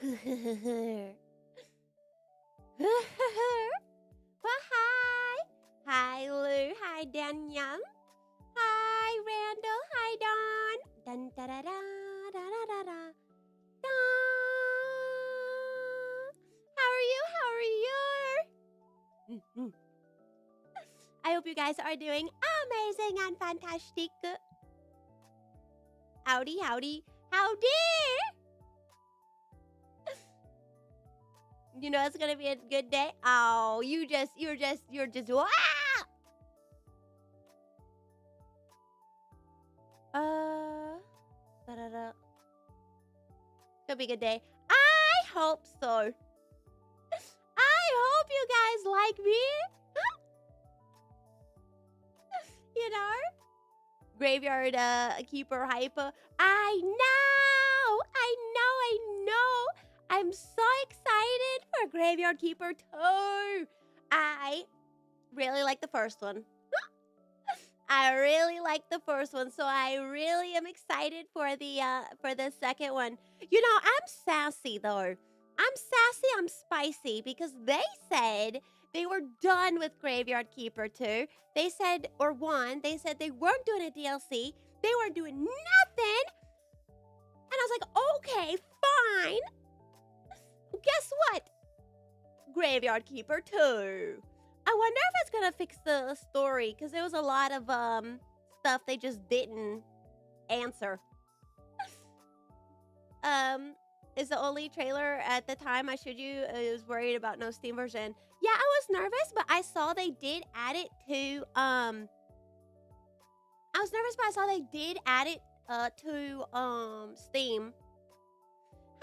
Well, hi. Hi, Lou. Hi, Daniel. Hi, Randall. Hi, Don. Dun da da da da da da da. Da. How are you? How are you? I hope you guys are doing amazing and fantastic. Howdy, howdy, howdy. You know it's gonna be a good day. Oh, you're just wow. Da-da-da. Gonna be a good day. I hope so. I hope you guys like me. You know, graveyard keeper hyper. I know. I'm so excited for Graveyard Keeper 2. I really like the first one. I really like the first one, so I really am excited for the second one. You know, I'm sassy though. I'm spicy because they said they were done with Graveyard Keeper 2. They said, or 1, they said they weren't doing a DLC. They weren't doing nothing. And I was like, okay, fine. Guess what? Graveyard Keeper 2. I wonder if it's gonna fix the story, because there was a lot of stuff they just didn't answer. Is the only trailer at the time I showed you. I was worried about no Steam version. Yeah, I was nervous, but I saw they did add it to I was nervous, but I saw they did add it to Steam.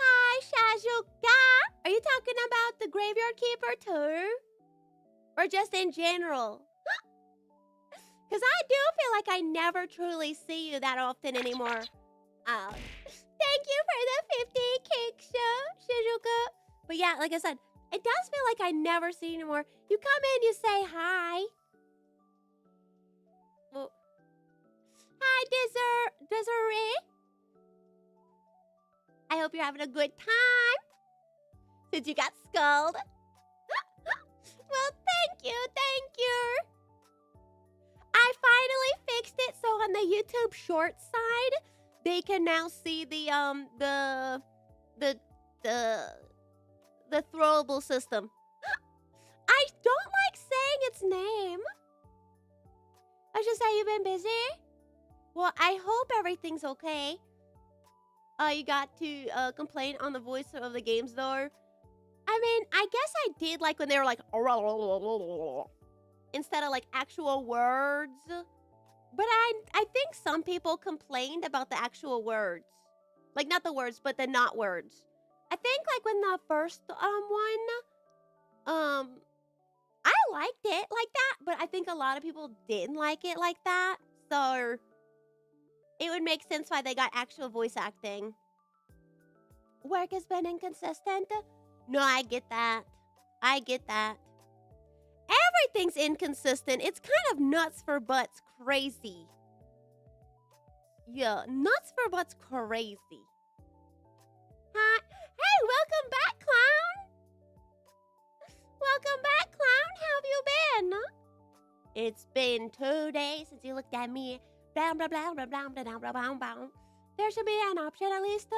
Hi, Shazuka. Are you talking about the Graveyard Keeper too? Or just in general? Because I do feel like I never truly see you that often anymore. Oh, thank you for the 50 cake, Shazuka. But yeah, like I said, it does feel like I never see you anymore. You come in, you say hi. Well, hi, Desiree. I hope you're having a good time since you got skulled. Well, thank you. I finally fixed it so on the YouTube Shorts side, they can now see the throwable system. I don't like saying its name. I should say you've been busy. Well, I hope everything's okay. You got to complain on the voice of the games, though. I mean, I guess I did like when they were like instead of like actual words. But I think some people complained about the actual words. Like not the words, but the not words. I think like when the first one, I liked it like that, but I think a lot of people didn't like it like that. So it would make sense why they got actual voice acting. Work has been inconsistent. No, I get that. Everything's inconsistent. It's kind of nuts for butts crazy. Yeah, nuts for butts crazy. Hi. Hey, welcome back, clown. Welcome back, clown. How have you been? It's been 2 days since you looked at me. Blah, blah, blah, blah, blah, blah, blah, blah, blah. There should be an option at least.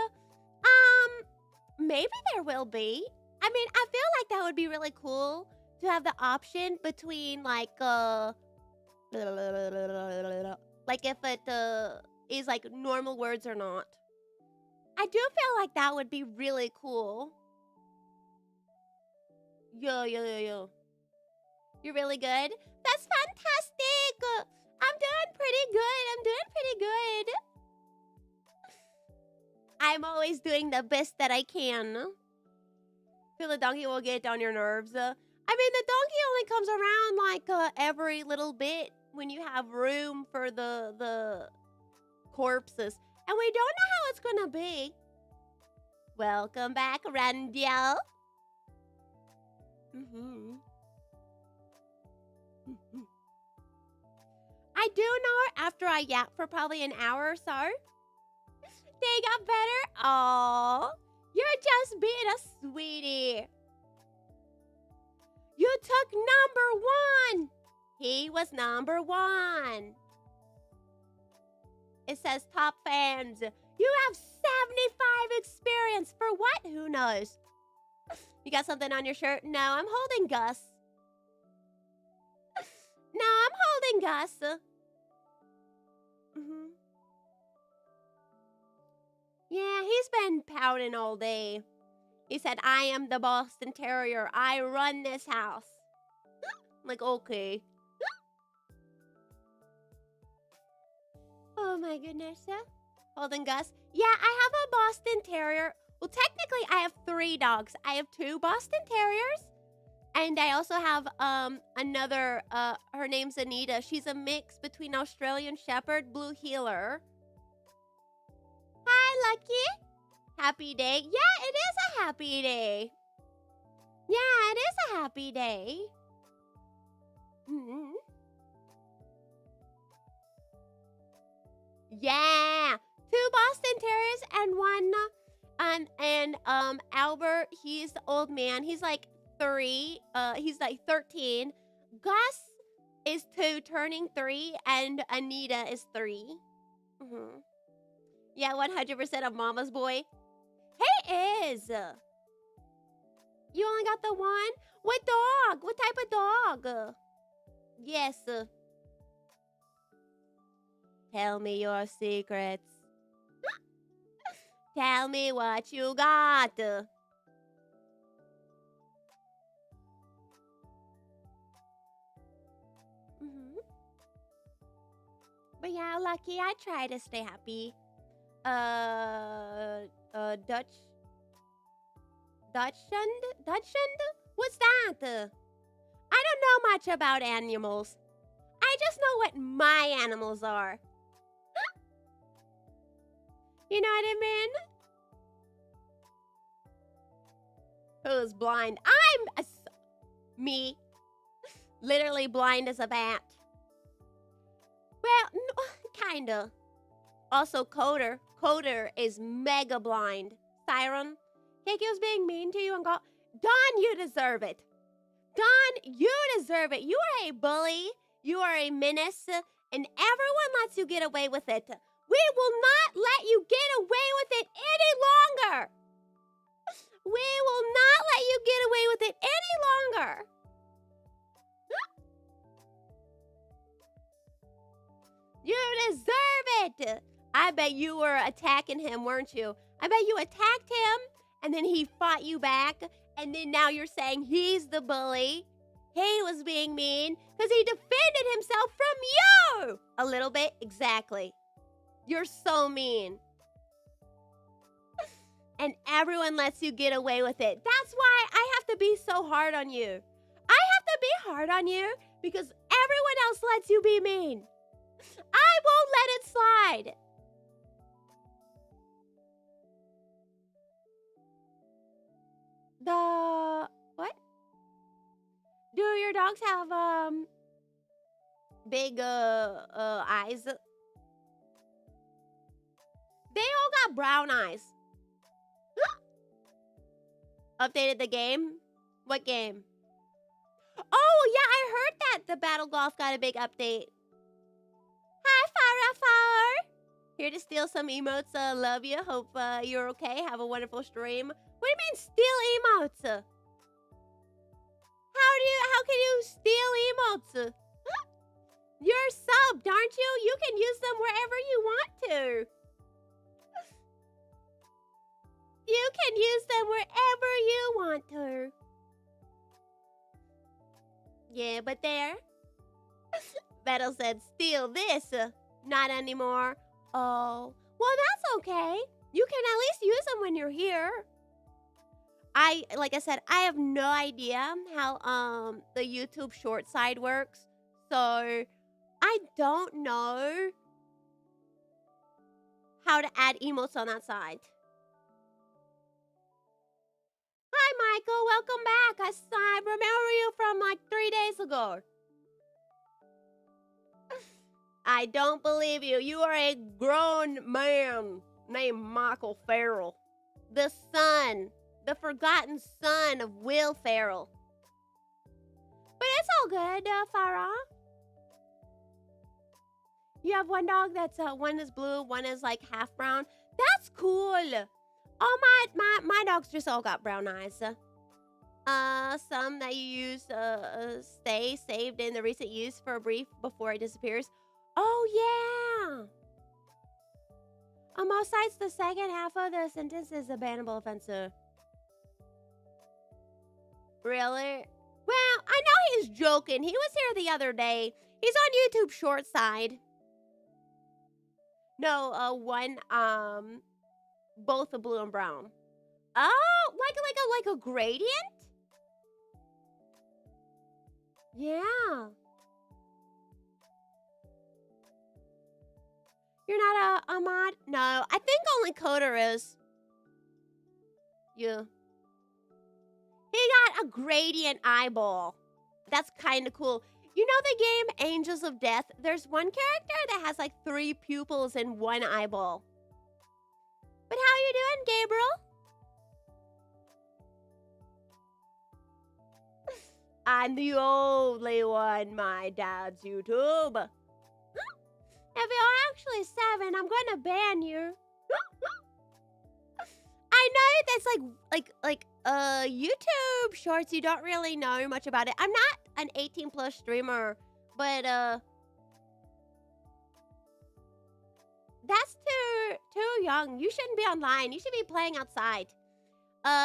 Maybe there will be. I mean, I feel like that would be really cool to have the option between like if it is like normal words or not. I do feel like that would be really cool. Yo. You're really good? That's fantastic. I'm doing pretty good. I'm always doing the best that I can. Feel the donkey will get on your nerves. I mean, the donkey only comes around like every little bit when you have room for the corpses. And we don't know how it's gonna be. Welcome back, Randall. I do know after I yap for probably an hour or so. They got better. Oh, you're just just being a sweetie. You took number 1. He was number 1. It says top fans. You have 75 experience. For what? Who knows? You got something on your shirt? No, I'm holding Gus. No, I'm holding Gus. Yeah, he's been pouting all day. He said, I am the Boston Terrier. I run this house. I'm like, okay. Oh my goodness. Holding Gus. Yeah, I have a Boston Terrier. Well, technically, I have 3 dogs. I have 2 Boston Terriers. And I also have another, her name's Anita. She's a mix between Australian Shepherd, Blue Heeler. Hi, Lucky. Happy day. Yeah, it is a happy day. Yeah, it is a happy day. Yeah. 2 Boston Terriers and 1, and Albert, he's the old man. He's like 3. He's like 13. Gus is 2, turning 3, and Anita is 3. Yeah, 100% of Mama's boy. He is. You only got the 1? What dog? What type of dog? Yes. Tell me your secrets. Tell me what you got. But yeah, Lucky, I try to stay happy. Dutchland? What's that? I don't know much about animals. I just know what my animals are. You know what I mean? Who's blind? Me. Literally blind as a bat. Well, no, kinda. Also, Coder. Coder is mega blind. Siren, Keiko's being mean to you and got... Don, you deserve it. Don, you deserve it. You are a bully. You are a menace. And everyone lets you get away with it. We will not let you get away with it any longer. We will not let you get away with it any longer. You deserve it. I bet you were attacking him, weren't you? I bet you attacked him, and then he fought you back, and then now you're saying he's the bully. He was being mean because he defended himself from you. A little bit, exactly. You're so mean. And everyone lets you get away with it. That's why I have to be so hard on you. I have to be hard on you because everyone else lets you be mean. I won't let it slide. What? Do your dogs have big eyes? They all got brown eyes. Updated the game? What game? Oh, yeah, I heard that the Battle Golf got a big update. Hi, Farafar. Here to steal some emotes. Love you. Hope you're okay. Have a wonderful stream. What do you mean steal emotes? How can you steal emotes? You're subbed, aren't you? You can use them wherever you want to. You can use them wherever you want to. Yeah, but there. Battle said, steal this. Not anymore. Oh, well, that's okay. You can at least use them when you're here. Like I said, I have no idea how the YouTube short side works. So I don't know how to add emotes on that side. Hi, Michael. Welcome back. I remember you from like 3 days ago. I don't believe you. You are a grown man named Michael Farrell. The son The forgotten son of Will Ferrell. But it's all good, Farah. You have one dog that's one is blue, one is like half brown. That's cool. All my dogs just all got brown eyes. Some that you use stay saved in the recent use for a brief before it disappears. Oh yeah. On most sites, the second half of the sentence is a bannable offense. Really? Well, I know he's joking. He was here the other day. He's on YouTube short side. No, one, both a blue and brown. Oh, like a gradient? Yeah. You're not a mod? No, I think only Coder is. Yeah. He got a gradient eyeball. That's kind of cool. You know the game Angels of Death? There's one character that has like 3 pupils and 1 eyeball. But how you doing, Gabriel? I'm the only one, my dad's YouTube. If you're actually 7, I'm gonna ban you. I know that's like YouTube shorts. You don't really know much about it. I'm not an 18+ streamer, but that's too young. You shouldn't be online. You should be playing outside.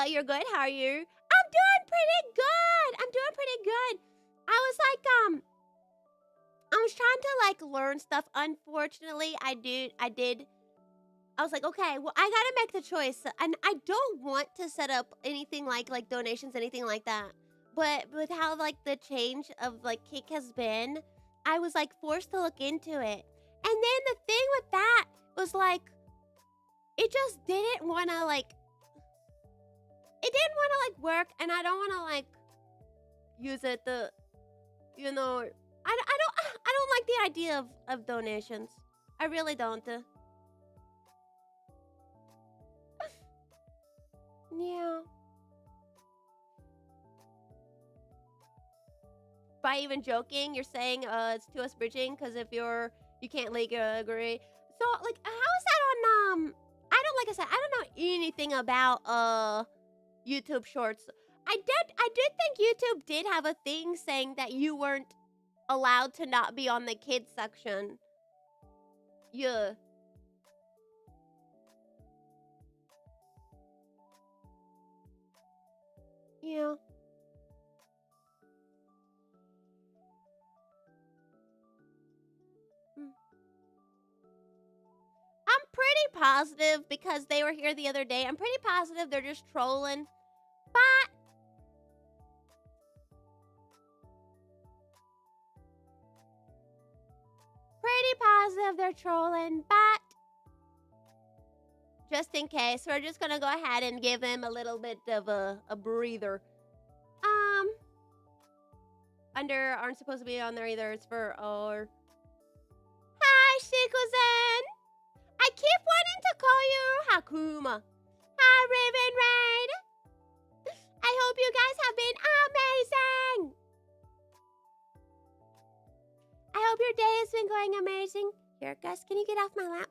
You're good. How are you? I'm doing pretty good. I was trying to like learn stuff. Unfortunately, I was like, okay, well, I gotta make the choice. And I don't want to set up anything like donations, anything like that. But with how like the change of like Kick has been, I was like forced to look into it. And then the thing with that was like, it just didn't wanna like, work. And I don't wanna like use it you know, I don't like the idea of donations. I really don't. Yeah. By even joking, you're saying it's 2S bridging because if you can't legally agree. So like, how is that on like I said, I don't know anything about YouTube Shorts. I did think YouTube did have a thing saying that you weren't allowed to not be on the kids section. Yeah. Yeah. I'm pretty positive because they were here the other day. I'm pretty positive they're just trolling. But pretty positive they're trolling, but just in case, we're just gonna go ahead and give them a little bit of a breather. Under aren't supposed to be on there either. It's for or. Hi, Shikuzen. I keep wanting to call you Hakuma. Hi, Raven Raid. I hope you guys have been amazing. I hope your day has been going amazing. Here, Gus, can you get off my lap?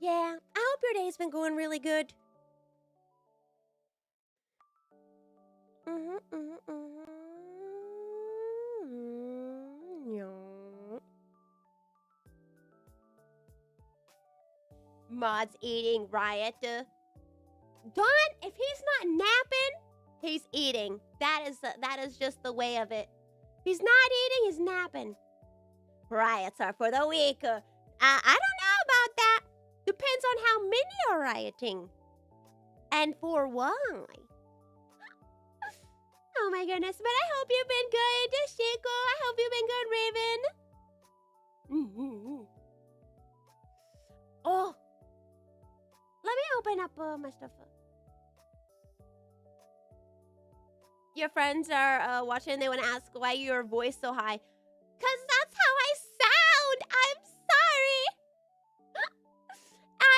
Yeah, I hope your day's been going really good. Mod's eating, Riot. Don, if he's not napping, he's eating. That is just the way of it. If he's not eating, he's napping. Riots are for the weak. I don't know about that. Depends on how many are rioting. And for why. Oh my goodness, but I hope you've been good, Shiko. I hope you've been good, Raven. Oh. Let me open up my stuff. Your friends are watching. They want to ask why your voice so high. Because that's how I sound. I'm sorry.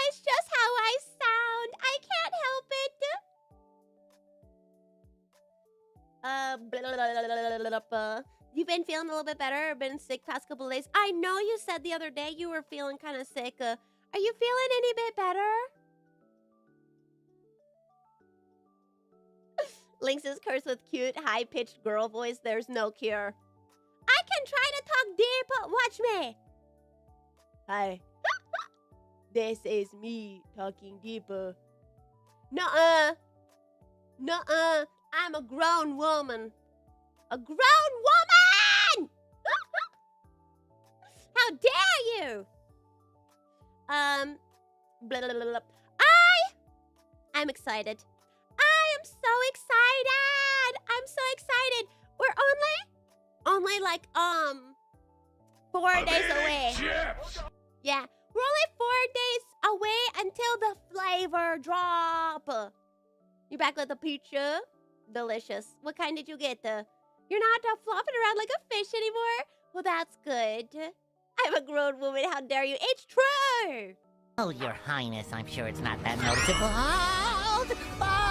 It's just how I You've been feeling a little bit better or been sick past couple of days? I know you said the other day you were feeling kind of sick. Are you feeling any bit better? Lynx is cursed with cute, high-pitched girl voice. There's no cure. I can try to talk deep. Watch me. Hi. This is me talking deeper. Nuh-uh. Nuh-uh. I'm a grown woman. A grown woman! How dare you? Blah, blah, blah, blah. I'm excited. I am so excited. I'm so excited. We're only like 4 days away. Yeah, we're only 4 days away until the flavor drop. You back with the pizza? Delicious. What kind did you get? You're not flopping around like a fish anymore? Well, that's good. I'm a grown woman. How dare you? It's true. Oh, Your Highness, I'm sure it's not that noticeable. Bald!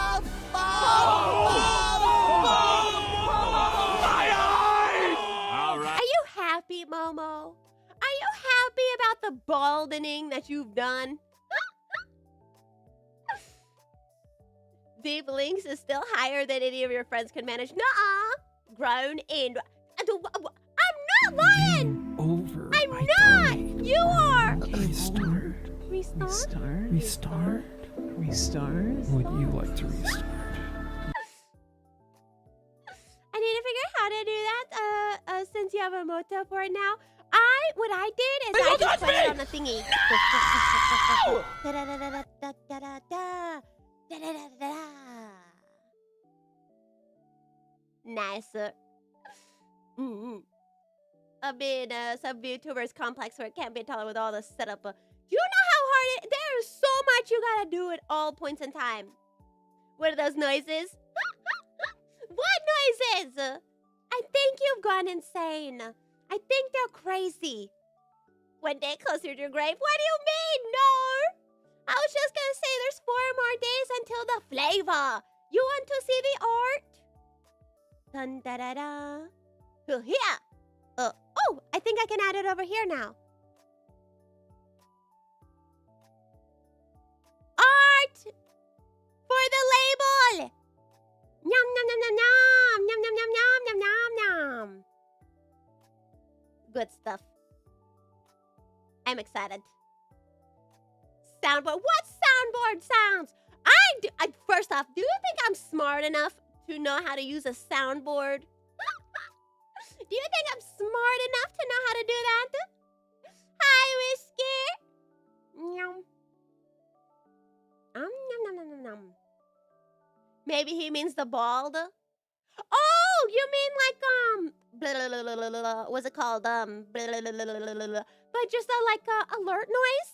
My eyes! All right. Are you happy, Momo? Are you happy about the baldening that you've done? V-Lynx is still higher than any of your friends can manage. Nuh-uh. Grown and... I'm not lying! Over. I'm not! You are! Restart. Restart? Restart. Restart? Would you like to restart? I need to figure out how to do that, since you have a moto for it now. What I did is I just put it on the thingy. No! Da-da-da-da-da-da-da-da. Da-da-da-da-da. Nice. I mean, some VTubers complex where it can't be taller with all the setup. Do you know how hard there is so much you gotta do at all points in time. What are those noises? What noises? I think you've gone insane. I think they're crazy. One day closer to your grave? What do you mean? No! I was just gonna say there's 4 more days until the flavor. You want to see the art? Dun da da da. Here. Oh, I think I can add it over here now. Art for the label. Nom nom nom nom nom nom nom nom nom nom nom. Good stuff. I'm excited. Soundboard. What soundboard sounds? First off, do you think I'm smart enough to know how to use a soundboard? Do you think I'm smart enough to know how to do that? Hi, Whiskey. Nom. Nom nom nom nom nom. Maybe he means the bald. Oh, you mean like blah, blah, blah, blah, blah, blah. What's it called? Blah, blah, blah, blah, blah, blah, blah. But just a alert noise.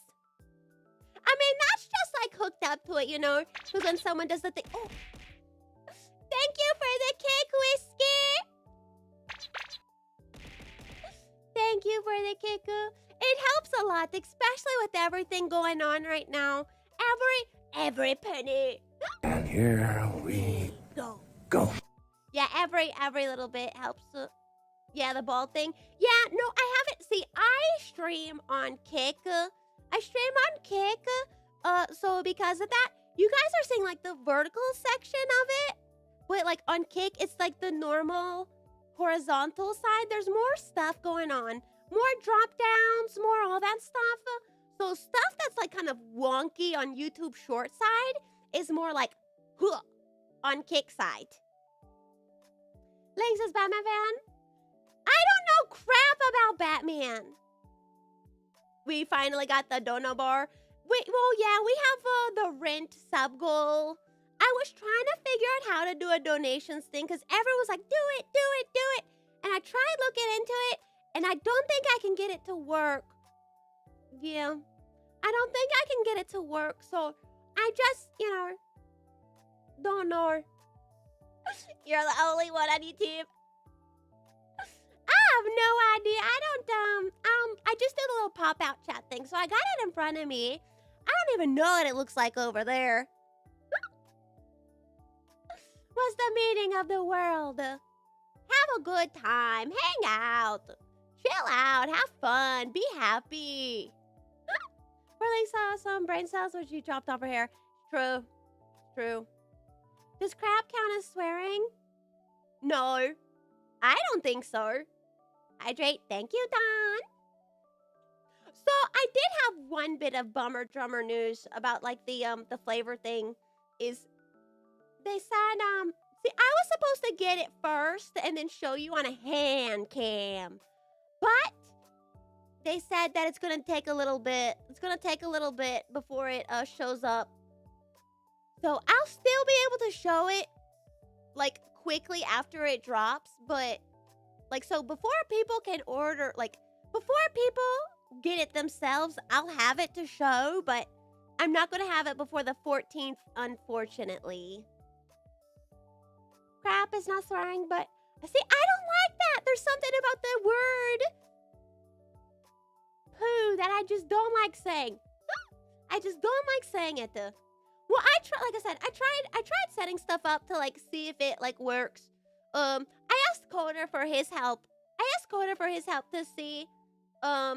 I mean, that's just like hooked up to it, you know? Because when someone does the thing... Oh! Thank you for the cake, Whiskey! Thank you for the cake. It helps a lot, especially with everything going on right now. Every penny. And here we go. Yeah, every little bit helps. Yeah, the ball thing. Yeah, no, I haven't. See, I stream on Kick. So because of that, you guys are seeing like the vertical section of it. But like on Kick, it's like the normal horizontal side. There's more stuff going on. More drop downs, more all that stuff. So stuff that's like kind of wonky on YouTube short side is more like on Kick side. Lynx is Batman fan? I don't know crap about Batman. We finally got the dono bar. Wait, well, yeah, we have the rent sub goal. I was trying to figure out how to do a donations thing because everyone was like, do it. And I tried looking into it, and I don't think I can get it to work. Yeah, I don't think I can get it to work, so I just, don't know. You're the only one on YouTube. I have no idea. I just did a little pop-out chat thing, so I got it in front of me. I don't even know what it looks like over there. What's the meaning of the world? Have a good time. Hang out. Chill out. Have fun. Be happy. Really saw some brain cells which you chopped off her hair. True. True. Does crap count as swearing? No. I don't think so. Hydrate. Thank you, Don. So I did have one bit of bummer drummer news about like the flavor thing. Is they said see, I was supposed to get it first and then show you on a hand cam, but they said that it's gonna take a little bit. It's gonna take a little bit before it shows up. So I'll still be able to show it like quickly after it drops, but like so before people can order, like before people get it themselves, I'll have it to show, but I'm not gonna have it before the 14th, unfortunately. Crap is not swearing, but see, I don't like that. There's something about the word poo that I just don't like saying. I just don't like saying it. Well, like I said, I tried setting stuff up to like see if it like works. I asked Coder for his help. To see how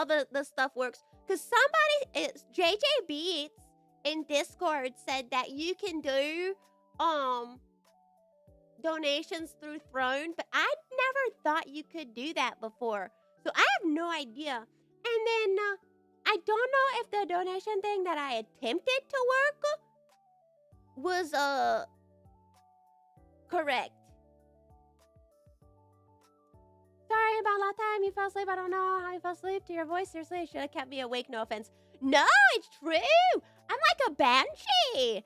the stuff works. Cause it's JJ Beats in Discord said that you can do donations through Throne, but I never thought you could do that before. So I have no idea. And then I don't know if the donation thing that I attempted to work was correct. Sorry about last time you fell asleep. I don't know how you fell asleep to your voice. Seriously, it should have kept me awake. No offense. No, it's true. I'm like a banshee.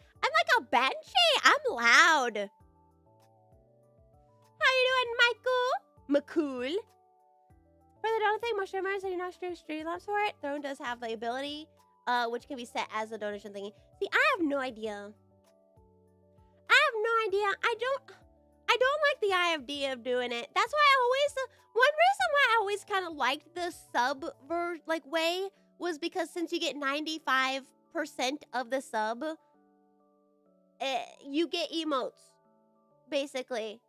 I'm loud. How you doing, Michael? McCool. For the donut thing, mushroomers, and you know, Streamlabs for it. Throne does have the ability, which can be set as a donation thingy. See, I have no idea. I don't like the idea of doing it. That's why I always, one reason why I always kind of liked the sub way was because since you get 95% of the sub, you get emotes, basically.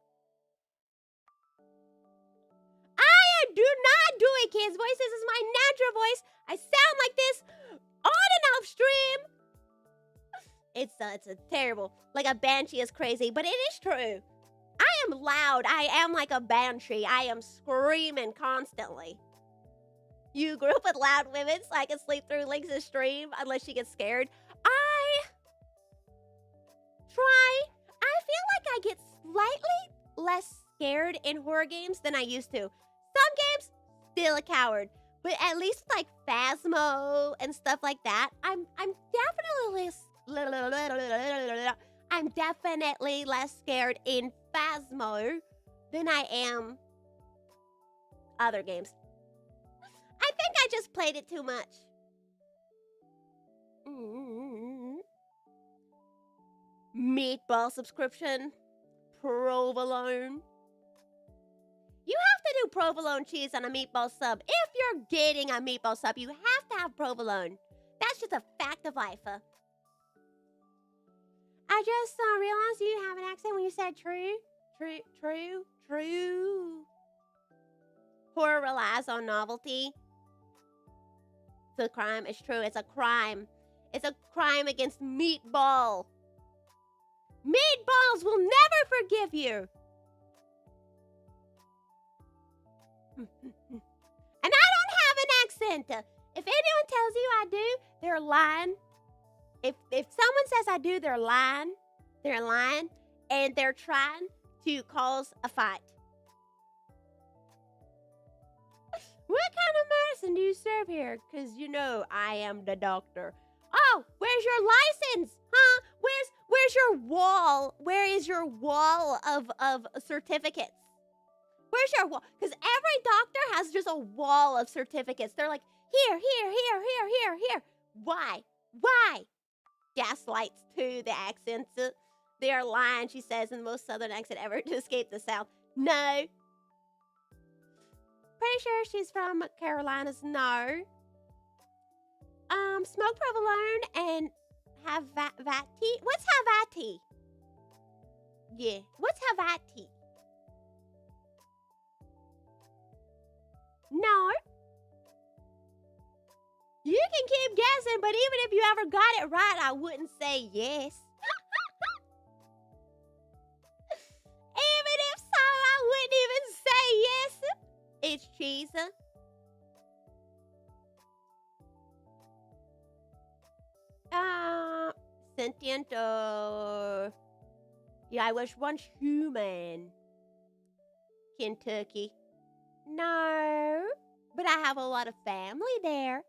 I do not do it, kids' voice. This is my natural voice. I sound like this on and off stream. It's a terrible, like a banshee is crazy, but it is true. I am loud. I am like a banshee. I am screaming constantly. You grew up with loud women, so I can sleep through Lynx's stream unless she gets scared. I feel like I get slightly less scared in horror games than I used to. Some games, still a coward. But at least like Phasmo and stuff like that, I'm definitely less scared in Phasmo than I am other games. I think I just played it too much. Meatball subscription. Provolone. You have to do provolone cheese on a meatball sub. If you're getting a meatball sub, you have to have provolone. That's just a fact of life. I just realized you have an accent when you said true. True. Horror relies on novelty. It's a crime. It's true. It's a crime. It's a crime against meatball. Meatballs will never forgive you. And I don't have an accent. If anyone tells you I do, they're lying. If someone says I do, they're lying. They're lying. And they're trying to cause a fight. What kind of medicine do you serve here? Because you know I am the doctor. Oh, where's your license? Huh? Where's your wall? Where is your wall of certificates? Where's your wall? Because every doctor has just a wall of certificates. They're like, here. Why? Gaslights too, the accents. They are lying, she says, in the most southern accent ever to escape the South. No. Pretty sure she's from Carolinas. No. Smoke provolone and Havati. What's Havati? Yeah. What's Havati? No. You can keep guessing, but even if you ever got it right, I wouldn't say yes. Even if so, I wouldn't even say yes. It's cheese. Sentient or... Yeah, I was once human. Kentucky. No, but I have a lot of family there.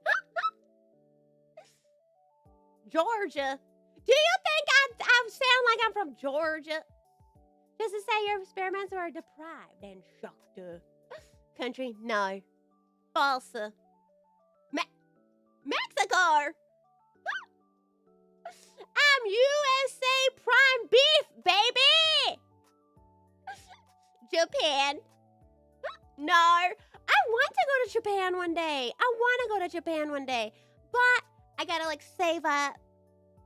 Georgia. Do you think I sound like I'm from Georgia? Just to say your experiments are deprived and shocked. Country? No. False. Mexico. I'm USA prime beef, baby. Japan. No. I want to go to Japan one day. But I gotta like save up.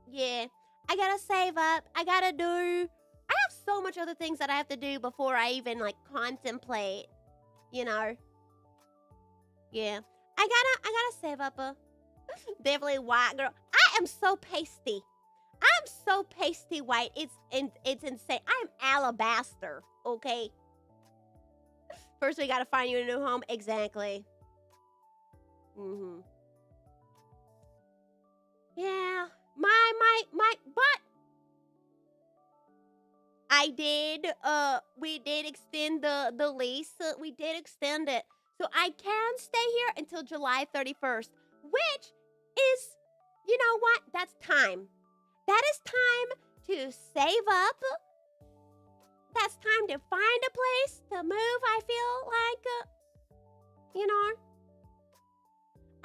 Yeah. I gotta save up. I have so much other things that I have to do before I even like contemplate, you know. Yeah. I gotta save up definitely white girl. I am so pasty. I'm so pasty white. It's insane. I'm alabaster, okay? First we gotta find you a new home. Exactly. Yeah. But we did extend the lease. We did extend it. So I can stay here until July 31st, which is, you know what? That's time. That is time to save up. That's time to find a place to move, I feel like, you know.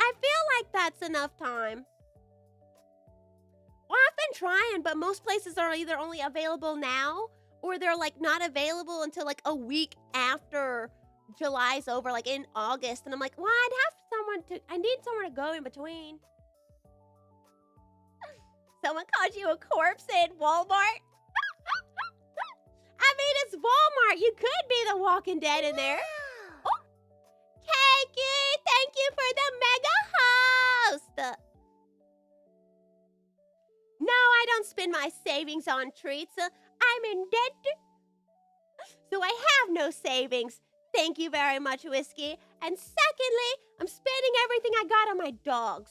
I feel like that's enough time. Well, I've been trying, but most places are either only available now or they're like not available until like a week after July's over, like in August. And I'm like, well, I need somewhere to go in between. Someone called you a corpse in Walmart? I mean, it's Walmart. You could be the Walking Dead in there. Oh, Cakey, thank you for the mega host. No, I don't spend my savings on treats. I'm in debt. So I have no savings. Thank you very much, Whiskey. And secondly, I'm spending everything I got on my dogs.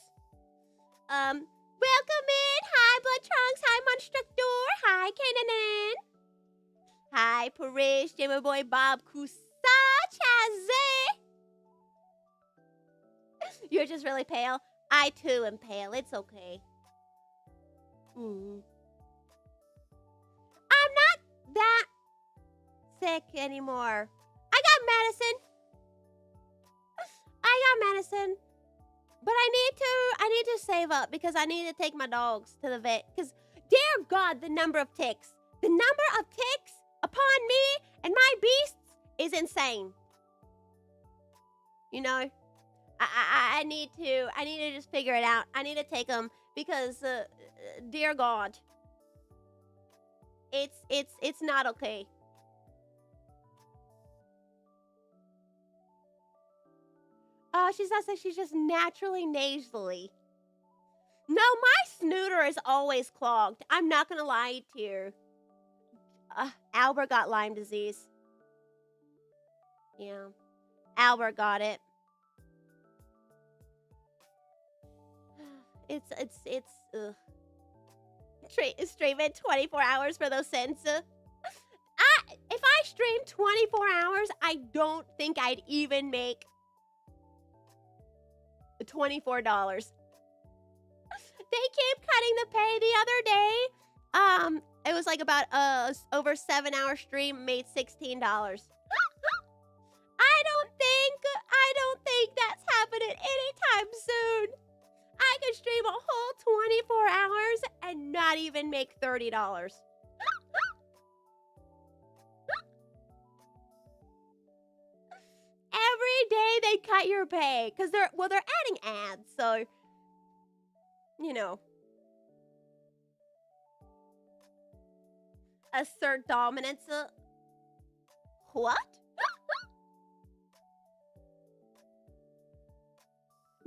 Welcome in. Hi, Blood Trunks. Hi, Monstructor. Hi, Kanan. Hi, Parish, Jimmy Boy, Bob, Kusachaze. You're just really pale. I, too, am pale. It's okay. I'm not that sick anymore. I got medicine. But I need to save up because I need to take my dogs to the vet. Because, dear God, the number of ticks upon me and my beasts is insane. You know, I need to just figure it out. I need to take them because, dear God, it's not okay. She's not saying she's just naturally nasally. No, my snooter is always clogged. I'm not gonna lie to you. Albert got Lyme disease. Yeah, Albert got it. It's streaming 24 hours for those sentences. If I stream 24 hours, I don't think I'd even make $24. They keep cutting the pay. The other day, it was like about over 7-hour stream made $16. I don't think that's happening anytime soon. I could stream a whole 24 hours and not even make $30. Every day they cut your pay because they're adding ads, so you know. Assert dominance. What?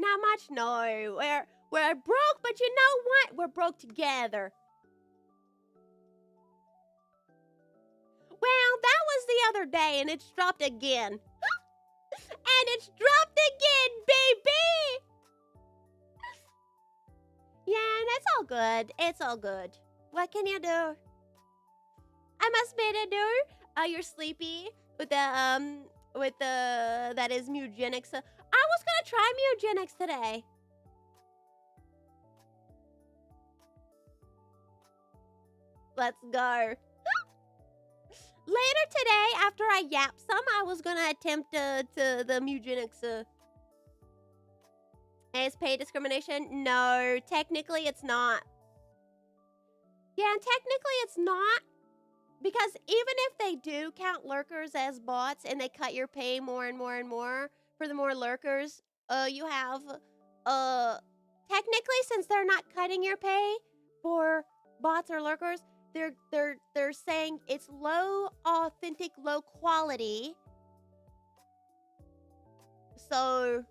Not much, no. We're broke, but you know what? We're broke together. Well, that was the other day, and it's dropped again. And it's dropped again, baby! Yeah, that's all good. It's all good. What can you do? I must be to do. You're sleepy with the, that is Mewgenics. I was gonna try Mewgenics today. Let's go. Later today, after I yap some, I was gonna attempt to the Mewgenics. Is pay discrimination? No, technically it's not. Yeah, technically it's not. Because even if they do count lurkers as bots and they cut your pay more and more and more for the more lurkers you have, technically since they're not cutting your pay for bots or lurkers, they're saying it's low authentic, low quality. So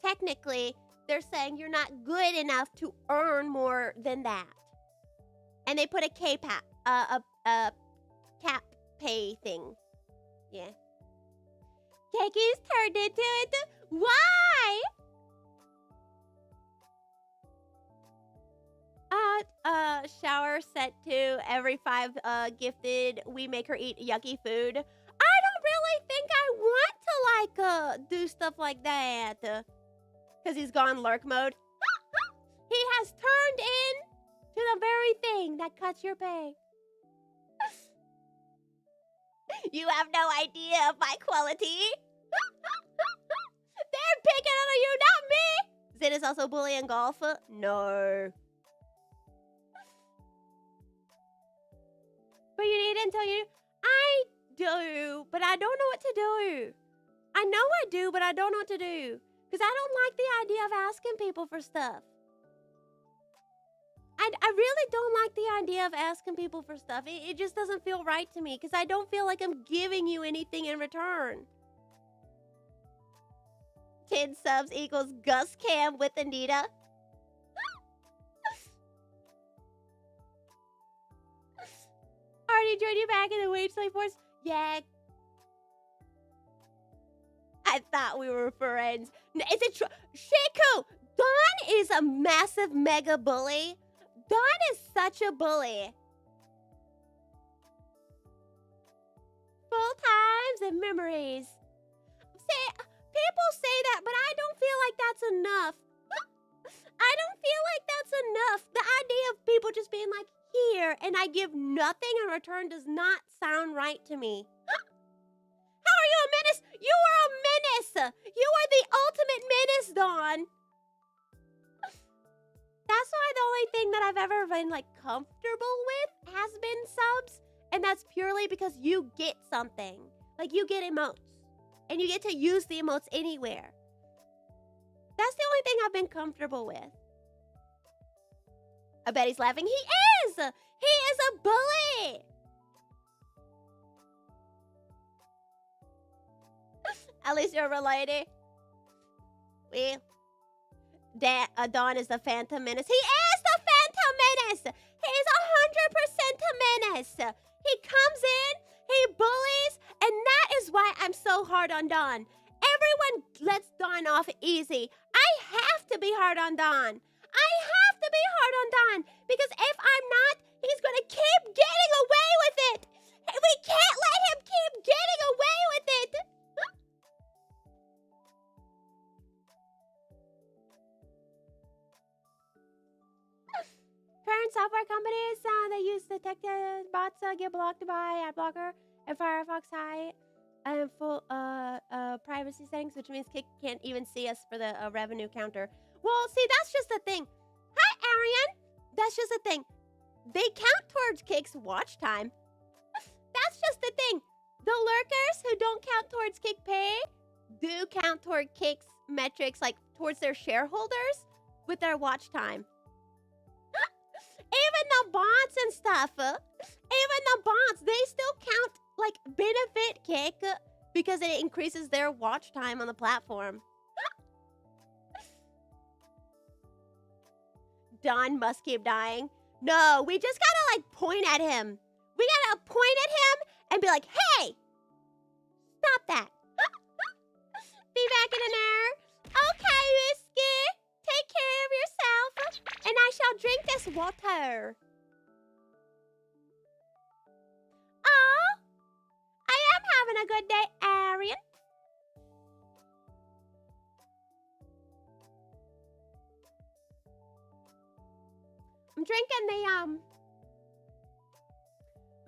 technically they're saying you're not good enough to earn more than that. And they put a cap pay thing. Yeah. Keki's turned into it. Why? Shower set to every 5 gifted. We make her eat yucky food. I don't really think I want to do stuff like that. Cause he's gone lurk mode. He has turned in to the very thing that cuts your pay. You have no idea of my quality. They're picking on you, not me. Zid is also bullying golf. No. But you need until you... I do, but I don't know what to do. I know I do, but I don't know what to do. Because I don't like the idea of asking people for stuff. I really don't like the idea of asking people for stuff. It just doesn't feel right to me because I don't feel like I'm giving you anything in return. 10 subs equals Gus Cam with Anita. Already joined you back in the wage slave force? Yeah. I thought we were friends. Is it true? Shiku! Dawn is a massive mega bully. Dawn is such a bully. Full times and memories. People say that, but I don't feel like that's enough. I don't feel like that's enough. The idea of people just being like, here, and I give nothing in return does not sound right to me. How are you a menace? You are a menace. You are the ultimate menace, Dawn. That's why the only thing that I've ever been like comfortable with has been subs, and that's purely because you get something. Like you get emotes, and you get to use the emotes anywhere. That's the only thing I've been comfortable with. I bet he's laughing. He is! He is a bully! At least you're related. Well, Dawn is the Phantom Menace. He is the Phantom Menace! He's 100% a menace! He comes in, he bullies, and that is why I'm so hard on Dawn. Everyone lets Dawn off easy. I have to be hard on Dawn. I have to be hard on Dawn, because if I'm not, he's gonna keep getting away with it. We can't let him keep getting away with it. Current software companies that use detected bots get blocked by ad blocker and Firefox high and full privacy settings, which means Kick can't even see us for the revenue counter. Well, see, that's just the thing. Hi, Arian. That's just the thing. They count towards Kick's watch time. That's just the thing. The lurkers who don't count towards Kick pay do count toward Kick's metrics, like towards their shareholders with their watch time. Even the bots and stuff, even the bots, they still count, like, benefit Kick because it increases their watch time on the platform. Don must keep dying. No, we just gotta like point at him. We gotta point at him and be like, hey, stop that. Be back in an hour. Okay, Whiskey. Take care of yourself. And I shall drink this water. Oh, I am having a good day, Arian. I'm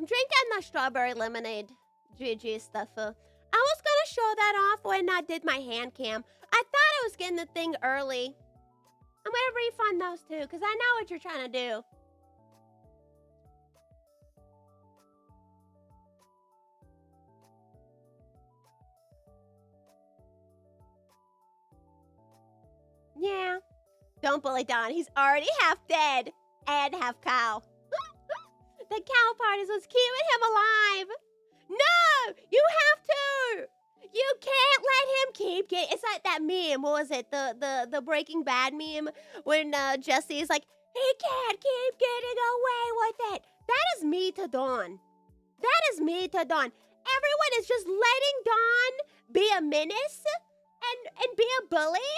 drinking the strawberry lemonade GG stuff. I was gonna show that off when I did my hand cam. I thought I was getting the thing early. I'm gonna refund those too, because I know what you're trying to do. Yeah. Don't bully Don. He's already half dead and half cow. The cow part is what's keeping him alive. No! You have to! You can't let him keep getting... It's like that meme. What was it? The Breaking Bad meme when Jesse is like, he can't keep getting away with it. That is me to Dawn. That is me to Dawn. Everyone is just letting Dawn be a menace and be a bully.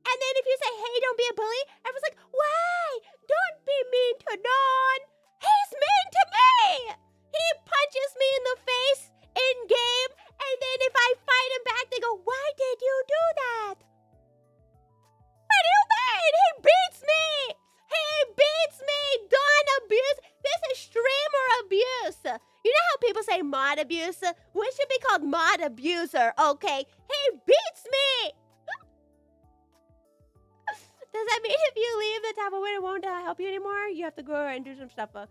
And then if you say, hey, don't be a bully, everyone's like, why? Don't be mean to Dawn. He's mean to me. He punches me in the face in game. And then if I fight him back, they go, why did you do that? What do you mean? He beats me. He beats me. Dawn abuse. This is streamer abuse. You know how people say mod abuse? We should be called mod abuser, okay? He beats me. Does that mean if you leave the tap away, it won't help you anymore? You have to go and do some stuff. I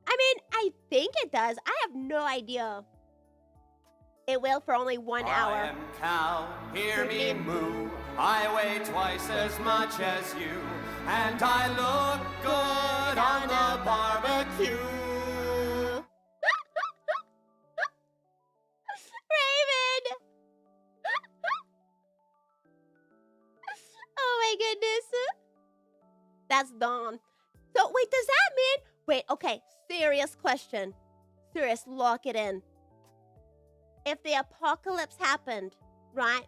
mean, I think it does. I have no idea. It will for only 1 hour. I am cow, hear me moo. I weigh twice as much as you, and I look good on the barbecue. Raven! Oh my goodness. That's Dawn. So wait, does that mean... Wait, okay, serious question. Serious, lock it in. If the apocalypse happened, right?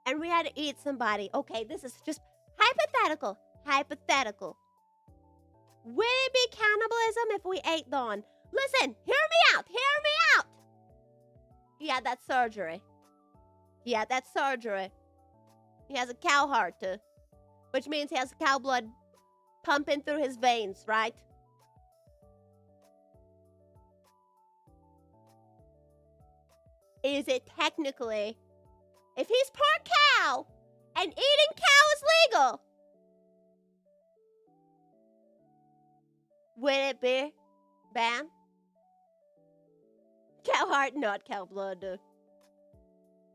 And we had to eat somebody. Okay, this is just hypothetical. Hypothetical. Would it be cannibalism if we ate Dawn? Listen, hear me out. Hear me out. He had that surgery. He had that surgery. He has a cow heart, which means he has cow blood pumping through his veins, right? Is it technically, if he's part cow and eating cow is legal, would it be banned? Cow heart, not cow blood.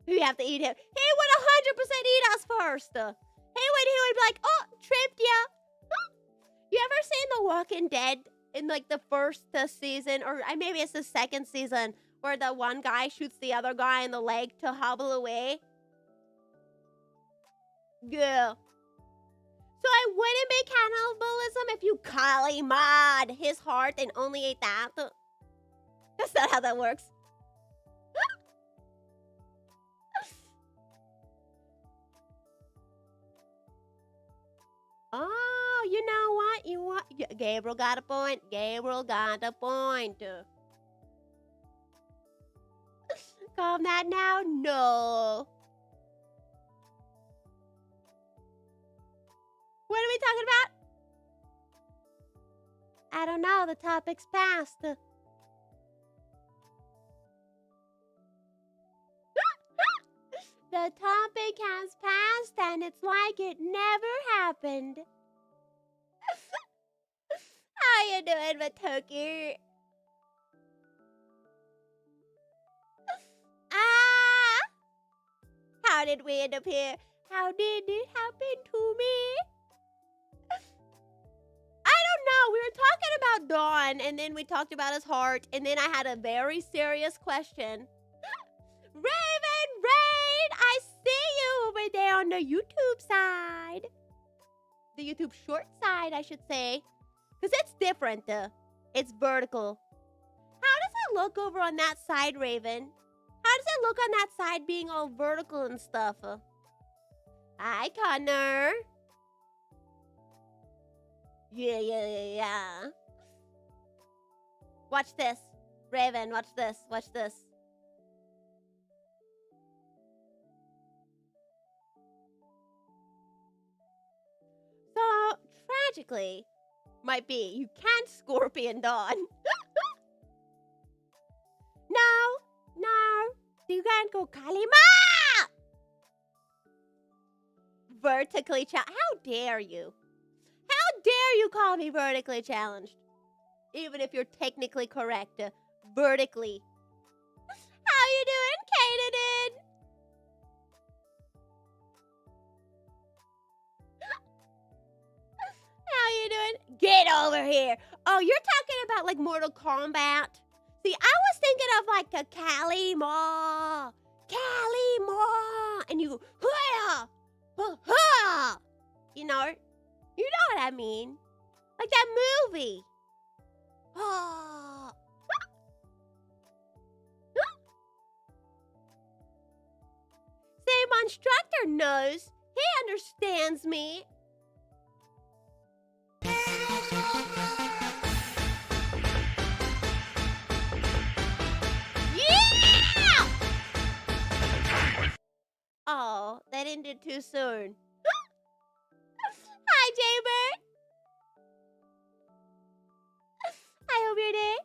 We have to eat him. He would 100% eat us first. He would be like, oh, tripped ya. You ever seen The Walking Dead in like the first season, or maybe it's the second season, where the one guy shoots the other guy in the leg to hobble away? Yeah. So I wouldn't be cannibalism if you Kali mod his heart and only ate that. That's not how that works. Oh, you know what? Gabriel got a point. Gabriel got a point. Calm that now? No. What are we talking about? I don't know. The topic's passed. The topic has passed and it's like it never happened. How you doing, Matoki? How did we end up here? How did it happen to me? I don't know. We were talking about Dawn, and then we talked about his heart, and then I had a very serious question. Raven, Raid, I see you over there on the YouTube side. the YouTube short side, I should say. Because it's different. It's vertical. How does it look over on that side, Raven? How does it look on that side being all vertical and stuff? Hi, Connor. Yeah. Watch this. Raven, watch this. Watch this. So, tragically, might be, you can't Scorpion Dawn. No. You can't go Kalima! Vertically challenged. How dare you? How dare you call me vertically challenged? Even if you're technically correct. Vertically. How you doing, Kaden? How you doing? Get over here. Oh, you're talking about like Mortal Kombat? See, I was thinking of like a Kalima. And you go, you know what I mean. Like that movie. Same instructor knows. He understands me. Yeah! Oh, that ended too soon. Hi, Jaybird. I hope you're there.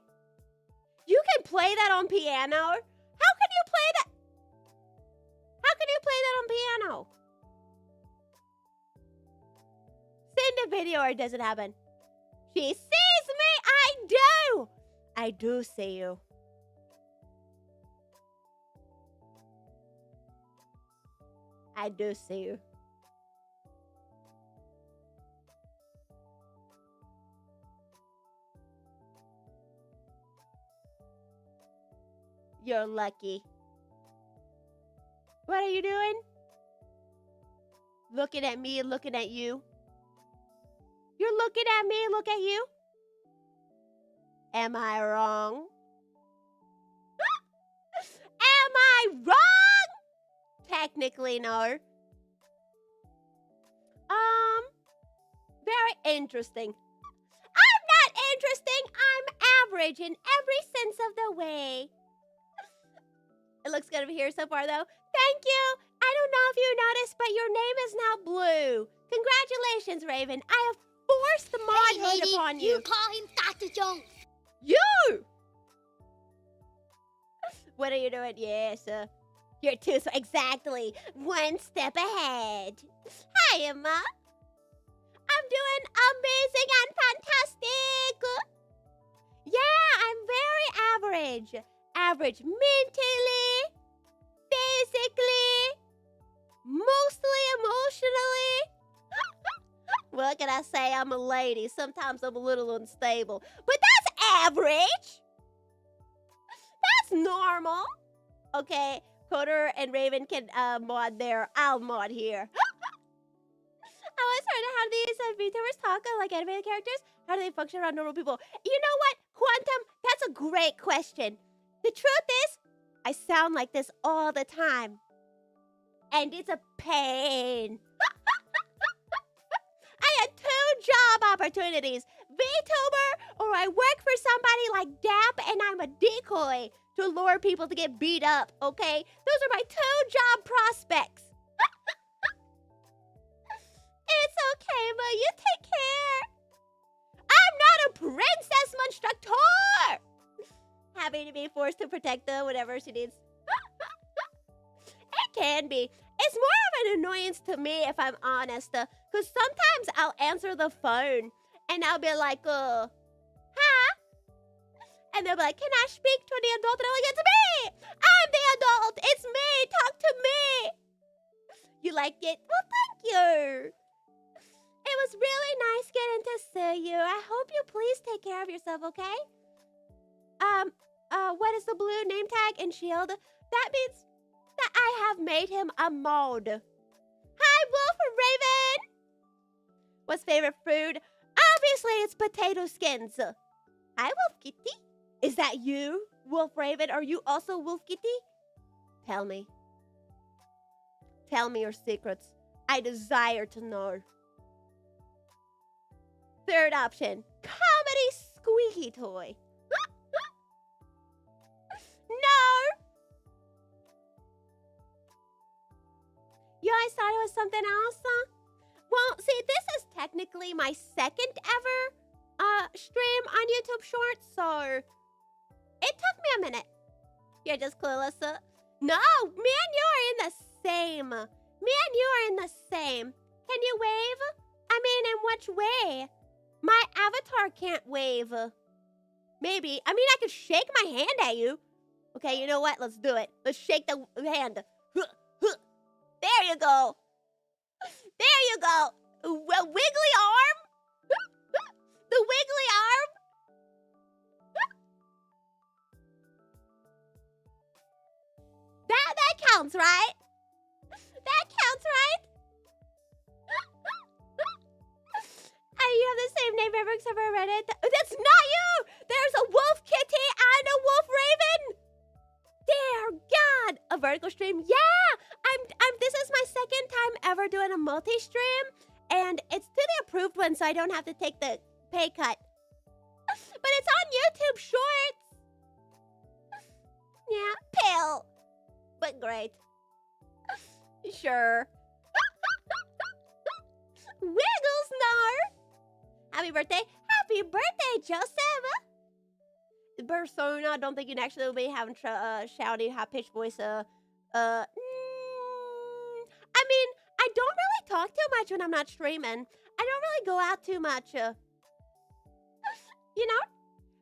You can play that on piano? How can you play that? How can you play that on piano? Send a video or it doesn't happen. She sees me. I do see you. I do see you. You're lucky. What are you doing? Looking at me and looking at you. You're looking at me and look at you. Am I wrong? Am I wrong? Technically, no. Very interesting. I'm not interesting. I'm average in every sense of the way. It looks good over here so far, though. Thank you. I don't know if you noticed, but your name is now blue. Congratulations, Raven. I have forced the mod upon you. You call him Dr. Jones. You! What are you doing? Yes, you're too exactly one step ahead. Hi, Emma. I'm doing amazing and fantastic. Yeah, I'm very average. Average mentally, physically, mostly emotionally. What can I say? I'm a lady. Sometimes I'm a little unstable. But that's average. That's normal. Okay, Coder and Raven can mod there. I'll mod here. I was wondering how these VTubers talk like animated characters. How do they function around normal people? You know what, Quantum? That's a great question. The truth is, I sound like this all the time. And it's a pain. I had 2 job opportunities. VTuber, or I work for somebody like DAP and I'm a decoy to lure people to get beat up, okay? Those are my 2 job prospects. It's okay, but you take care. I'm not a princess monstructor. Having to be forced to protect her whenever she needs. It can be. It's more of an annoyance to me if I'm honest. Because sometimes I'll answer the phone and I'll be like, huh? And they'll be like, can I speak to the adult? And I'm like, it's me! I'm the adult! It's me! Talk to me! You like it? Well, thank you! It was really nice getting to see you. I hope you please take care of yourself, okay? What is the blue name tag and shield? That means that I have made him a mod. Hi, Wolf Raven! What's favorite food? Obviously, it's potato skins. Hi, Wolf Kitty. Is that you, Wolf Raven? Are you also Wolf Kitty? Tell me. Tell me your secrets. I desire to know. Third option, comedy squeaky toy. No! You guys thought it was something else, huh? Well, see, this is technically my second ever stream on YouTube Shorts, so it took me a minute. You're just clueless. No, me and you are in the same. Me and you are in the same. Can you wave? I mean, in which way? My avatar can't wave. Maybe. I mean, I could shake my hand at you. Okay, you know what? Let's do it. Let's shake the hand. There you go. There you go. A wiggly arm. The wiggly arm. That counts, right? That counts, right? You have the same name ever except for Reddit. That's not you! There's a wolf kitty and a wolf raven! Dear God! A vertical stream? Yeah! This is my second time ever doing a multi-stream, and it's to the approved one, so I don't have to take the pay cut. But it's on YouTube Shorts! Yeah, pale. But great. Sure. Wiggles, no! Happy birthday. Happy birthday, Joseph! Persona, I don't think you'd actually be having shouty, high-pitched voice. I mean, I don't really talk too much when I'm not streaming. I don't really go out too much. You know?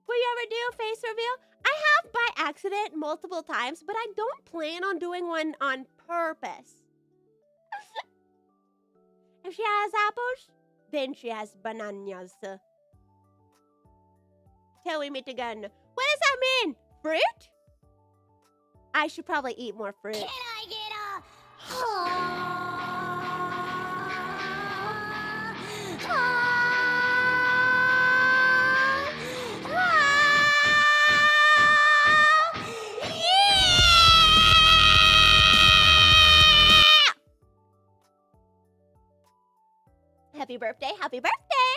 Will you ever do a face reveal? I have by accident multiple times, but I don't plan on doing one on purpose. If she has apples, then she has bananas. Till we meet again. What does that mean? Fruit? I should probably eat more fruit. Can I get a... Happy birthday, happy birthday!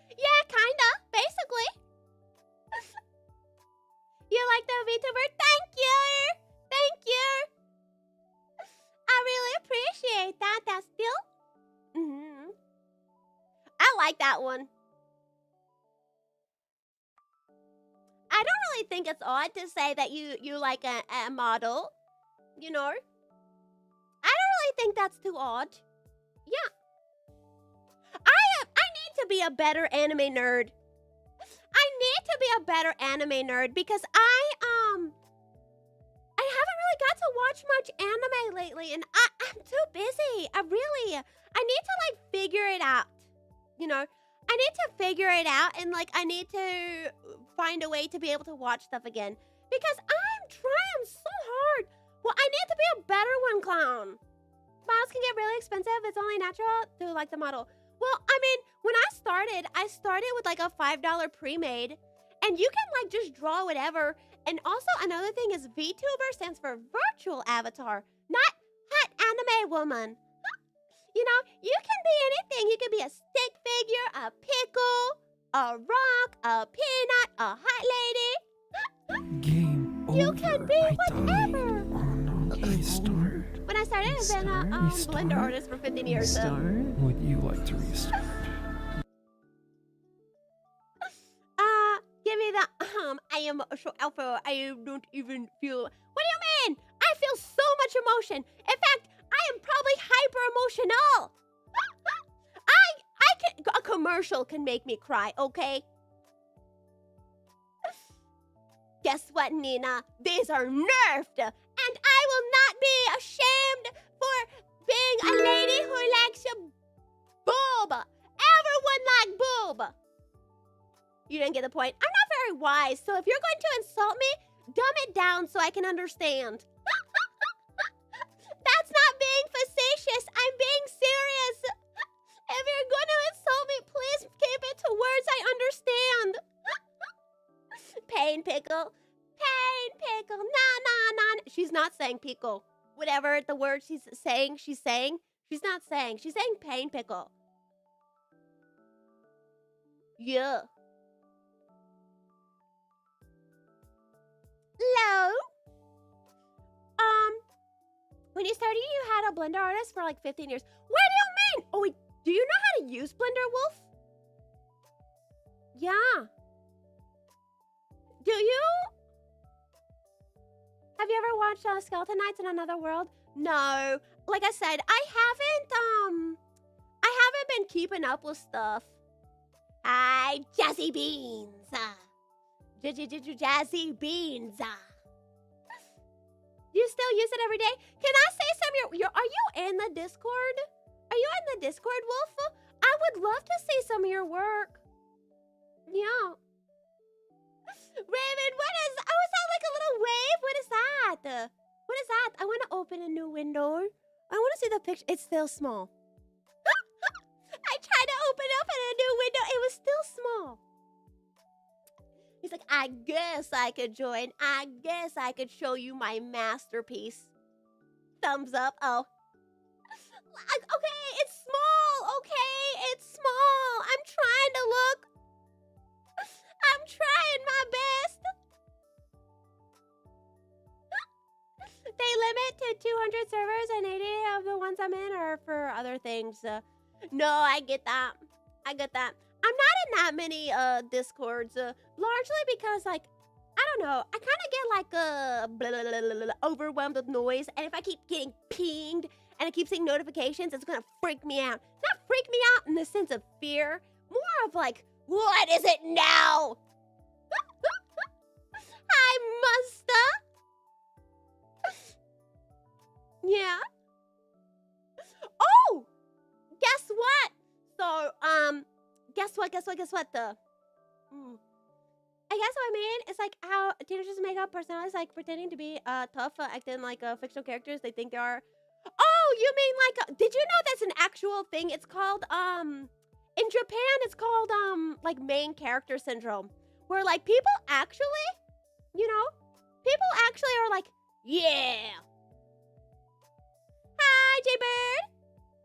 Yeah, kinda, basically. You like the VTuber? Thank you! Thank you! I really appreciate that. That's still... I like that one. I don't really think it's odd to say that you like a model, you know? I don't really think that's too odd. Yeah. I need to be a better anime nerd. I need to be a better anime nerd because I haven't really got to watch much anime lately, and I'm too busy. I need to like figure it out. You know, I need to figure it out, and like I need to find a way to be able to watch stuff again because I'm trying so hard. Well, I need to be a better one, clown. Models can get really expensive. It's only natural to like the model. Well, I mean, when I started with like a $5 pre-made, and you can like just draw whatever. And also another thing is VTuber stands for virtual avatar, not hot anime woman. You know, you can be anything. You can be a stick figure, a pickle, a rock, a peanut, a hot lady. Game over. You can be whatever. Oh no, restart. When I started, I've been a Blender artist for 15 years. Would you like to restart? Give me the I am so alpha. I don't even feel. What do you mean? I feel so much emotion. In fact, I am probably hyper emotional. A commercial can make me cry. Okay. Guess what, Nina? These are nerfed, and I will not be ashamed for being a lady who likes a boob. Everyone like boob. You didn't get the point. I'm not very wise, so if you're going to insult me, dumb it down so I can understand. That's not being facetious. I'm pickle. Pain pickle. Nah. She's not saying pickle. Whatever the word she's saying. She's not saying. She's saying pain pickle. Yeah. Hello? When you started, you had a Blender artist for like 15 years. What do you mean? Oh, wait, do you know how to use Blender, Wolf? Yeah. Do you? Have you ever watched Skeleton Knights in Another World? No. Like I said, I haven't been keeping up with stuff. Hi, Jazzy Beans. Jazzy Beans. You still use it every day? Can I say some are you in the Discord? Are you in the Discord, Wolf? I would love to see some of your work. Yeah. Raven, what is that like a little wave? What is that? What is that? I want to open a new window. I want to see the picture. It's still small. I tried to open up in a new window. It was still small. He's like, I guess I could join. I guess I could show you my masterpiece. Thumbs up. Oh. Okay, it's small. Okay, it's small. I'm trying to look. I'm trying my best. They limit to 200 servers and 80 of the ones I'm in are for other things. No, I get that. I'm not in that many Discords, largely because, like, I don't know, I kind of get, like, overwhelmed with noise, and if I keep getting pinged and I keep seeing notifications, it's gonna freak me out. Not freak me out in the sense of fear, more of, like, what is it now? Hi, Musta. Yeah. Oh! Guess what? So, guess what? I guess what I mean is like how teenagers make up personalities, like pretending to be tough, acting like fictional characters they think they are. Oh, you mean like, did you know that's an actual thing? It's called, in Japan, it's called, like main character syndrome. Where like people actually, you know, are like, yeah. Hi, J-Bird.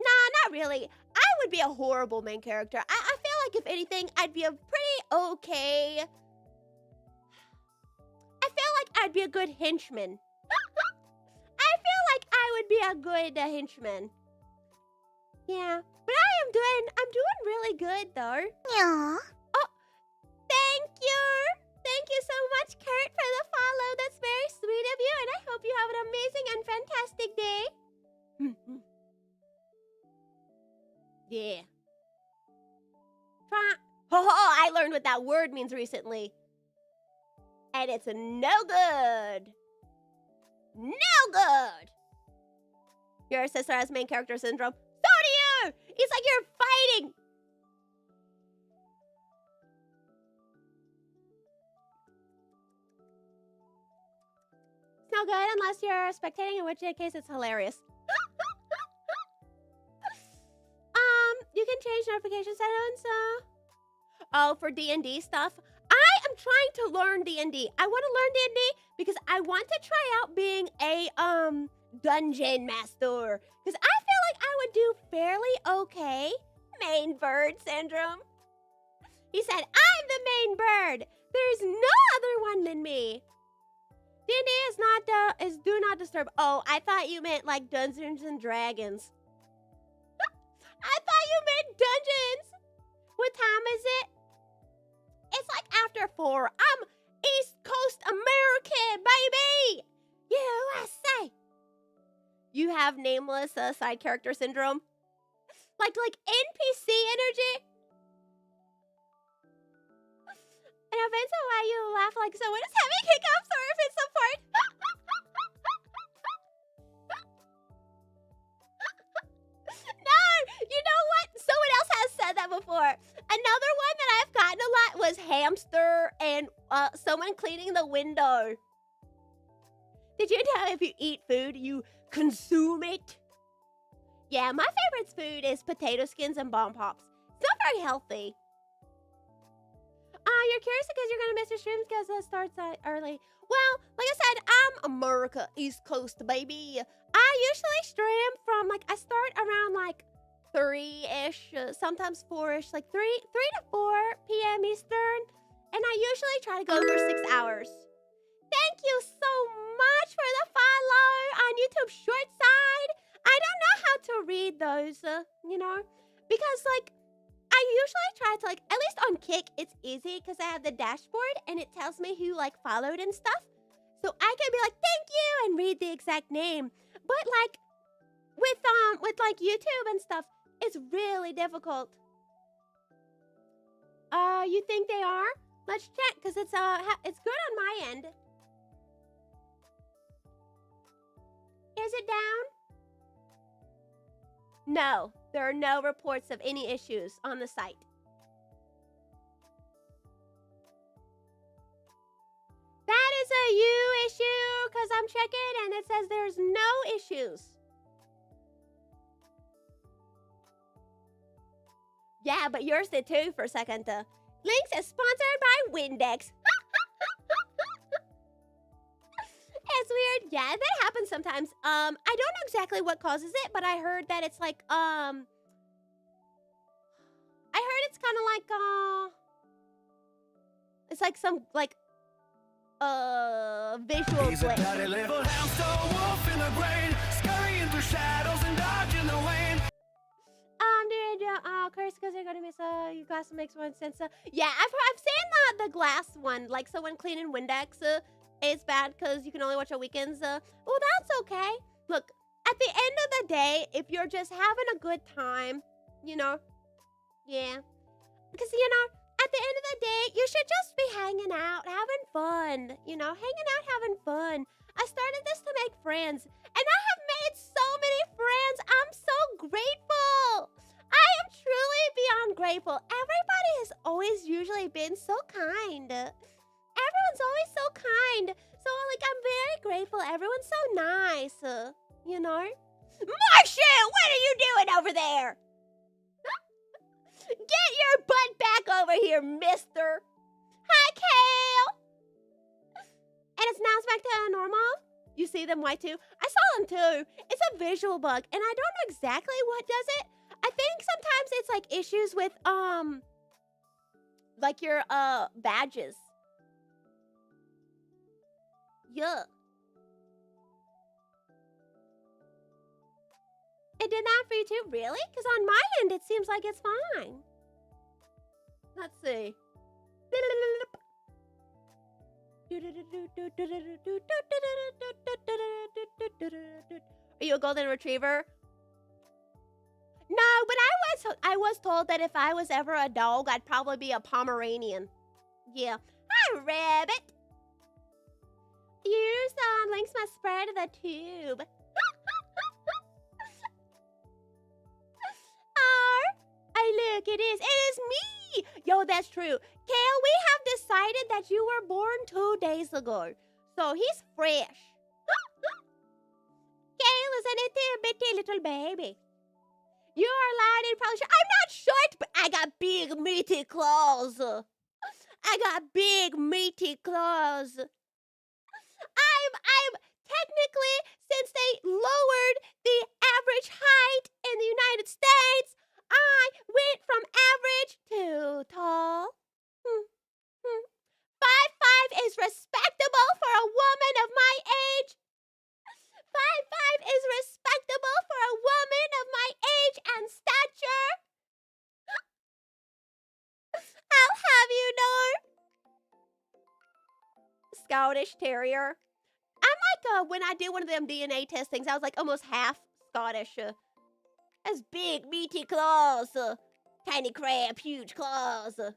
Nah, not really. I would be a horrible main character. I feel like if anything, I'd be a pretty okay. I feel like I'd be a good henchman. I feel like I would be a good henchman. Yeah, but I'm doing really good though. Yeah. Oh, thank you. Thank you so much, Kurt, for the follow. That's very sweet of you, and I hope you have an amazing and fantastic day. Yeah. I learned what that word means recently. And it's no good. No good. Your sister has main character syndrome. So do you! It's like you're fighting. It's no good unless you're spectating, in which case it's hilarious. You can change notification settings. Oh, for D&D stuff. I am trying to learn D&D. I want to learn D&D because I want to try out being a dungeon master. Because I feel like I would do fairly okay. Main bird syndrome. He said, I'm the main bird. There's no other one than me. D&D is not is do not disturb. Oh, I thought you meant like Dungeons and Dragons. I thought you meant dungeons. What time is it? It's like after 4. I'm East Coast American, baby. USA. You have nameless side character syndrome? Like NPC energy? And offense why you laugh like someone is having hiccups or if it's support. No, you know what? Someone else has said that before. Another one that I've gotten a lot was hamster and someone cleaning the window. Did you know if you eat food, you consume it? Yeah, my favorite food is potato skins and bomb pops. It's not very healthy. You're curious because you're gonna miss your streams because it starts early. Well, like I said, I'm America, East Coast, baby. I usually stream from I start around 3-ish, sometimes 4-ish, 3 to 4 p.m. Eastern, and I usually try to go for 6 hours. Thank you so much for the follow on YouTube Short Side. I don't know how to read those, because I usually try to at least on Kick it's easy because I have the dashboard and it tells me who followed and stuff. So I can be thank you and read the exact name. But with YouTube and stuff, it's really difficult. You think they are? Let's check because it's good on my end. Is it down? No, there are no reports of any issues on the site. That is a you issue because I'm checking and it says there's no issues. Yeah, but yours did too for a second. Links is sponsored by Windex. It's weird. Yeah, that happens sometimes. I don't know exactly what causes it, but I heard that it's I heard it's kind of it's some visual He's a glitch. dirty little hamster wolf in the grain, scurrying through shadows and dodging the rain. Curse because you're gonna miss your glass makes one sense. Yeah, I've seen the glass one, so when cleaning Windex, it's bad because you can only watch on weekends. Well, that's okay. Look, at the end of the day, if you're just having a good time, yeah. Because, at the end of the day, you should just be hanging out, having fun. Hanging out, having fun. I started this to make friends, and I have made so many friends. I'm so grateful. I am truly beyond grateful. Everybody has always usually been so kind. Everyone's always so kind. So, I'm very grateful. Everyone's so nice, Marcia, what are you doing over there? Get your butt back over here, mister. Hi, Kale. And it's now back to normal? You see them white too? I saw them too. It's a visual bug, and I don't know exactly what does it. I think sometimes it's issues with, your, badges. Yeah. It did that for you too? Really? Because on my end, it seems like it's fine. Let's see. Are you a golden retriever? No, but I was told that if I was ever a dog, I'd probably be a Pomeranian. Yeah. Hi, rabbit. Use links must spread the tube. Look, it is me. Yo, that's true. Kale, we have decided that you were born 2 days ago. So he's fresh. Kale is an itty-bitty little baby. You are loud and probably short. I'm not short, but I got big, meaty claws. I got big, meaty claws. I'm technically, since they lowered the average height in the United States, I went from average to tall. 5'5" is respectable for a woman of my age. 5'5" is respectable for a woman of my age and stature. I'll have you know. Scottish Terrier. I'm when I did one of them DNA testings, I was almost half Scottish. Has big, meaty claws. Tiny crab, huge claws. I am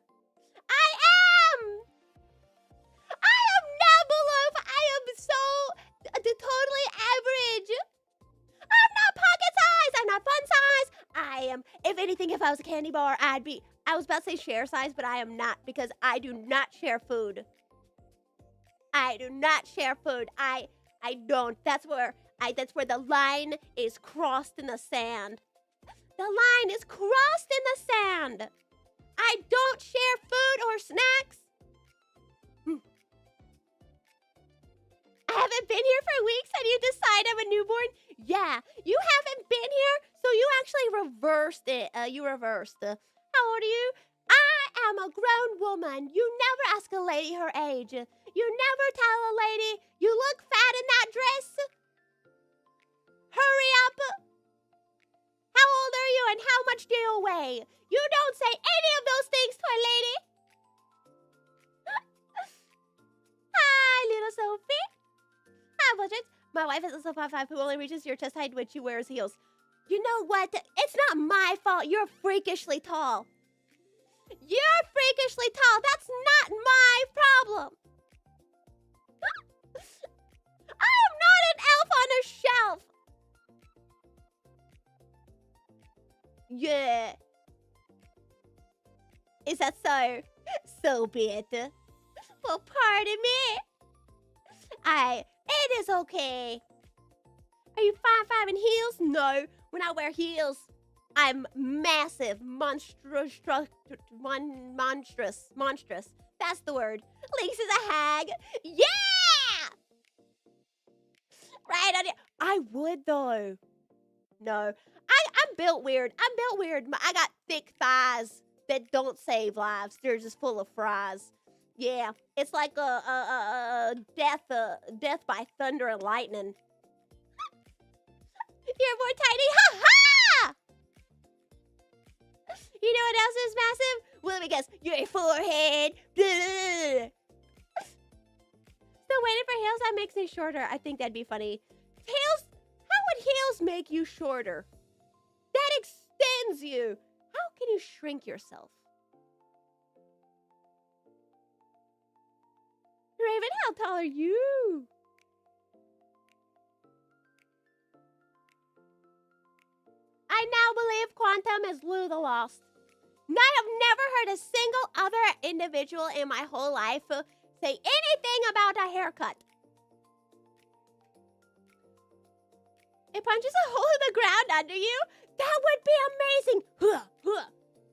not below. I am so totally average. I'm not pocket size. I'm not fun size. I am, if anything, if I was a candy bar, I was about to say share size, but I am not because I do not share food. I do not share food. I don't. That's where the line is crossed in the sand. The line is crossed in the sand. I don't share food or snacks. haven't been here for weeks and you decide I'm a newborn? Yeah, you haven't been here, so you actually reversed it. You reversed. How old are you? I am a grown woman. You never ask a lady her age. You never tell a lady you look fat in that dress. Hurry up. How old are you and how much do you weigh? You don't say any of those things to a lady. Hi, little Sophie. Hi, Budget. My wife is also 5'5" who only reaches your chest height when she wears heels. You know what? It's not my fault. You're freakishly tall. You're freakishly tall. That's not my problem. I am not an elf on a shelf. Yeah. Is that so? So be it. Well, pardon me. It is okay. Are you 5'5" in heels? No, when I wear heels, I'm massive, monstrous. That's the word. Lynx is a hag. Yeah! Right on it. I would though. No, I'm built weird. I got thick thighs that don't save lives. They're just full of fries. Yeah, it's like a death by thunder and lightning. You're more tiny. Ha ha! You know what else is massive? Well, let me guess. Your forehead. Still waiting for heels. That makes me shorter. I think that'd be funny. Heels? How would heels make you shorter? That extends you. How can you shrink yourself? Raven, how tall are you? I now believe Quantum is Lou the Lost. I have never heard a single other individual in my whole life say anything about a haircut. It punches a hole in the ground under you? That would be amazing.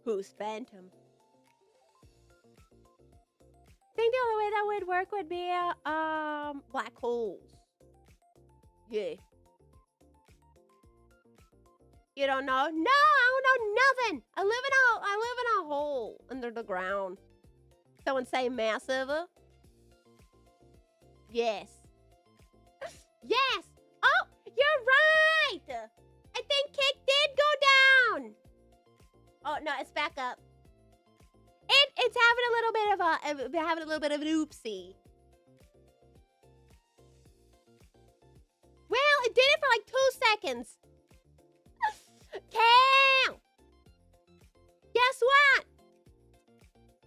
Who's Phantom? I think the only way that would work would be black holes. Yeah. You don't know? No, I don't know nothing. I live in a hole under the ground. Someone say massive. Yes. Yes. Oh, you're right. I think Kick did go down. Oh no, it's back up. It's having a little bit of an oopsie. Well, it did it for like 2 seconds. Cam! Guess what?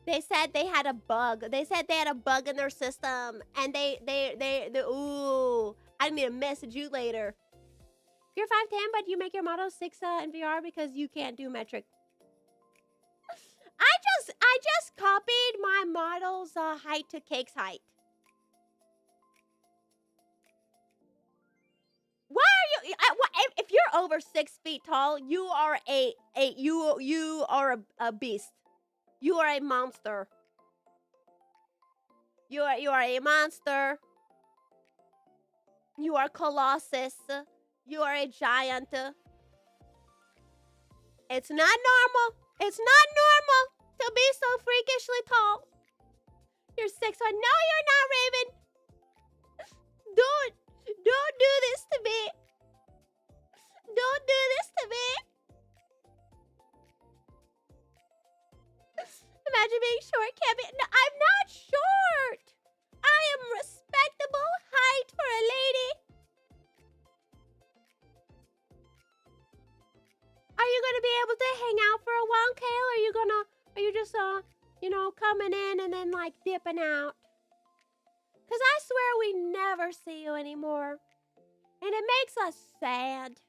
They said they had a bug. They said they had a bug in their system, and they ooh. I need to message you later. You're 5'10", but you make your model 6 in VR because you can't do metric. I just copied my model's height to Cake's height. Why are you? If you're over 6 feet tall, you are you are a beast. You are a monster. You are a monster. You are Colossus. You are a giant. It's not normal. It's not normal to be so freakishly tall. You're 6'1". No, you're not, Raven. Don't do this to me. Don't do this to me. Imagine being short, can't be. No, I'm not short. I am respectable height for a lady. Are you gonna be able to hang out for a while, Kale? Are you just coming in and then like dipping out? Cause I swear we never see you anymore. And it makes us sad.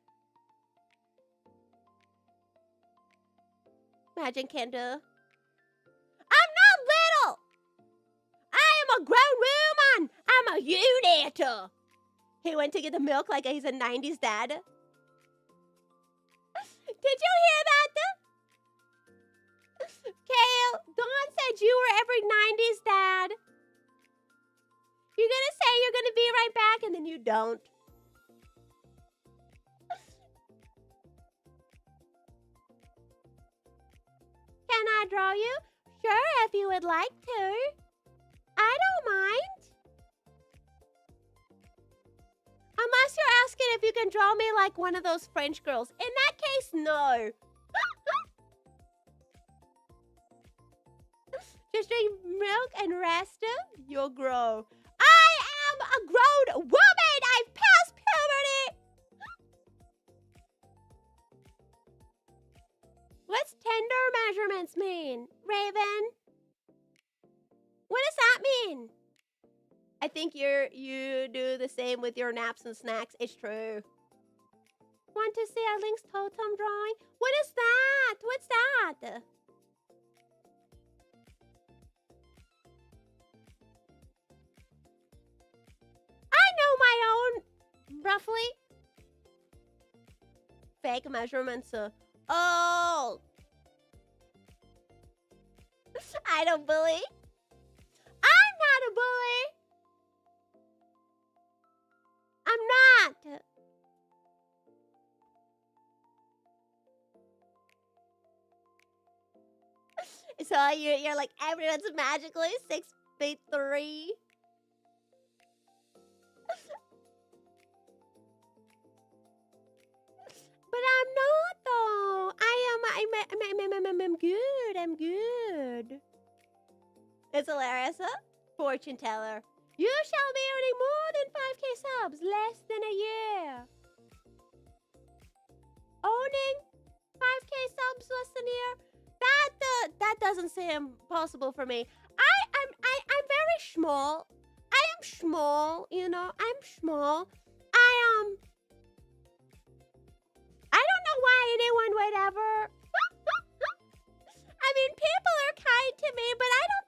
Imagine Kenda. I'm not little! I am a grown woman! I'm a unit! He went to get the milk like he's a 90s dad. Did you hear that? Kale, Dawn said you were every 90s dad. You're gonna say you're gonna be right back don't. Can I draw you? Sure, if you would like to. I don't mind. Unless you're asking if you can draw me like one of those French girls. In that case, no. Just drink milk and rest up, you'll grow. I am a grown woman! I've passed puberty! What's tender measurements mean, Raven? What does that mean? I think you do the same with your naps and snacks. It's true. Want to see a Link's totem drawing? What is that? What's that? I know my own, roughly. Fake measurements. Oh. I don't bully. I'm not a bully. I'm not. So you're like, everyone's magically 6'3". But I'm not though. I'm good. I'm good. It's hilarious, huh? Fortune teller. You shall be earning more than 5K subs less than a year. Owning 5K subs less than a year? That doesn't seem possible for me. I'm very small. I am small, you know. I'm small. I don't know why anyone would ever. I mean, people are kind to me, but I don't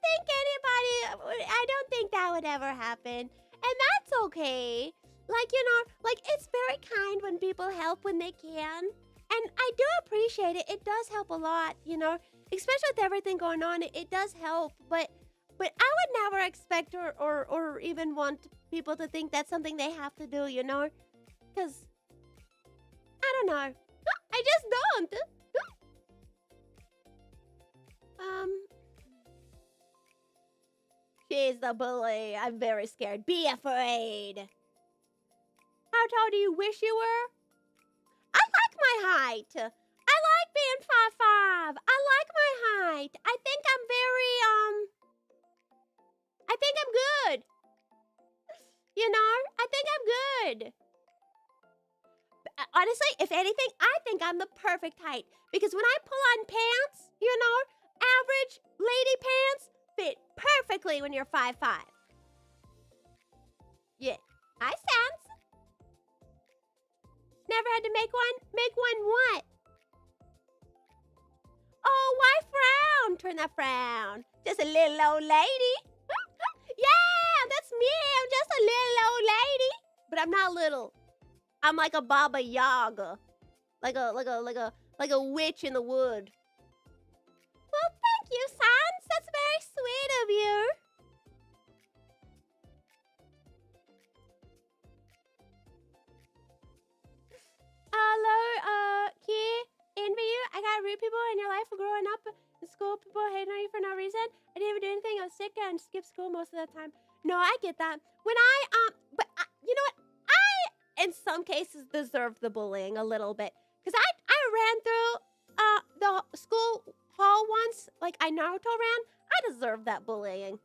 think that would ever happen. And that's okay. Like, you know, like it's very kind when people help when they can. And I do appreciate it. It does help a lot, you know, especially with everything going on. It does help, but I would never expect or even want people to think that's something they have to do, you know, because I don't know. I just don't. She's the bully. I'm very scared. Be afraid. How tall do you wish you were? I like my height. I like being 5'5". I like my height. I think I'm good. You know, I think I'm good. Honestly, if anything, I think I'm the perfect height. Because when I pull on pants, you know, average lady pants fit perfectly when you're 5'5". Yeah, I sense. Never had to make one? Make one what? Oh, why frown? Turn that frown. Just a little old lady. Yeah, that's me. I'm just a little old lady. But I'm not little. I'm like a Baba Yaga. Like a witch in the wood. Well, thank you, Sans. That's very sweet of you. Hello, Key. Envy you. I got rude people in your life for growing up in school. People hating on you for no reason. I didn't even do anything. I was sick and skipped school most of the time. No, I get that. When you know what? I, in some cases, deserved the bullying a little bit. Because I ran through the school hall once. Like, I Naruto ran. I deserved that bullying.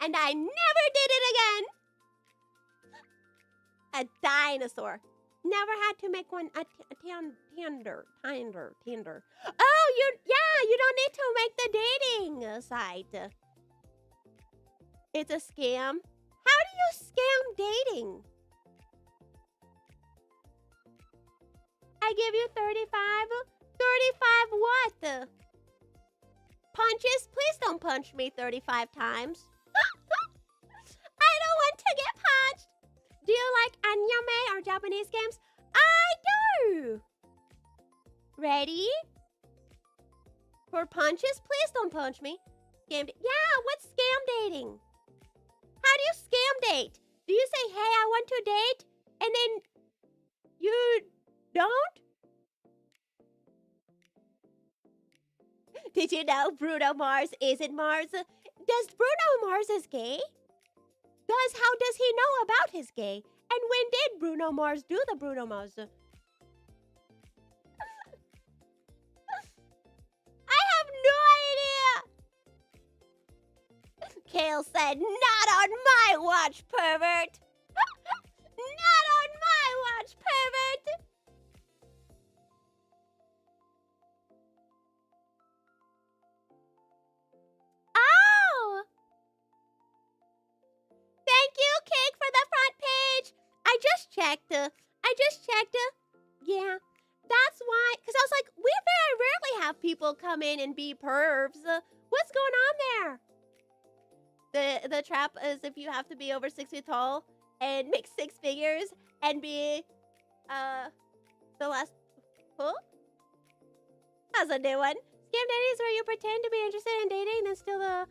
And I never did it again. A dinosaur. Never had to make one a tender. Oh, you don't need to make the dating site. It's a scam. How do you scam dating? I give you 35. 35 what? Punches? Please don't punch me 35 times. I don't want to get punched. Do you like anime or Japanese games? I do. Ready? For punches? Please don't punch me. Yeah, what's scam dating? How do you scam date? Do you say, hey, I want to date, and then you don't? Did you know Bruno Mars isn't Mars? Does Bruno Mars is gay? How does he know about his gay? And when did Bruno Mars do the Bruno Mars? I have no idea. Kale said, not on my watch, pervert. Not on my watch, pervert. Oh! Thank you, Cake, for the front page. I just checked. Yeah, that's why. Because I was like, we very rarely have people come in and be pervs. What's going on there? The trap is if you have to be over 6 feet tall and make 6 figures and be the last. Huh? That's a new one. Scam dating is where you pretend to be interested in dating, then steal the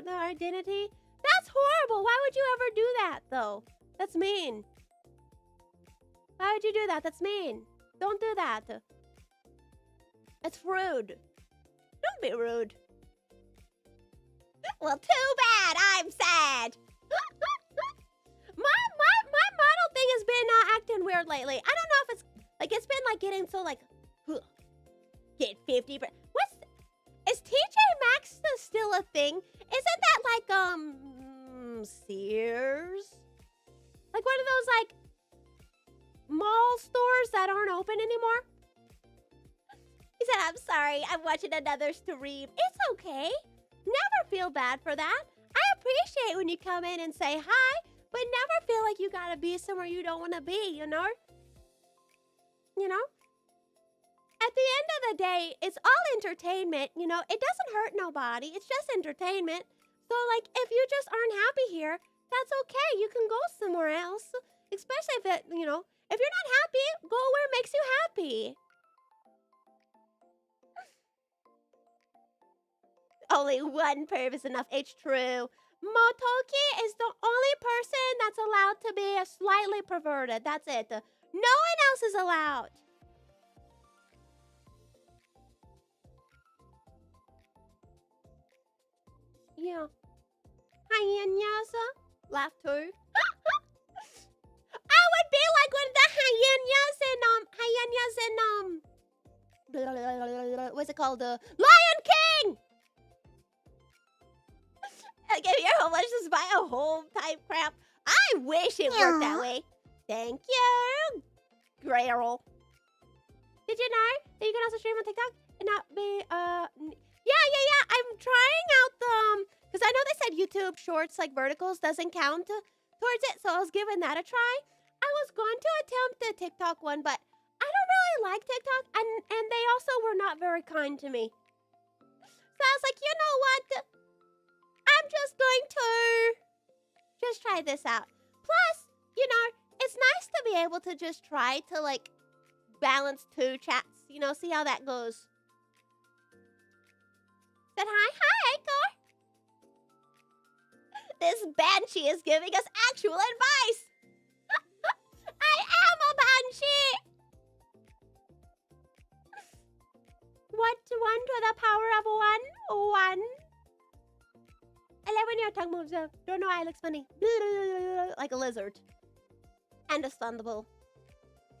identity. That's horrible. Why would you ever do that, though? That's mean. Why would you do that? That's mean. Don't do that. It's rude. Don't be rude. Well, too bad. I'm sad. my model thing has been acting weird lately. I don't know if it's like it's been like getting so like get 50. Is TJ Maxx still a thing? Isn't that like Sears? Like one of those like mall stores that aren't open anymore? He said, I'm sorry, I'm watching another stream. It's okay. Never feel bad for that. I appreciate when you come in and say hi, but never feel like you gotta be somewhere you don't want to be, you know? You know? At the end of the day, it's all entertainment, you know? It doesn't hurt nobody. It's just entertainment. So, like, if you just aren't happy here, that's okay. You can go somewhere else. Especially if it, you know, if you're not happy, go where it makes you happy. Only one perv is enough. It's true. Motoki is the only person that's allowed to be slightly perverted. That's it. No one else is allowed. Yeah. Hyenas laugh too. I would be like one of the hyenas in what's it called? The Lion King. Like if you're homeless, just buy a home type crap. I wish it worked that way. Thank you, Grayrol. Did you know that you can also stream on TikTok and not be Yeah. I'm trying out the because I know they said YouTube Shorts like verticals doesn't count towards it, so I was giving that a try. I was going to attempt the TikTok one, but I don't really like TikTok, and they also were not very kind to me. So I was like, you know what? I'm just going to just try this out. Plus, you know, it's nice to be able to just try to like balance 2 chats, you know, see how that goes. Said hi, Igor. This banshee is giving us actual advice. I am a banshee. What 1 to the power of 1? 1. I love when your tongue moves up. Don't know why it looks funny. Like a lizard. Understandable.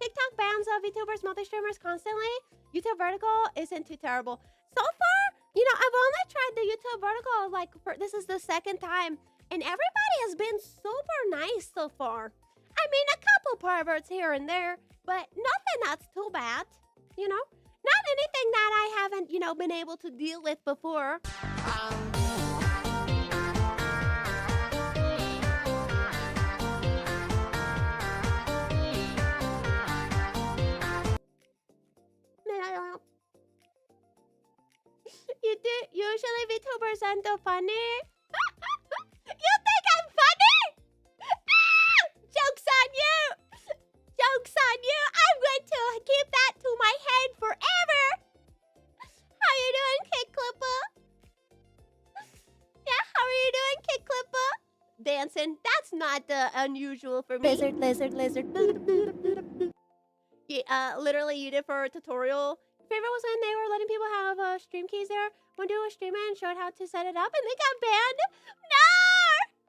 TikTok bans VTubers, multi-streamers constantly. YouTube vertical isn't too terrible. So far, you know, I've only tried the YouTube vertical, like, this is the 2nd time. And everybody has been super nice so far. I mean, a couple perverts here and there, but nothing that's too bad, you know? Not anything that I haven't, you know, been able to deal with before. You do usually VTubers aren't funny. You think I'm funny? Ah! Joke's on you! Joke's on you! I'm going to keep that to my head forever! How you doing, Kid Clipper? Yeah, how are you doing, Kid Clipper? dancing. That's not unusual for me. Lizard. Yeah, literally used it for a tutorial. Favorite was when they were letting people have stream keys there. One dude was streaming and showed how to set it up, and they got banned. No!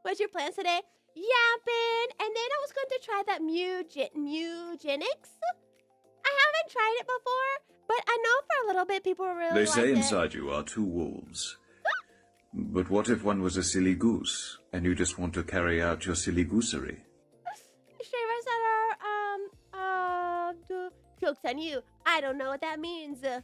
What's your plans today? Yapping. And then I was going to try that Mewgenics. I haven't tried it before, but I know for a little bit people were really They say liked inside you are two wolves. But what if one was a silly goose, and you just want to carry out your silly goosery? Streamers that are jokes on you. I don't know what that means. Gonna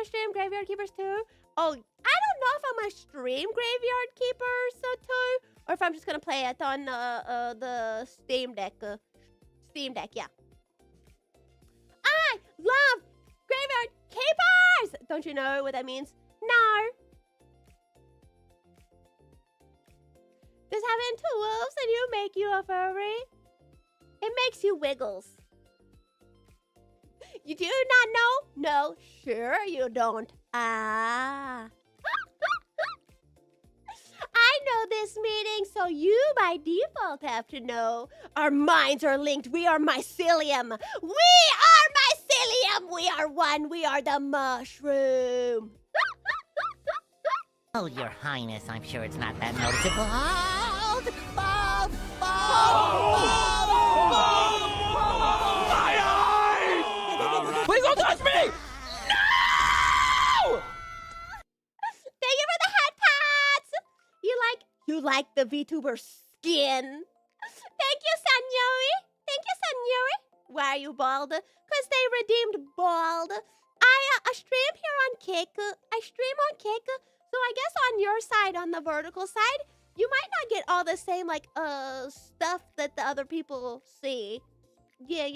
stream Graveyard Keepers too? Oh, I don't know if I'm gonna stream Graveyard Keepers too, or if I'm just gonna play it on the Steam Deck. Yeah. I love Graveyard Keepers! Don't you know what that means? No. Does having two wolves and you make you a furry? It makes you wiggles. You do not know? No, sure you don't. Ah. I know this meeting, so you by default have to know. Our minds are linked. We are mycelium. We are one. We are the mushroom. Oh, Your Highness, I'm sure it's not that noticeable. Bald! Please don't touch me! No! Thank you for the head pats. You like the VTuber skin. Thank you, Sanyori. Why are you bald? Because they redeemed bald. I stream here on Kick. So I guess on your side, on the vertical side, you might not get all the same like stuff that the other people see. Yeah.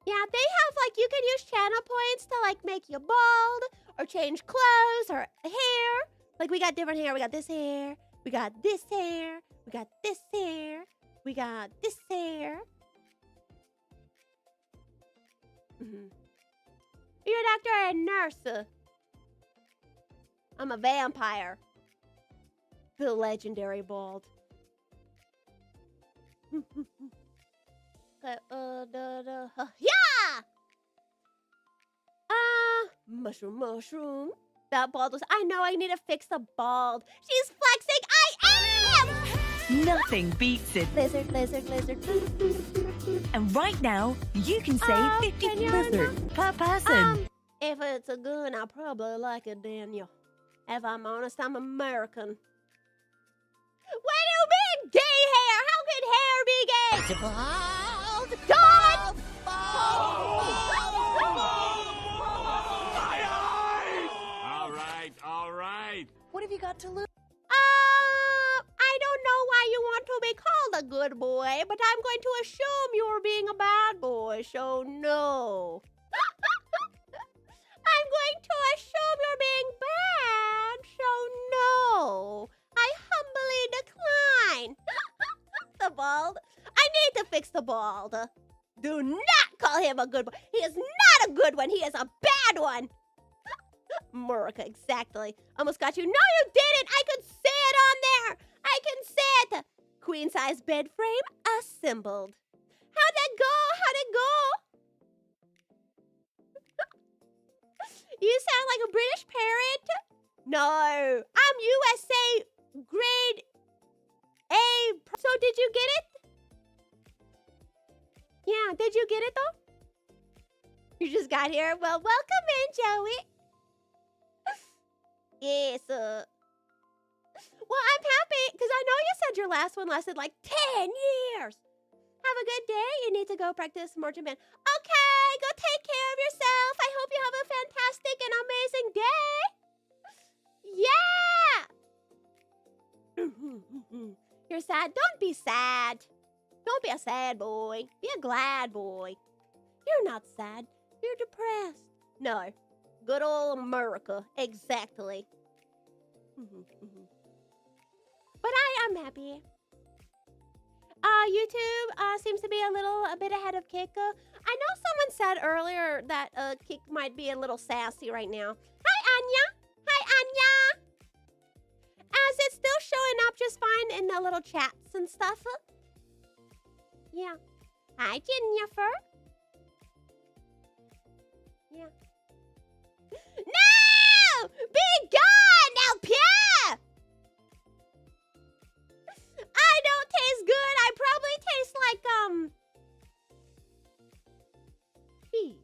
Yeah, they have like you can use channel points to like make you bald or change clothes or hair. Like we got different hair. We got this hair. We got this hair. We got this hair. We got this hair. You're a doctor or a nurse? I'm a vampire. The legendary bald. Okay, yeah! Mushroom. That bald was. I know I need to fix the bald. She's flexing. I am! Nothing beats it. Lizard. And right now, you can save 50 lizard per person. If it's a gun, I probably like it, Daniel. If I'm honest, I'm American. What do you mean, gay hair? How can hair be gay? Bald! God! All right. What have you got to lose? I don't know why you want to be called a good boy, but I'm going to assume you're being a bad boy, so no. I'm going to assume you're being bad, so no. I humbly decline. The bald. I need to fix the bald. Do not call him a good boy. He is not a good one. He is a bad one. America, exactly. Almost got you. No, you didn't. I could see it on there. I can see it. Queen size bed frame assembled. How'd it go? You sound like a British parrot. No, I'm USA grade A. So did you get it? Yeah, did you get it though? You just got here. Well, welcome in, Joey. Yes. Well, I'm happy because I know you said your last one lasted like 10 years. Have a good day. You need to go practice marching band. Okay, go take care of yourself. I hope you have a fantastic and amazing day. Yeah. You're sad. Don't be sad. Don't be a sad boy. Be a glad boy. You're not sad. You're depressed. No. Good old America. Exactly. But I am happy. YouTube seems to be a bit ahead of Kick. I know someone said earlier that Kick might be a little sassy right now. Hi, Anya. As it a little chats and stuff. Yeah. Hi, Jennifer. Yeah. No! Be gone now, Pierre! I don't taste good. I probably taste like, cheese.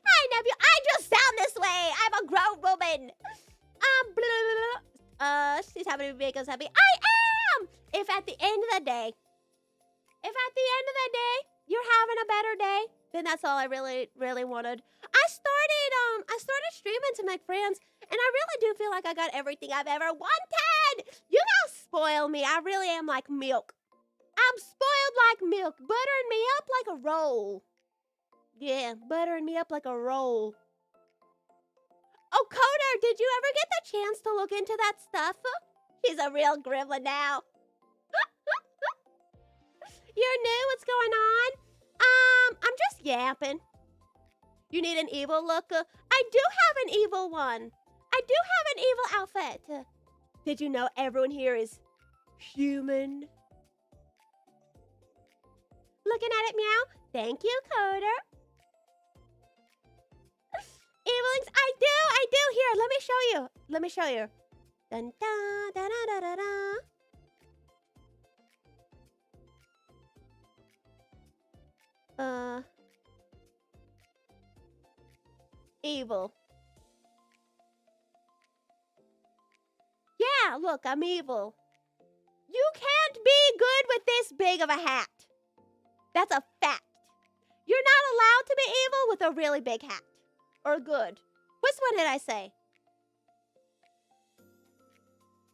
Hi, nephew. I just sound this way. I'm a grown woman. She's happy to make us happy. I am! If at the end of the day, you're having a better day, then that's all I really wanted. I started streaming to make friends, and I really do feel like I got everything I've ever wanted. You guys spoil me. I really am like milk. I'm spoiled like milk, buttering me up like a roll. Yeah, buttering me up like a roll. Oh, Coder, did you ever get the chance to look into that stuff? She's a real gremlin now. You're new? What's going on? I'm just yapping. You need an evil look? I do have an evil one. I do have an evil outfit. Did you know everyone here is human? Looking at it, meow. Thank you, Coder. Evilings, I do. Here, let me show you. Dun da da da da da. Evil. Yeah, look, I'm evil. You can't be good with this big of a hat. That's a fact. You're not allowed to be evil with a really big hat. Or good. Which one did I say?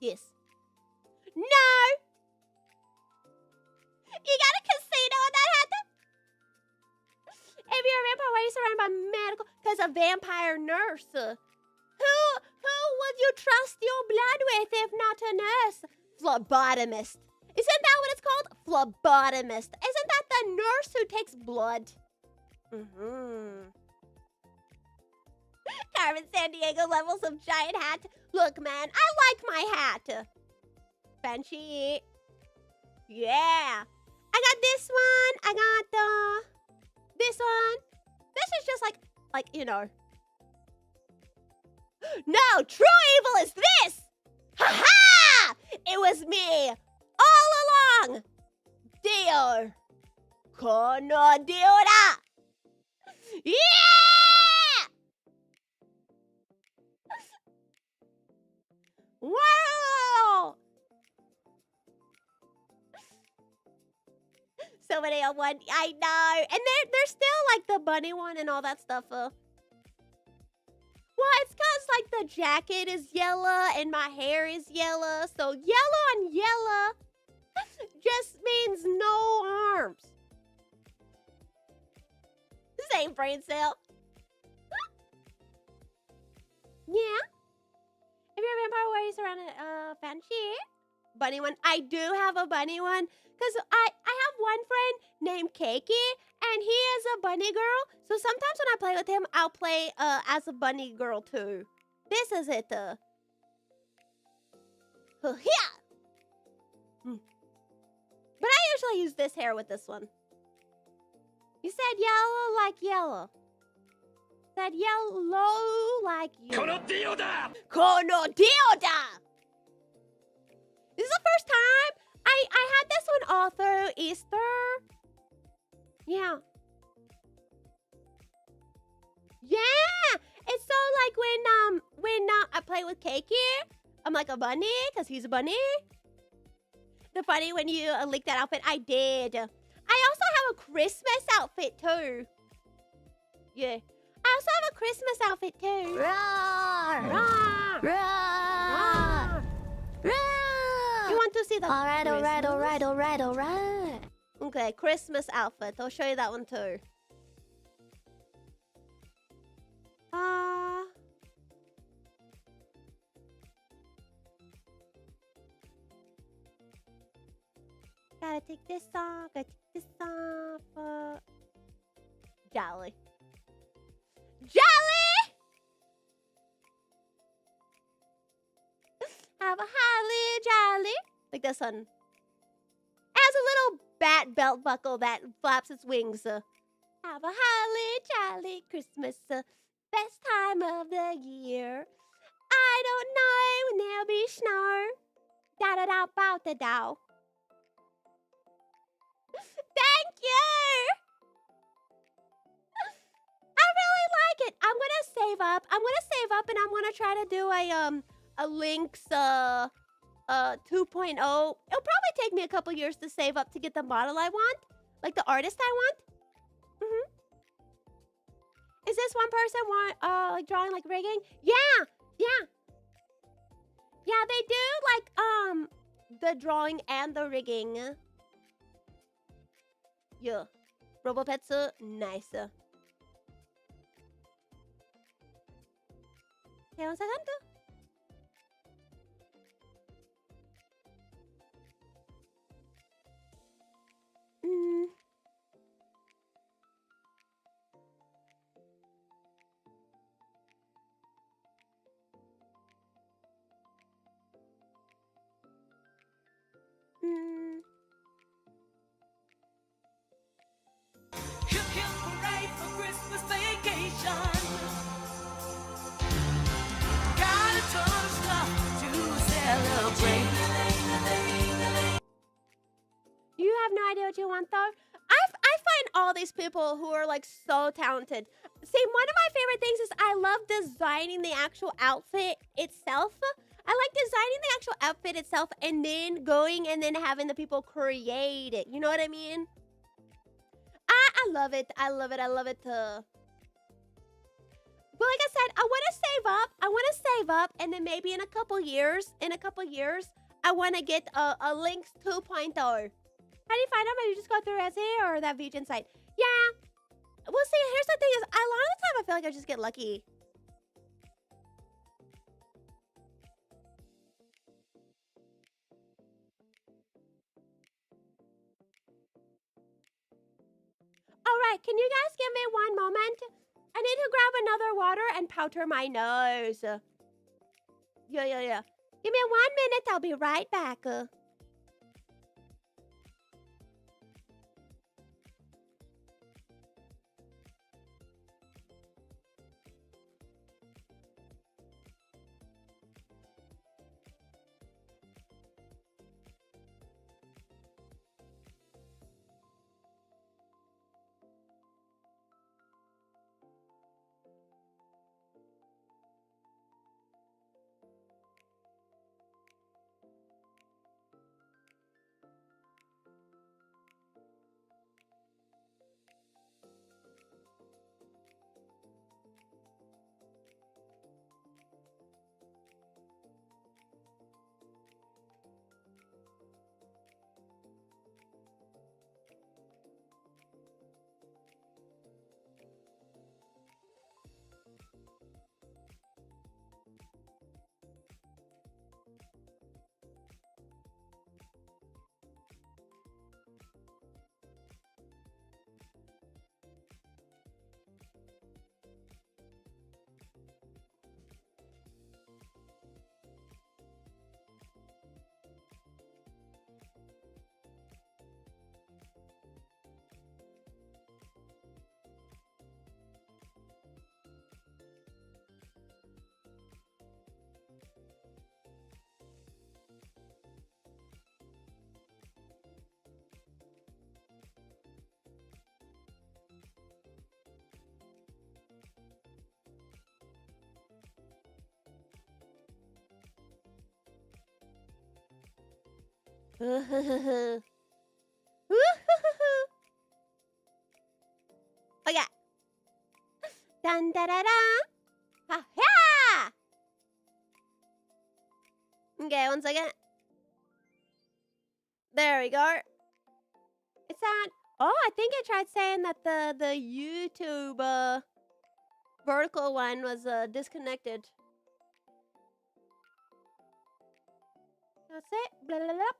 Yes. No! You got a casino on that hat? If you're a vampire, why are you surrounded by medical? Because a vampire nurse. Who would you trust your blood with if not a nurse? Phlebotomist. Isn't that what it's called? Phlebotomist. Isn't that the nurse who takes blood? Carmen Sandiego levels of giant hat. Look, man, I like my hat. Fancy. Yeah. I got this one. I got this one. This is just like, you know. No, true evil is this. Ha ha! It was me all along. Dio. Kono Diora. Yeah! Wow! So many on one. I know. And they're still like the bunny one and all that stuff. Well, it's because like the jacket is yellow and my hair is yellow. So yellow on yellow just means no arms. Same brain cell. Yeah. If you're a vampire, why are you surrounded? Fancy? Bunny one. I do have a bunny one. Because I have one friend named Keiki. And he is a bunny girl. So sometimes when I play with him, I'll play as a bunny girl too. This is it. Yeah. But I usually use this hair with this one. You said yellow like yellow. Said yellow like you. Kono Dioda! Kono Dioda! This is the first time. I had this one all through Easter. Yeah. Yeah! It's so like when I play with Keiki, I'm like a bunny, because he's a bunny. The funny when you leaked that outfit, I did. I also have a Christmas outfit too. Yeah. I also have a Christmas outfit too. Roar! Roar! Roar! Roar! You want to see the Alright. Okay, Christmas outfit. I'll show you that one too. Gotta take this off. Jolly. Jolly! Like this one. It has a little bat belt buckle that flaps its wings. Have a holly jolly Christmas. Best time of the year. I don't know when there'll be snow. Da da da bout da dow. Thank you! I really like it. I'm gonna save up. I'm gonna save up and I'm gonna try to do a Lynx 2.0. It'll probably take me a couple years to save up to get the model I want. Like the artist I want. Is this one person like drawing like rigging? Yeah. Yeah, they do like the drawing and the rigging. Yeah. Robopets, nice. Okay, un segundo. You can parade for Christmas vacation. Got a ton of stuff to celebrate. You have no idea what you want, though? I find all these people who are, like, so talented. See, one of my favorite things is I love designing the actual outfit itself. I like designing the actual outfit itself and then going and then having the people create it. You know what I mean? I love it. I love it. I love it. But like I said, I want to save up. I want to save up, and then maybe in a couple years, I want to get a Lynx 2.0. How do you find out? Maybe just go through SA or that Vegan site. Yeah. Well, see, here's the thing is, a lot of the time I feel like I just get lucky. All right, can you guys give me one moment? I need to grab another water and powder my nose. Yeah. Give me 1 minute. I'll be right back. Okay. Dun da da da. Ha ha. Okay, 1 second. There we go. It's on. Oh, I think I tried saying that the YouTube vertical one was disconnected. That's it. Blah, blah, blah.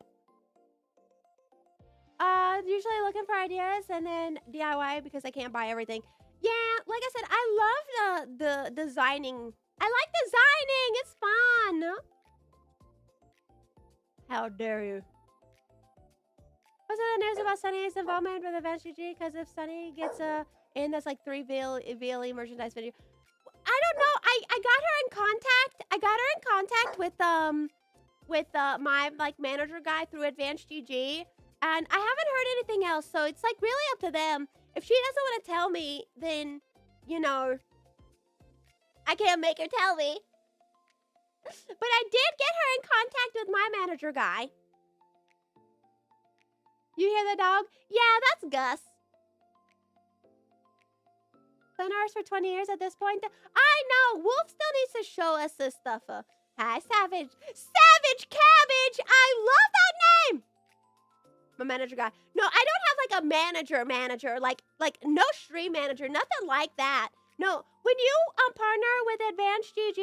Usually looking for ideas and then DIY because I can't buy everything. Yeah, like I said, I love the designing. I like designing. It's fun. How dare you? What's the news about Sunny's involvement with Advanced GG? Because if Sunny gets in, that's like 3 VLE merchandise video. I don't know. I got her in contact. I got her in contact with my like manager guy through Advanced GG, and I haven't heard anything else. So it's like really up to them. If she doesn't want to tell me, then you know I can't make her tell me. But I did get her in contact with my manager guy. You hear the dog? Yeah, that's Gus. Been ours for 20 years at this point. I know. Wolf still needs to show us this stuff. Hi, Savage. Savage Cabbage. I love that name. My manager guy. No, I don't have like a manager. Like no stream manager. Nothing like that. No, when you partner with Advanced GG,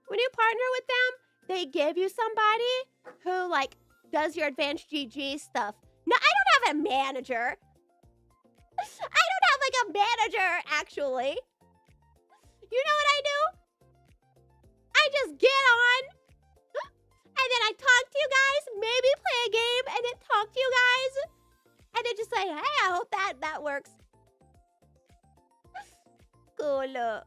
when you partner with them, they give you somebody who like does your Advanced GG stuff. No, I don't have a manager. I don't have like a manager, actually. You know what I do? I just get on, and then I talk to you guys, maybe play a game, and then talk to you guys, and then just say, hey, I hope that works. Cool. Yeah.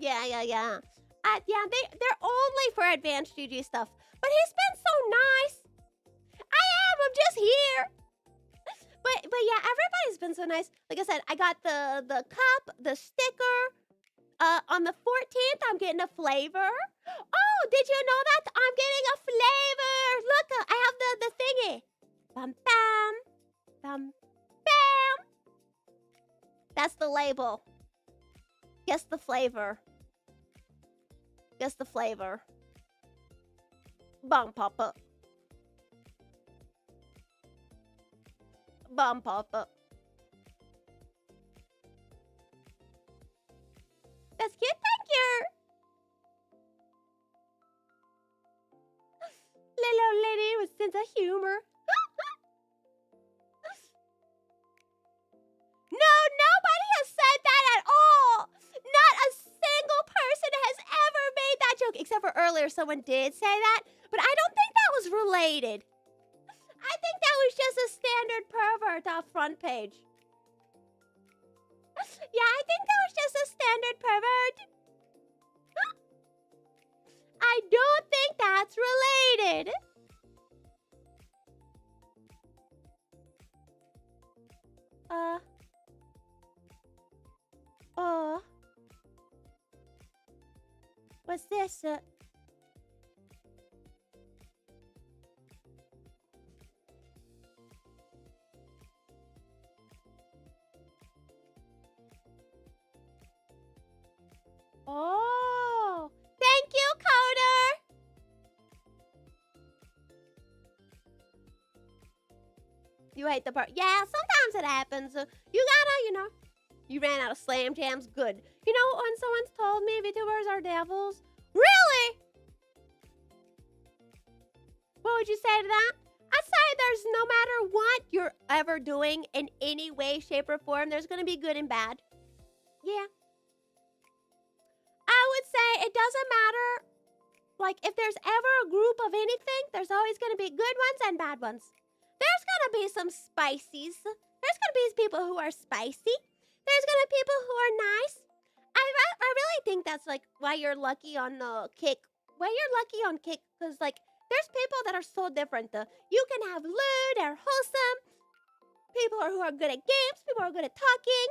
Yeah, they're only for Advanced GG stuff. But he's been so nice. I'm just here. But yeah, everybody's been so nice. Like I said, I got the cup, the sticker. On the 14th, I'm getting a flavor. Oh, did you know that? I'm getting a flavor. Look, I have the thingy. Bum, bam. Bum, bam. That's the label. Guess the flavor. Guess the flavor. Bum, papa. Bum, papa. That's cute, thank you. Little lady with sense of humor. No, nobody has said that at all. Not a single person has ever made that joke. Except for earlier, someone did say that. But I don't think that was related. I think that was just a standard pervert off front page. Yeah, I think that was just a standard pervert. I don't think that's related. What's this? Oh, thank you, Coder. You hate the part. Yeah, sometimes it happens. You gotta, you ran out of Slam Jams. Good. You know when someone's told me VTubers are devils? Really? What would you say to that? I'd say there's no matter what you're ever doing in any way, shape, or form, there's gonna be good and bad. Yeah. I would say it doesn't matter. Like, if there's ever a group of anything, there's always going to be good ones and bad ones. There's going to be some spicies. There's going to be people who are spicy. There's going to be people who are nice. I really think that's, like, why you're lucky on Kick. Why you're lucky on Kick, because, like, there's people that are so different. You can have lewd or wholesome. People who are good at games. People who are good at talking.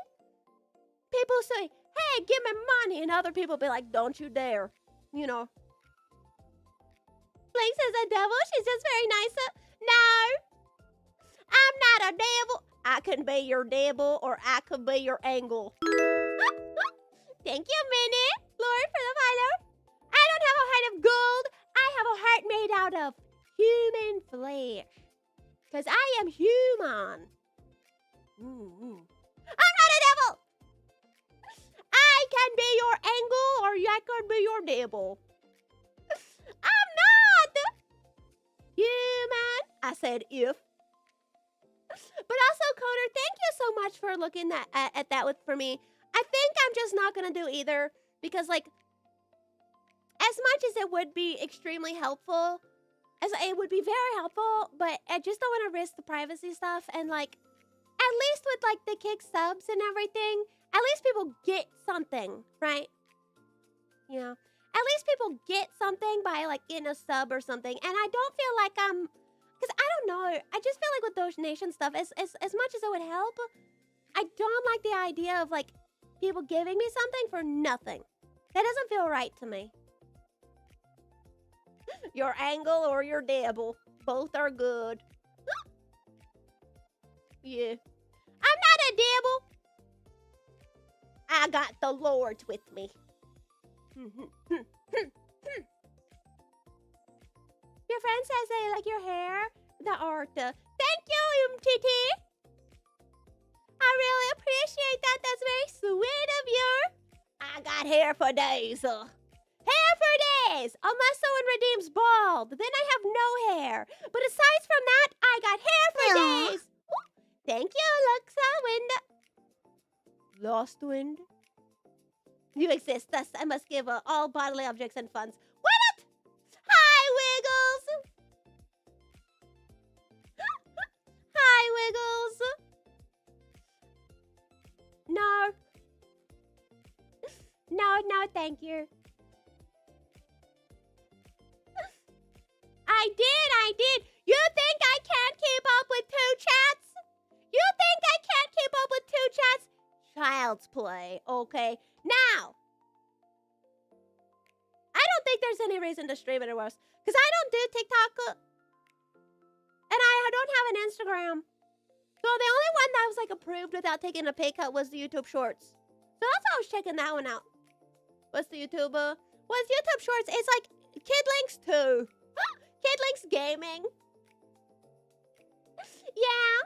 People say, hey, give me money. And other people be like, don't you dare. You know. Blank says a devil. She's just very nice. No. I'm not a devil. I can be your devil or I could be your angle. Thank you, Minnie. Lord, for the follow. I don't have a heart of gold. I have a heart made out of human flesh. Because I am human. I'm not a devil. I can be your angle or I could be your devil. I'm not human. I said if. But also, Coder, thank you so much for looking at that for me. I think I'm just not going to do either. Because, like, as much as it would be extremely helpful, as it would be very helpful, but I just don't want to risk the privacy stuff. And like, at least with like the kick subs and everything, at least people get something, right? You know, at least people get something by like getting a sub or something. And I don't feel like because I don't know. I just feel like with donation stuff, as much as it would help, I don't like the idea of like people giving me something for nothing. That doesn't feel right to me. Your angle or your dabble, both are good. Yeah. I'm not a dabble. I got the Lord with me. Your friend says they like your hair, the art. Thank you, MTT. I really appreciate that. That's very sweet of you. I got hair for days. Hair for days. Unless someone redeems bald. Then I have no hair. But aside from that, I got hair for days. Ooh, thank you, Luxa Wind. Lost Wind. You exist, thus I must give all bodily objects and funds. What? Hi, Wiggles. Hi, Wiggles. No. No, thank you. I did. You think I can't keep up with 2 chats? You think I can't keep up with 2 chats? Child's play, okay. Now, I don't think there's any reason to stream it or worse. Because I don't do TikTok. And I don't have an Instagram. So the only one that was like approved without taking a pay cut was the YouTube Shorts. So that's why I was checking that one out. What's the YouTuber? What's YouTube Shorts? It's like Kiddlynx 2. Kiddlynx Gaming. Yeah.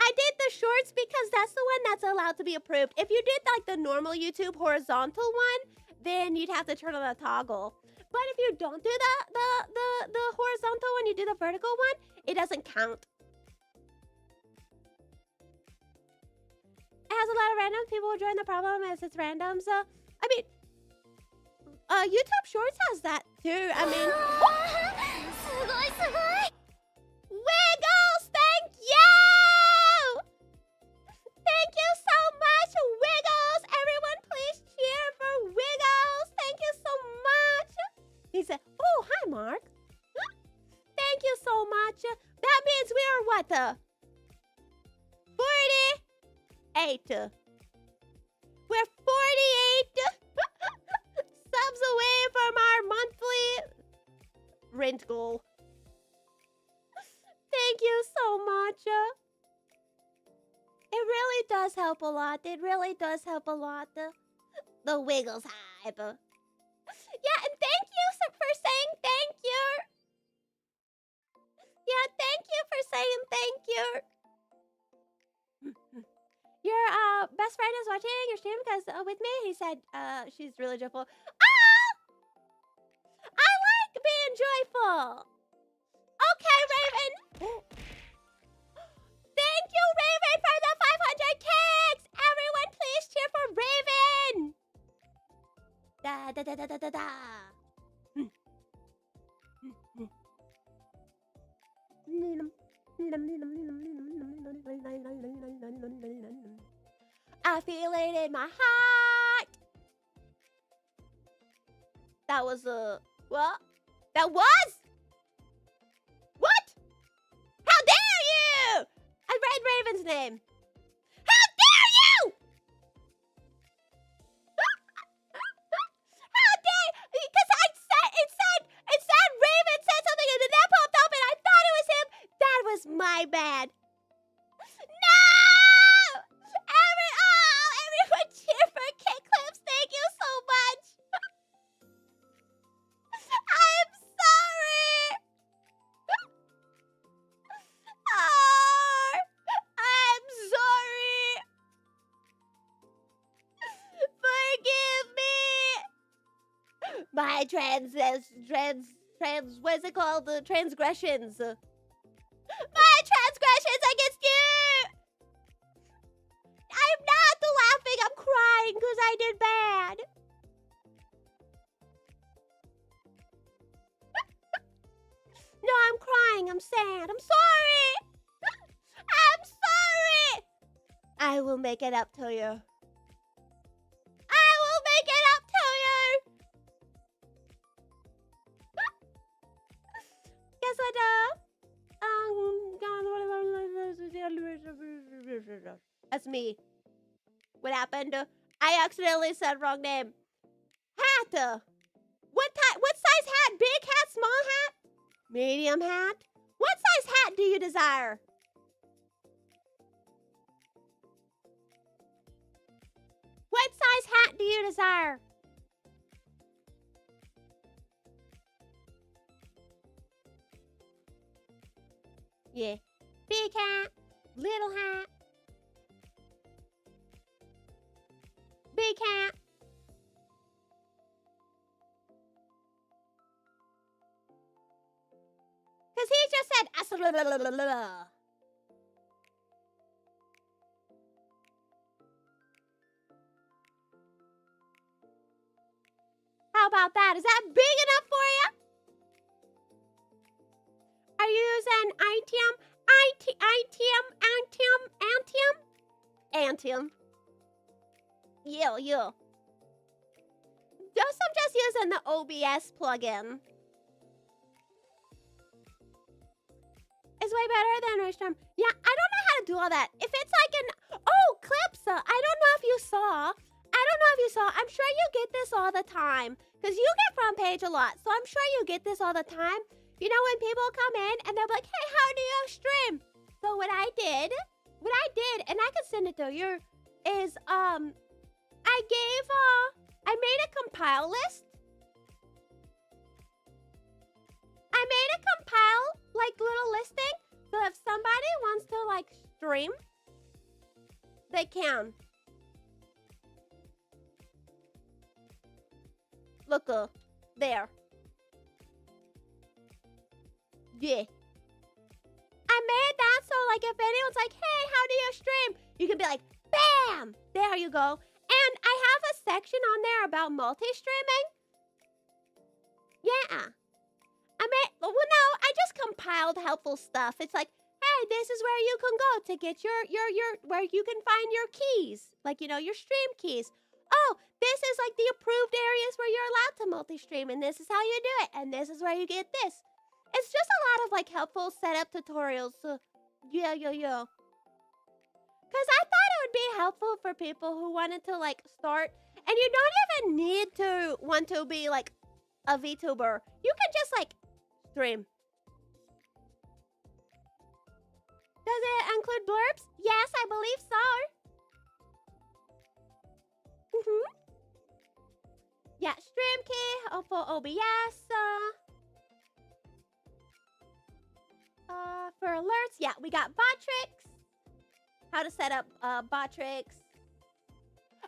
I did the shorts because that's the one that's allowed to be approved. If you did like the normal YouTube horizontal one, then you'd have to turn on a toggle. But if you don't do the horizontal one, you do the vertical one, it doesn't count. It has a lot of random people who join. The problem is it's random. So, I mean, YouTube Shorts has that too. I mean, Wiggles, thank you! Thank you so much, Wiggles! Everyone, please cheer for Wiggles! Thank you so much! He said, oh, hi, Mark. Thank you so much. That means we are what? 48. We're 48 subs away from our monthly rent goal. Thank you so much. It really does help a lot. It really does help a lot. The Wiggles hype. Yeah, and thank you for saying thank you. Yeah, thank you for saying thank you. Your best friend is watching your stream because with me, he said she's really joyful. Ah! I like being joyful. Okay, Raven. Thank you, Raven, for the 500 kicks. Everyone, please cheer for Raven. Da da da da da da da. I feel it in my heart. That was what? That was? What? How dare you? I read Raven's name. How dare you? How dare? Because it said Raven said something and then that popped up and I thought it was him. That was my bad. No! Everyone cheer for Kick Clips. Thank you so much. I'm sorry. Oh, I'm sorry. Forgive me. My what's it called? The transgressions. My transgressions against you. I'm not laughing. I'm crying because I did bad. sad. I'm sorry. I'm sorry. I will make it up to you. I will make it up to you. Guess what? That's me. What happened? I accidentally said wrong name. Hat. What size hat? Big hat? Small hat? Medium hat? What size hat do you desire? What size hat do you desire? Yeah. Big hat. Little hat. Big hat. Because he just said... How about that? Is that big enough for you? Are you using Antium? Antium? Yeah. I'm just using the OBS plugin. It's way better than Restream. Yeah, I don't know how to do all that. If it's like an... Oh, clips. I don't know if you saw. I'm sure you get this all the time. Because you get front page a lot. So I'm sure you get this all the time. You know when people come in and they're like, hey, how do you stream? So what I did, and I can send it to you, is I made a compile list. I made a compile, like, little listing. So if somebody wants to, like, stream, they can. Look, there. Yeah. I made that so, like, if anyone's like, hey, how do you stream? You can be like, bam! There you go. And I have a section on there about multi-streaming. Yeah. I just compiled helpful stuff. It's like, hey, this is where you can go to get your where you can find your keys. Like, you know, your stream keys. Oh, this is like the approved areas where you're allowed to multi-stream, and this is how you do it, and this is where you get this. It's just a lot of, like, helpful setup tutorials. So, yeah. Because I thought it would be helpful for people who wanted to, like, start. And you don't even need to want to be, like, a VTuber. You can just, like, stream. Does it include blurbs? Yes, I believe so. Yeah, stream key for OBS. For alerts, yeah, we got bot tricks. How to set up bot tricks.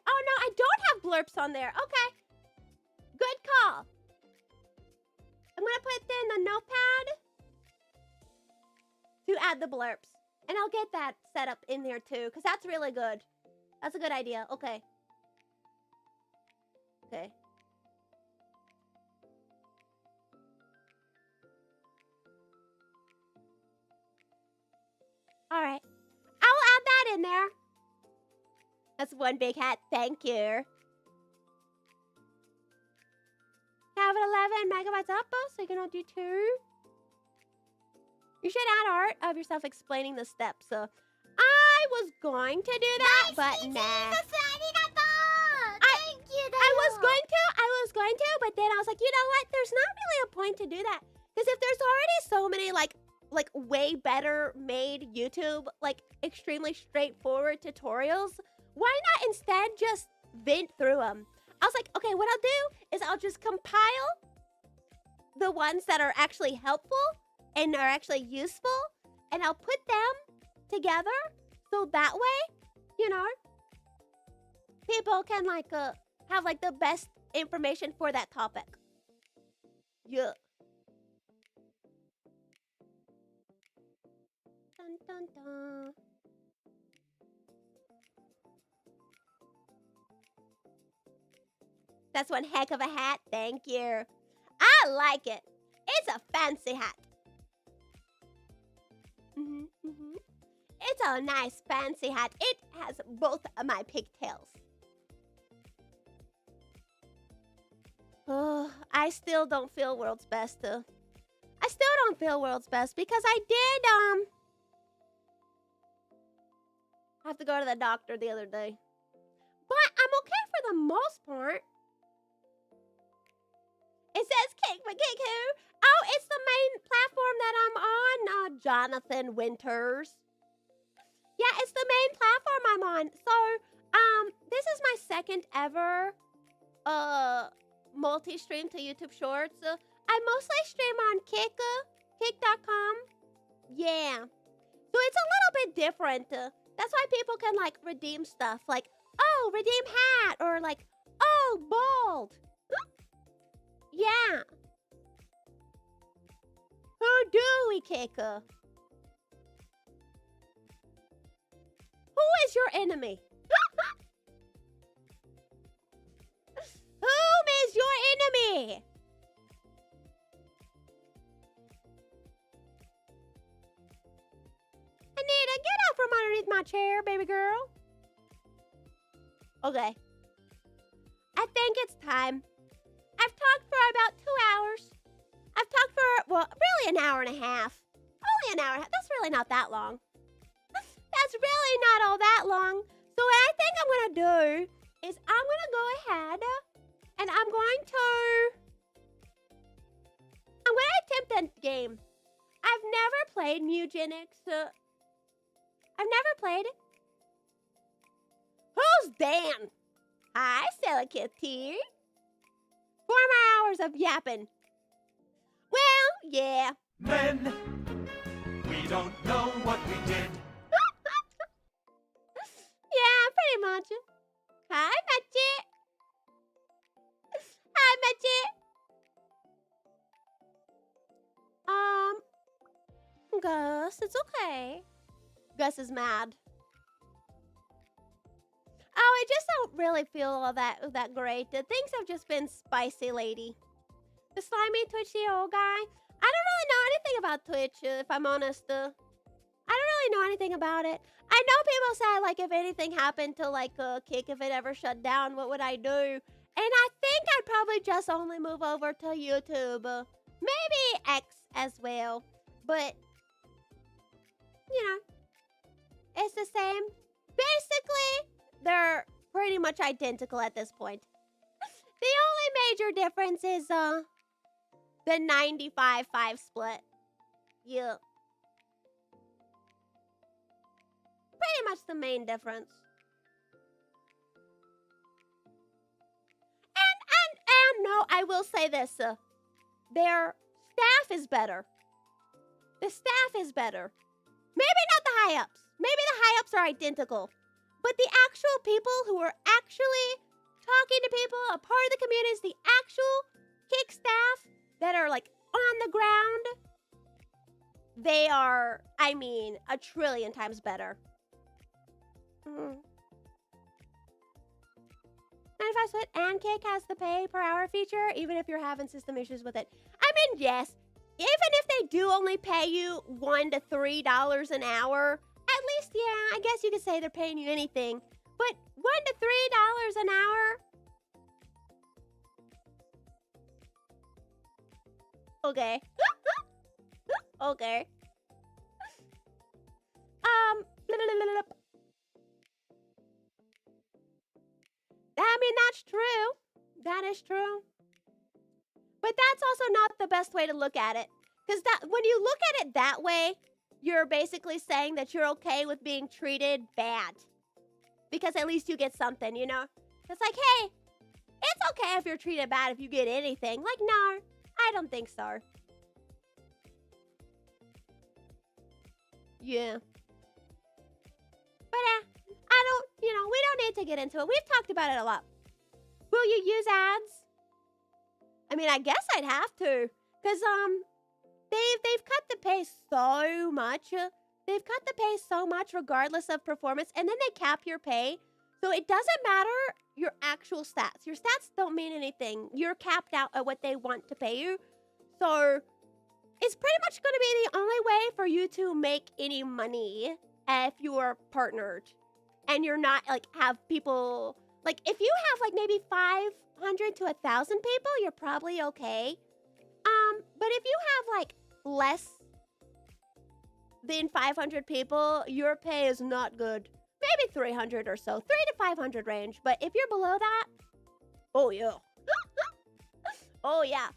Oh no, I don't have blurps on there. Okay, good call. I'm gonna put in the notepad to add the blurps, and I'll get that set up in there too, because that's really good. That's a good idea. Okay. All right. I'll add that in there. That's one big hat. Thank you. Have 11 megabytes up, so you can only do 2. You should add art of yourself explaining the steps. So I was going to do that, but nah. I was going to, but then I was like, you know what? There's not really a point to do that. Because if there's already so many, like way better made YouTube, like, extremely straightforward tutorials, why not instead just vent through them? I was like, okay, what I'll do is I'll just compile the ones that are actually helpful and are actually useful, and I'll put them together so that way, you know, people can, like, have, like, the best information for that topic. Yeah. Dun, dun, dun. That's one heck of a hat. Thank you. I like it. It's a fancy hat. a nice fancy hat. It has both of my pigtails. Oh, I still don't feel world's best. I still don't feel world's best because I did, have to go to the doctor the other day. But I'm okay for the most part. It says Cake for Cake who? Oh, it's the main platform that I'm on, Jonathan Winters. Yeah, it's the main platform I'm on. So, this is my second ever, multi-stream to YouTube Shorts. I mostly stream on Kick.com. Yeah. So it's a little bit different. That's why people can, like, redeem stuff. Like, oh, redeem hat. Or, like, oh, bald. Yeah. Who do we kick? Who is your enemy? Whom is your enemy? Anita, get out from underneath my chair, baby girl. Okay. I think it's time. I've talked for about 2 hours. I've talked for, well, really an hour and a half. Only an hour and a half. That's really not that long. That's really not all that long. So what I think I'm going to do is I'm going to go ahead and I'm going to attempt a game. I've never played Mewgenics. I've never played it. Who's Dan? Hi, Silicate. 4 more hours of yapping. Well, yeah. Men, we don't know what we did. Yeah, pretty much. Hi, Matchy. Hi, Matchy. Gus, it's okay. Gus is mad. Oh, I just don't really feel all that great. Things have just been spicy, lady. The slimy, twitchy old guy. I don't really know anything about Twitch, if I'm honest. I don't really know anything about it. I know people say, like, if anything happened to, like, Kick, if it ever shut down, what would I do? And I think I'd probably just only move over to YouTube. Maybe X as well. But, you know, it's the same. Basically, they're pretty much identical at this point. The only major difference is, the 95-5 split. Yeah. Pretty much the main difference. And no, I will say this. Their staff is better. The staff is better. Maybe not the high-ups. Maybe the high-ups are identical. But the actual people who are actually talking to people, a part of the community, is the actual Kick staff that are, like, on the ground. They are, I mean, a trillion times better. 95 split and Kick has the pay per hour feature, even if you're having system issues with it. I mean, yes, even if they do only pay you $1 to $3 an hour, at least, yeah, I guess you could say they're paying you anything. But $1 to $3 an hour? Okay. Okay. I mean, that's true. That is true. But that's also not the best way to look at it. Because that when you look at it that way, you're basically saying that you're okay with being treated bad. Because at least you get something, you know? It's like, hey, it's okay if you're treated bad if you get anything. Like, no, I don't think so. Yeah. But, I don't, you know, we don't need to get into it. We've talked about it a lot. Will you use ads? I mean, I guess I'd have to. Because, they've cut the pay so much. They've cut the pay so much regardless of performance. And then they cap your pay. So it doesn't matter your actual stats. Your stats don't mean anything. You're capped out at what they want to pay you. So it's pretty much going to be the only way for you to make any money if you are partnered and you're not like have people like if you have like maybe 500 to 1,000 people, you're probably okay. But if you have like less than 500 people, your pay is not good. Maybe 300 or so, 3 to 500 range. But if you're below that, oh yeah. Oh yeah.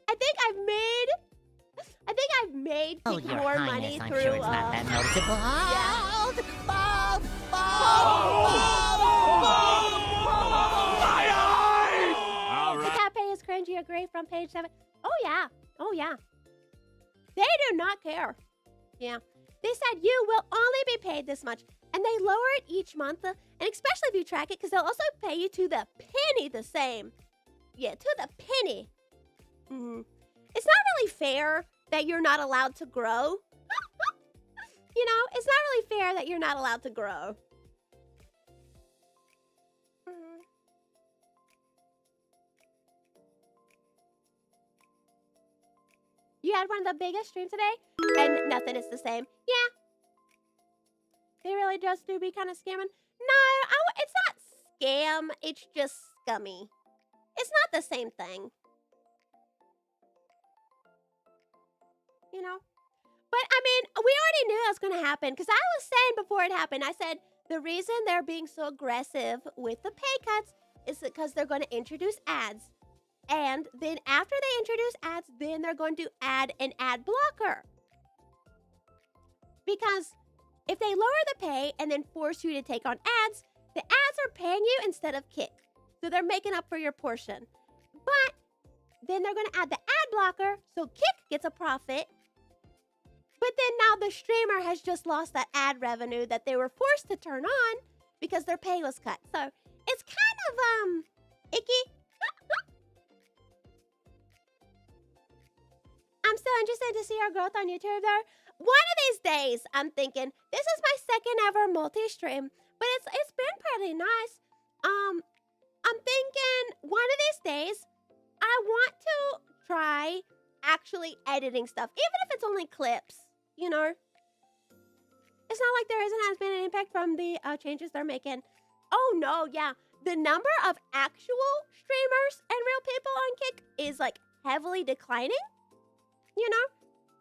I think I've made Oh, people Your more Highness, money I'm through sure it's not that noticeable. yeah. All The right. cat pay is cringy, agree from page 7. Oh yeah. Oh yeah. They do not care. Yeah. They said you will only be paid this much. And they lower it each month. And especially if you track it, because they'll also pay you to the penny the same. Yeah, to the penny. It's not really fair that you're not allowed to grow. You know, it's not really fair that you're not allowed to grow. You had one of the biggest streams today, and nothing is the same. Yeah. They really just do be kind of scamming. No, it's not scam. It's just scummy. It's not the same thing. You know? But, I mean, we already knew that was going to happen. Because I was saying before it happened, I said the reason they're being so aggressive with the pay cuts is because they're going to introduce ads. And then after they introduce ads, then they're going to add an ad blocker. Because if they lower the pay and then force you to take on ads, the ads are paying you instead of Kick. So they're making up for your portion. But then they're going to add the ad blocker, so Kick gets a profit. But then now the streamer has just lost that ad revenue that they were forced to turn on because their pay was cut. So it's kind of, icky. I'm still interested to see our growth on YouTube there. One of these days, I'm thinking, this is my second ever multi-stream, but it's been pretty nice. I'm thinking one of these days, I want to try actually editing stuff, even if it's only clips, you know? It's not like there isn't has been an impact from the changes they're making. Oh no, yeah. The number of actual streamers and real people on Kick is like heavily declining, you know?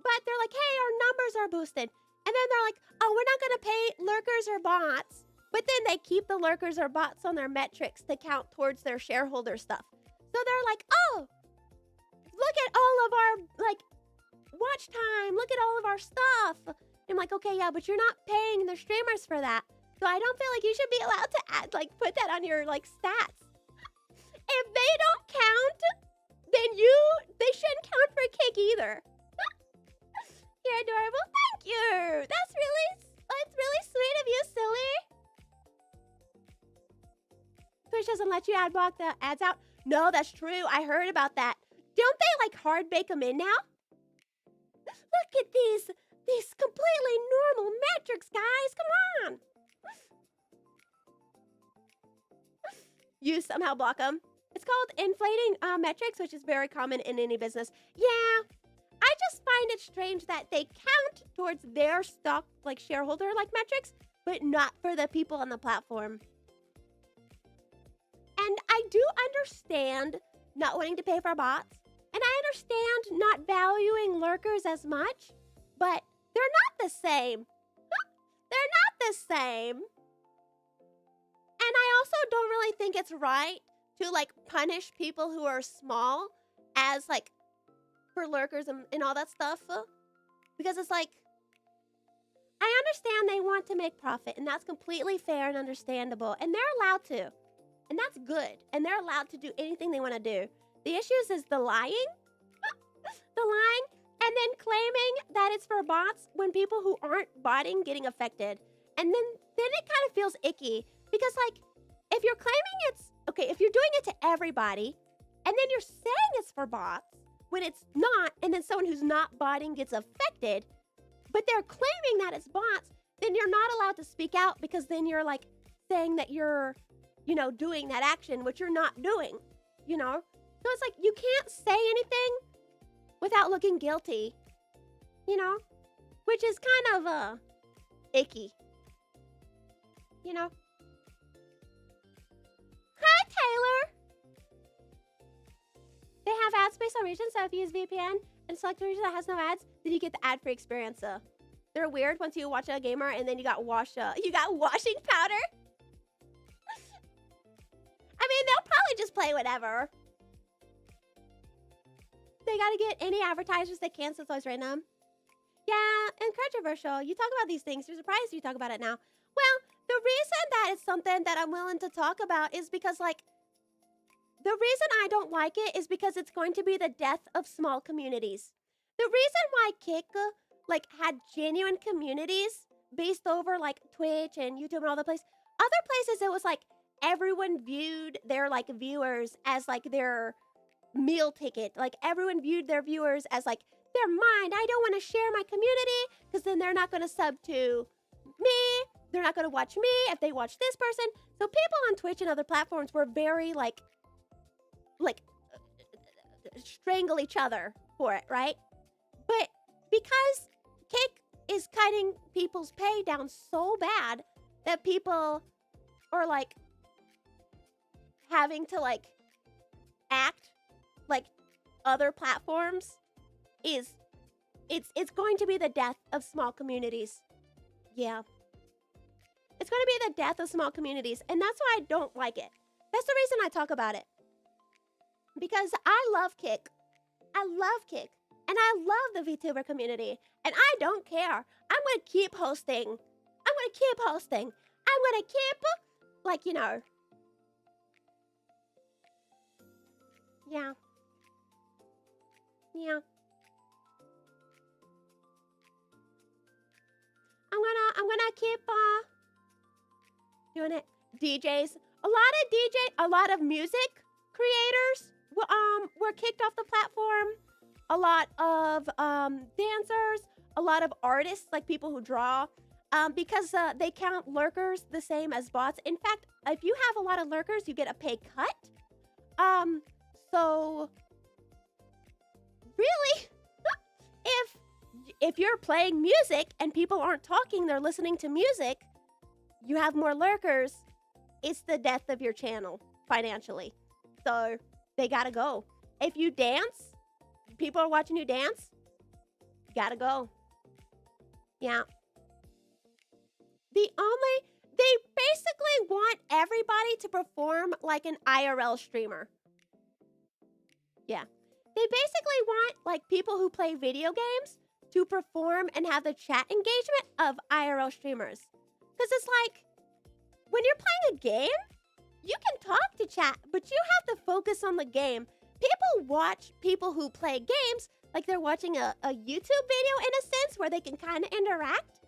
But they're like, hey, our numbers are boosted. And then they're like, oh, we're not going to pay lurkers or bots. But then they keep the lurkers or bots on their metrics to count towards their shareholder stuff. So they're like, oh, look at all of our, like, watch time. Look at all of our stuff. And I'm like, okay, yeah, but you're not paying the streamers for that. So I don't feel like you should be allowed to add, like, put that on your, like, stats. If they don't count, then they shouldn't count for Kick either. You're adorable. Thank you. That's really sweet of you, silly. Twitch doesn't let you ad block the ads out. No, that's true. I heard about that. Don't they like hard bake them in now? Look at these completely normal metrics, guys. Come on. You somehow block them. It's called inflating metrics, which is very common in any business. Yeah. I just find it strange that they count towards their stock, like shareholder, like metrics, but not for the people on the platform. And I do understand not wanting to pay for bots, and I understand not valuing lurkers as much, but they're not the same. They're not the same. And I also don't really think it's right to like punish people who are small as like for lurkers and all that stuff, because it's like, I understand they want to make profit, and that's completely fair and understandable, and they're allowed to, and that's good, and they're allowed to do anything they want to do. The issues is the lying, and then claiming that it's for bots when people who aren't botting getting affected, and then it kind of feels icky, because like, if you're claiming it's, okay, if you're doing it to everybody, and then you're saying it's for bots, when it's not, and then someone who's not botting gets affected, but they're claiming that it's bots, then you're not allowed to speak out because then you're like saying that you're, you know, doing that action, which you're not doing, you know? So it's like, you can't say anything without looking guilty, you know? Which is kind of icky. You know? Hi, Taylor! They have ads based on region, so if you use VPN and select a region that has no ads, then you get the ad-free experience. They're weird once you watch a gamer and then you got washing powder. I mean, they'll probably just play whatever. They gotta get any advertisers they can, so it's always random. Yeah, and controversial. You talk about these things. You're surprised you talk about it now. Well, the reason that it's something that I'm willing to talk about is because, like, the reason I don't like it is because it's going to be the death of small communities. The reason why Kick, like, had genuine communities based over, like, Twitch and YouTube and all the places. Other places, it was, like, everyone viewed their, like, viewers as, like, their meal ticket. Like, everyone viewed their viewers as, like, they're mine. I don't want to share my community because then they're not going to sub to me. They're not going to watch me if they watch this person. So people on Twitch and other platforms were very, like, strangle each other for it, right? But because Kick is cutting people's pay down so bad that people are, like, having to, like, act like other platforms, it's going to be the death of small communities. Yeah. It's going to be the death of small communities, and that's why I don't like it. That's the reason I talk about it. Because I love Kick. I love Kick. And I love the VTuber community. And I don't care. I'm going to keep hosting. I'm going to keep hosting. I'm going to keep, like, you know. Yeah. Yeah. I'm gonna keep doing it. DJs. A lot of music creators were kicked off the platform. A lot of dancers, a lot of artists, like people who draw, because they count lurkers the same as bots. In fact, if you have a lot of lurkers, you get a pay cut. So really, if you're playing music and people aren't talking, they're listening to music, you have more lurkers, it's the death of your channel financially. So they gotta go. If you dance, people are watching you dance, you gotta go. Yeah. They basically want everybody to perform like an IRL streamer. Yeah. They basically want, like, people who play video games to perform and have the chat engagement of IRL streamers. Because it's like, when you're playing a game, you can talk to chat, but you have to focus on the game. People watch people who play games like they're watching a YouTube video in a sense where they can kind of interact.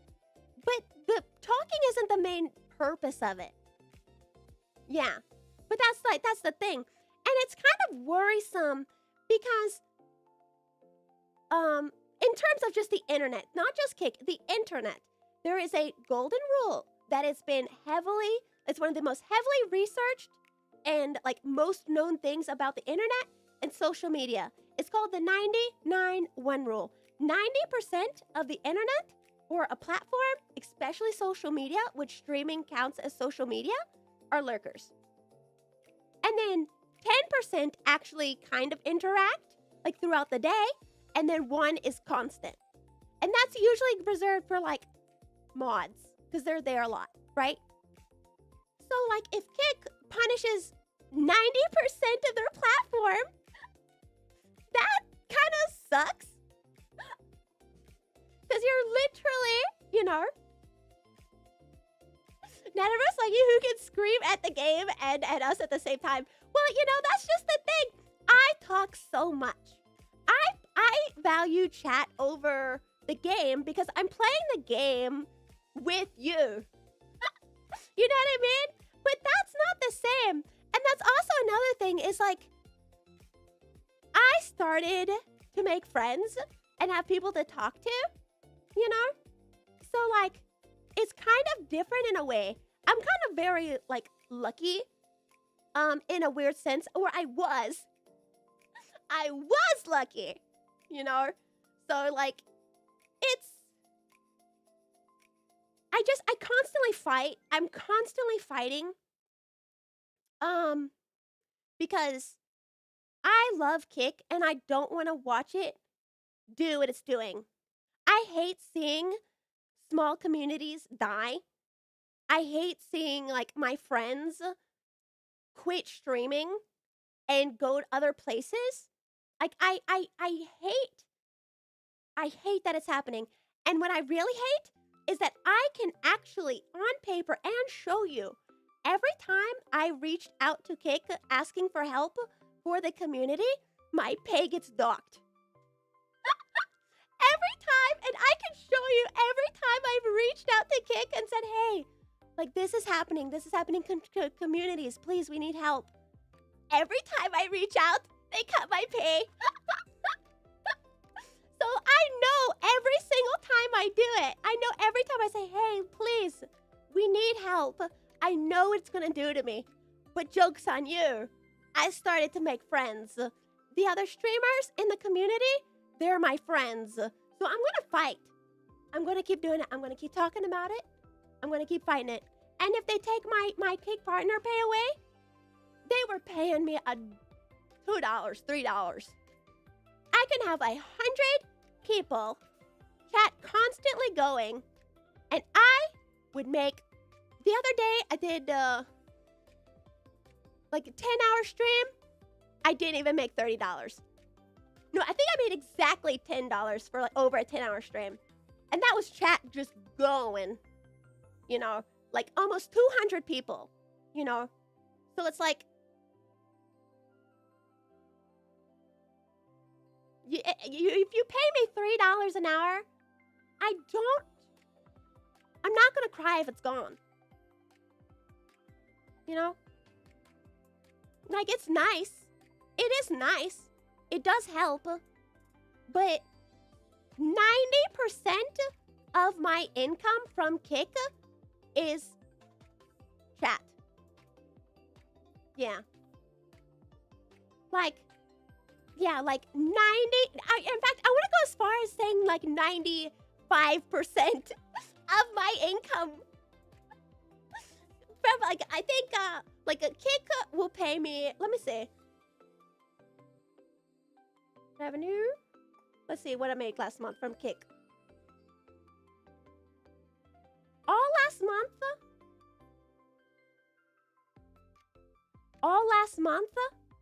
But the talking isn't the main purpose of it. Yeah. But that's the thing. And it's kind of worrisome because in terms of just the internet, not just Kick, the internet, there is a golden rule that has been it's one of the most heavily researched and, like, most known things about the internet and social media. It's called the 99-1 rule. 90% of the internet or a platform, especially social media, which streaming counts as social media, are lurkers. And then 10% actually kind of interact, like, throughout the day, and then 1 is constant. And that's usually reserved for, like, mods, because they're there a lot, right? So, like, if Kick punishes 90% of their platform, that kind of sucks. Because you're literally, you know, none of us like you who can scream at the game and at us at the same time. Well, you know, that's just the thing. I talk so much. I value chat over the game because I'm playing the game with you. You know what I mean? But that's not the same. And that's also another thing is, like, I started to make friends and have people to talk to, you know? So, like, it's kind of different in a way. I'm kind of very, like, lucky in a weird sense, or I was lucky, you know? So, like, I constantly fight. I'm constantly fighting. Because I love Kick and I don't want to watch it do what it's doing. I hate seeing small communities die. I hate seeing like my friends quit streaming and go to other places. Like I hate that it's happening. And what I really hate is that I can actually on paper and show you every time I reached out to Kick asking for help for the community, my pay gets docked. Every time, and I can show you every time I've reached out to Kick and said, hey, like this is happening communities, please, we need help. Every time I reach out, they cut my pay. So I know every single time I do it, I know every time I say, hey, please, we need help. I know what it's gonna do to me, but joke's on you. I started to make friends. The other streamers in the community, they're my friends. So I'm gonna fight. I'm gonna keep doing it. I'm gonna keep talking about it. I'm gonna keep fighting it. And if they take my Kick partner pay away, they were paying me $2, $3. I can have 100 people chat constantly going, and I would make. The other day I did like a 10-hour stream. I didn't even make $30. No, I think I made exactly $10 for like over a 10-hour stream. And that was chat just going, you know, like almost 200 people, you know. So it's like, if you pay me $3 an hour, I'm not gonna cry if it's gone. You know? Like, it's nice. It is nice. It does help. But 90% of my income from Kick is chat. Yeah. Like, yeah, like 90. In fact, I want to go as far as saying like 95% of my income. From, like, I think like a Kick will pay me. Let me see. Revenue. Let's see what I made last month from Kick. All last month.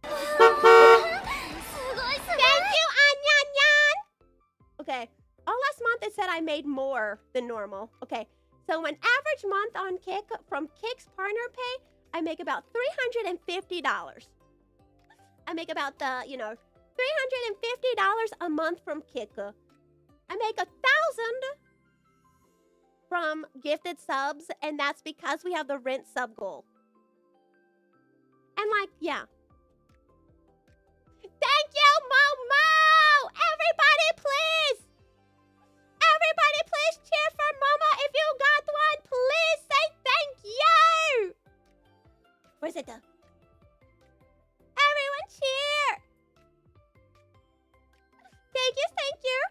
Thank you, Anyan. Okay. All last month it said I made more than normal. Okay. So an average month on Kick from Kick's partner pay, I make about $350. I make about $350 a month from Kick. I make 1,000 from gifted subs, and that's because we have the rent sub goal. And like, yeah. Thank you, Momo! Everybody, please! Everybody, please cheer for Momo. If you got one, please say thank you! Where's it though? Everyone cheer! Thank you.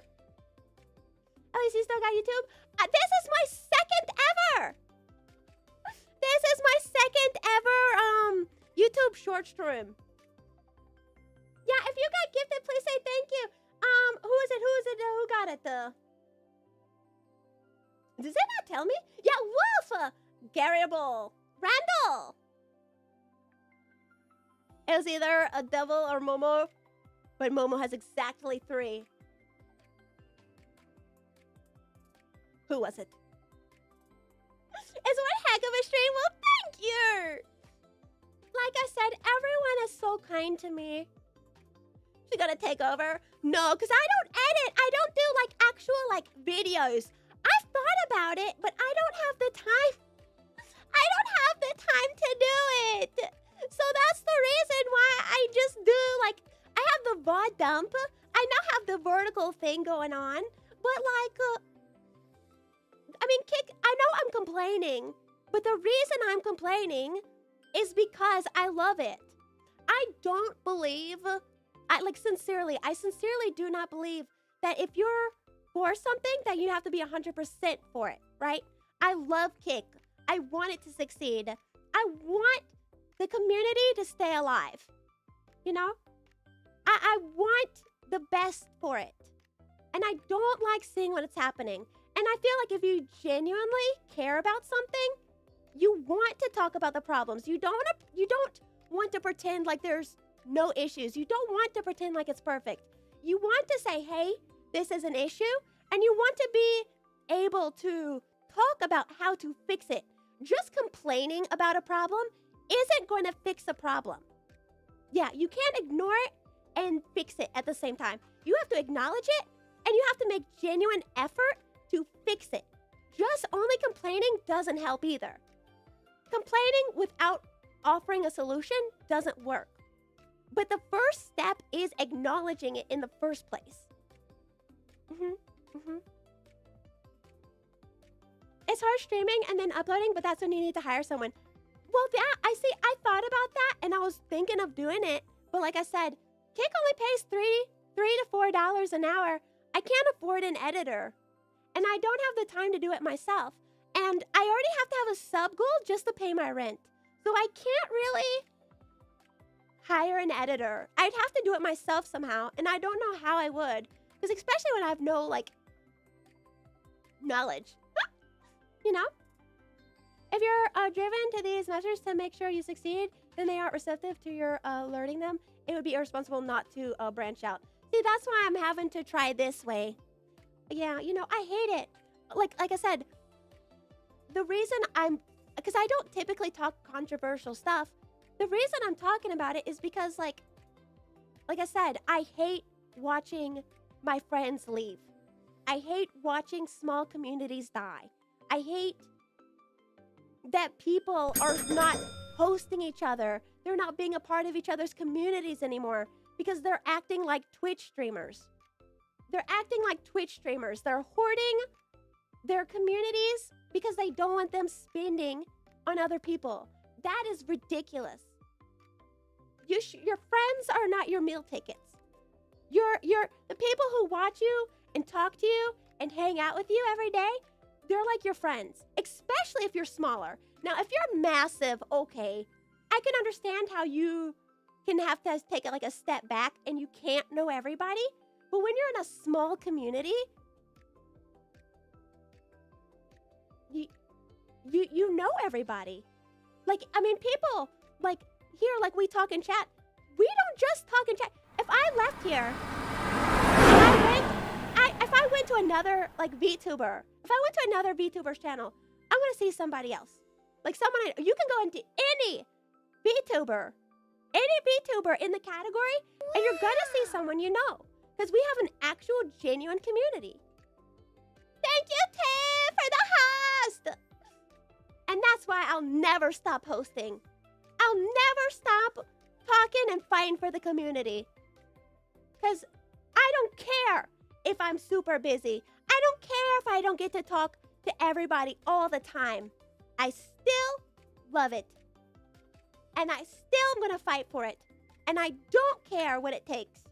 Oh, is he still got YouTube? This is my second ever! This is my second ever YouTube short stream. Yeah, if you got gifted, please say thank you. Who is it? Who got it? Does it not tell me? Yeah, Wolf! Garyable. Randall! It was either a devil or Momo, but Momo has exactly 3. Who was it? It's one heck of a stream. Well, thank you! Like I said, everyone is so kind to me. She gonna take over? No, because I don't edit. I don't do like actual like videos. I've thought about it, but I don't have the time. I don't have the time to do it. So that's the reason why I just do like, I have the VOD dump. I now have the vertical thing going on. But like, I mean, Kick, I know I'm complaining. But the reason I'm complaining is because I love it. I don't believe, I sincerely do not believe that if you're for something that you have to be 100% for it, right? I love Kick. I want it to succeed. I want the community to stay alive. You know? I want the best for it. And I don't like seeing when it's happening. And I feel like if you genuinely care about something, you want to talk about the problems. You don't want to pretend like there's no issues. You don't want to pretend like it's perfect. You want to say, hey, this is an issue. And you want to be able to talk about how to fix it. Just complaining about a problem isn't going to fix a problem. Yeah, you can't ignore it and fix it at the same time. You have to acknowledge it, and you have to make genuine effort to fix it. Just only complaining doesn't help either. Complaining without offering a solution doesn't work. But the first step is acknowledging it in the first place. It's hard streaming and then uploading, but that's when you need to hire someone. Well, I thought about that, and I was thinking of doing it. But like I said, Kick only pays $3 to $4 an hour. I can't afford an editor. And I don't have the time to do it myself. And I already have to have a sub goal just to pay my rent. So I can't really hire an editor. I'd have to do it myself somehow, and I don't know how I would. Because especially when I have no, like, knowledge. You know? If you're driven to these measures to make sure you succeed, then they aren't receptive to your learning them, it would be irresponsible not to branch out. See, that's why I'm having to try this way. Yeah, you know, I hate it. Like I said, the reason because I don't typically talk controversial stuff. The reason I'm talking about it is because, like I said, I hate watching my friends leave. I hate watching small communities die. I hate that people are not hosting each other. They're not being a part of each other's communities anymore because they're acting like Twitch streamers. They're acting like Twitch streamers. They're hoarding their communities because they don't want them spending on other people. That is ridiculous. Your friends are not your meal tickets. The people who watch you and talk to you and hang out with you every day, they're like your friends, especially if you're smaller. Now, if you're massive, okay, I can understand how you can have to take like a step back and you can't know everybody. But when you're in a small community, you know everybody. Like, I mean, people like here, like we talk in chat. We don't just talk in chat. If I left here, if I went to another like VTuber, if I went to another VTuber's channel, I'm gonna see somebody else. Like someone you can go into any VTuber in the category, and you're gonna see someone you know. Because we have an actual genuine community. Thank you, Tim, for the host! And that's why I'll never stop hosting. I'll never stop talking and fighting for the community. Because I don't care if I'm super busy. I don't care if I don't get to talk to everybody all the time. I still love it. And I still am going to fight for it. And I don't care what it takes.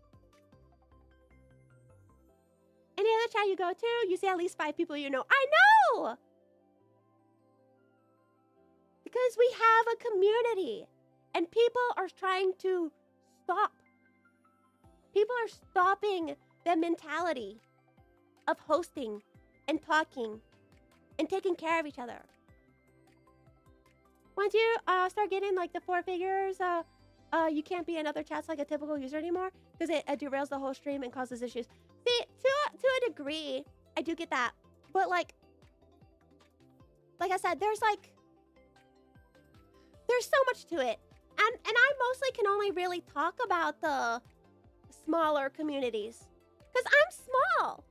Any other chat you go to, you see at least 5 people you know. I know! Because we have a community. And people are trying to stop. People are stopping the mentality of hosting and talking and taking care of each other. Once you start getting like the 4 figures, you can't be in other chats like a typical user anymore because it derails the whole stream and causes issues. See, to a degree, I do get that. But like I said, there's so much to it. And I mostly can only really talk about the smaller communities. Because I'm small.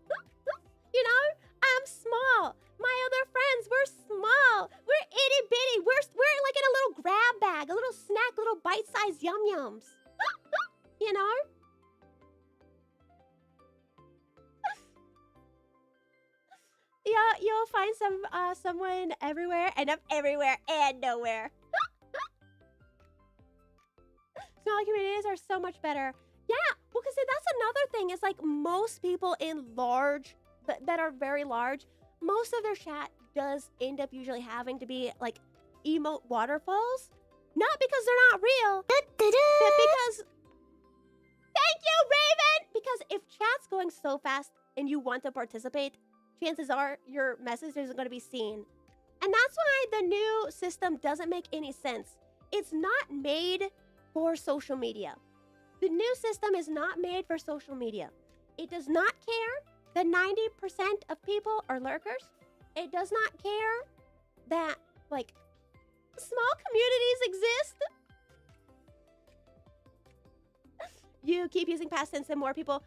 You know? I'm small. My other friends, we're small. We're itty bitty. We're like in a little grab bag, a little snack, little bite-sized yum-yums. You know? Yeah, you'll find someone everywhere, and I'm everywhere and nowhere. Smaller communities are so much better. Yeah, well, because that's another thing. Is like most people in large, that are very large, most of their chat does end up usually having to be like emote waterfalls. Not because they're not real, but because... Thank you, Raven! Because if chat's going so fast and you want to participate, chances are your message isn't going to be seen. And that's why the new system doesn't make any sense. It's not made for social media. The new system is not made for social media. It does not care that 90% of people are lurkers. It does not care that, like, small communities exist. You keep using past tense and more people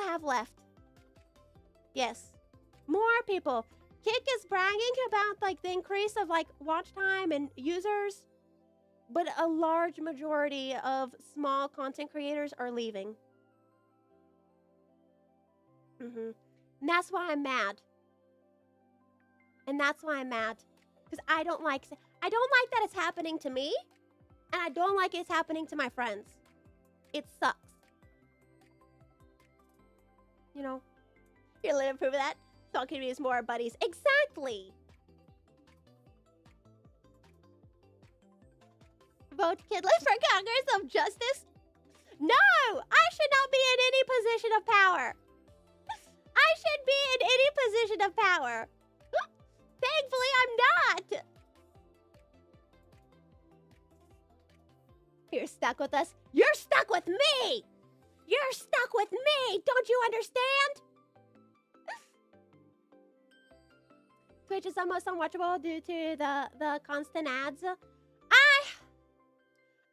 have left. Yes, more people. Kick is bragging about like the increase of like watch time and users, but a large majority of small content creators are leaving. And that's why I'm mad. And that's why I'm mad. Because I don't like that it's happening to me, and I don't like it's happening to my friends. It sucks. You know? You're living proof of that? Small communities, more buddies. Exactly! Vote Kiddlynx for Congress of Justice? No! I should not be in any position of power. I should be in any position of power. Thankfully, I'm not. You're stuck with us. You're stuck with me. You're stuck with me. Don't you understand? Twitch is almost unwatchable due to the constant ads.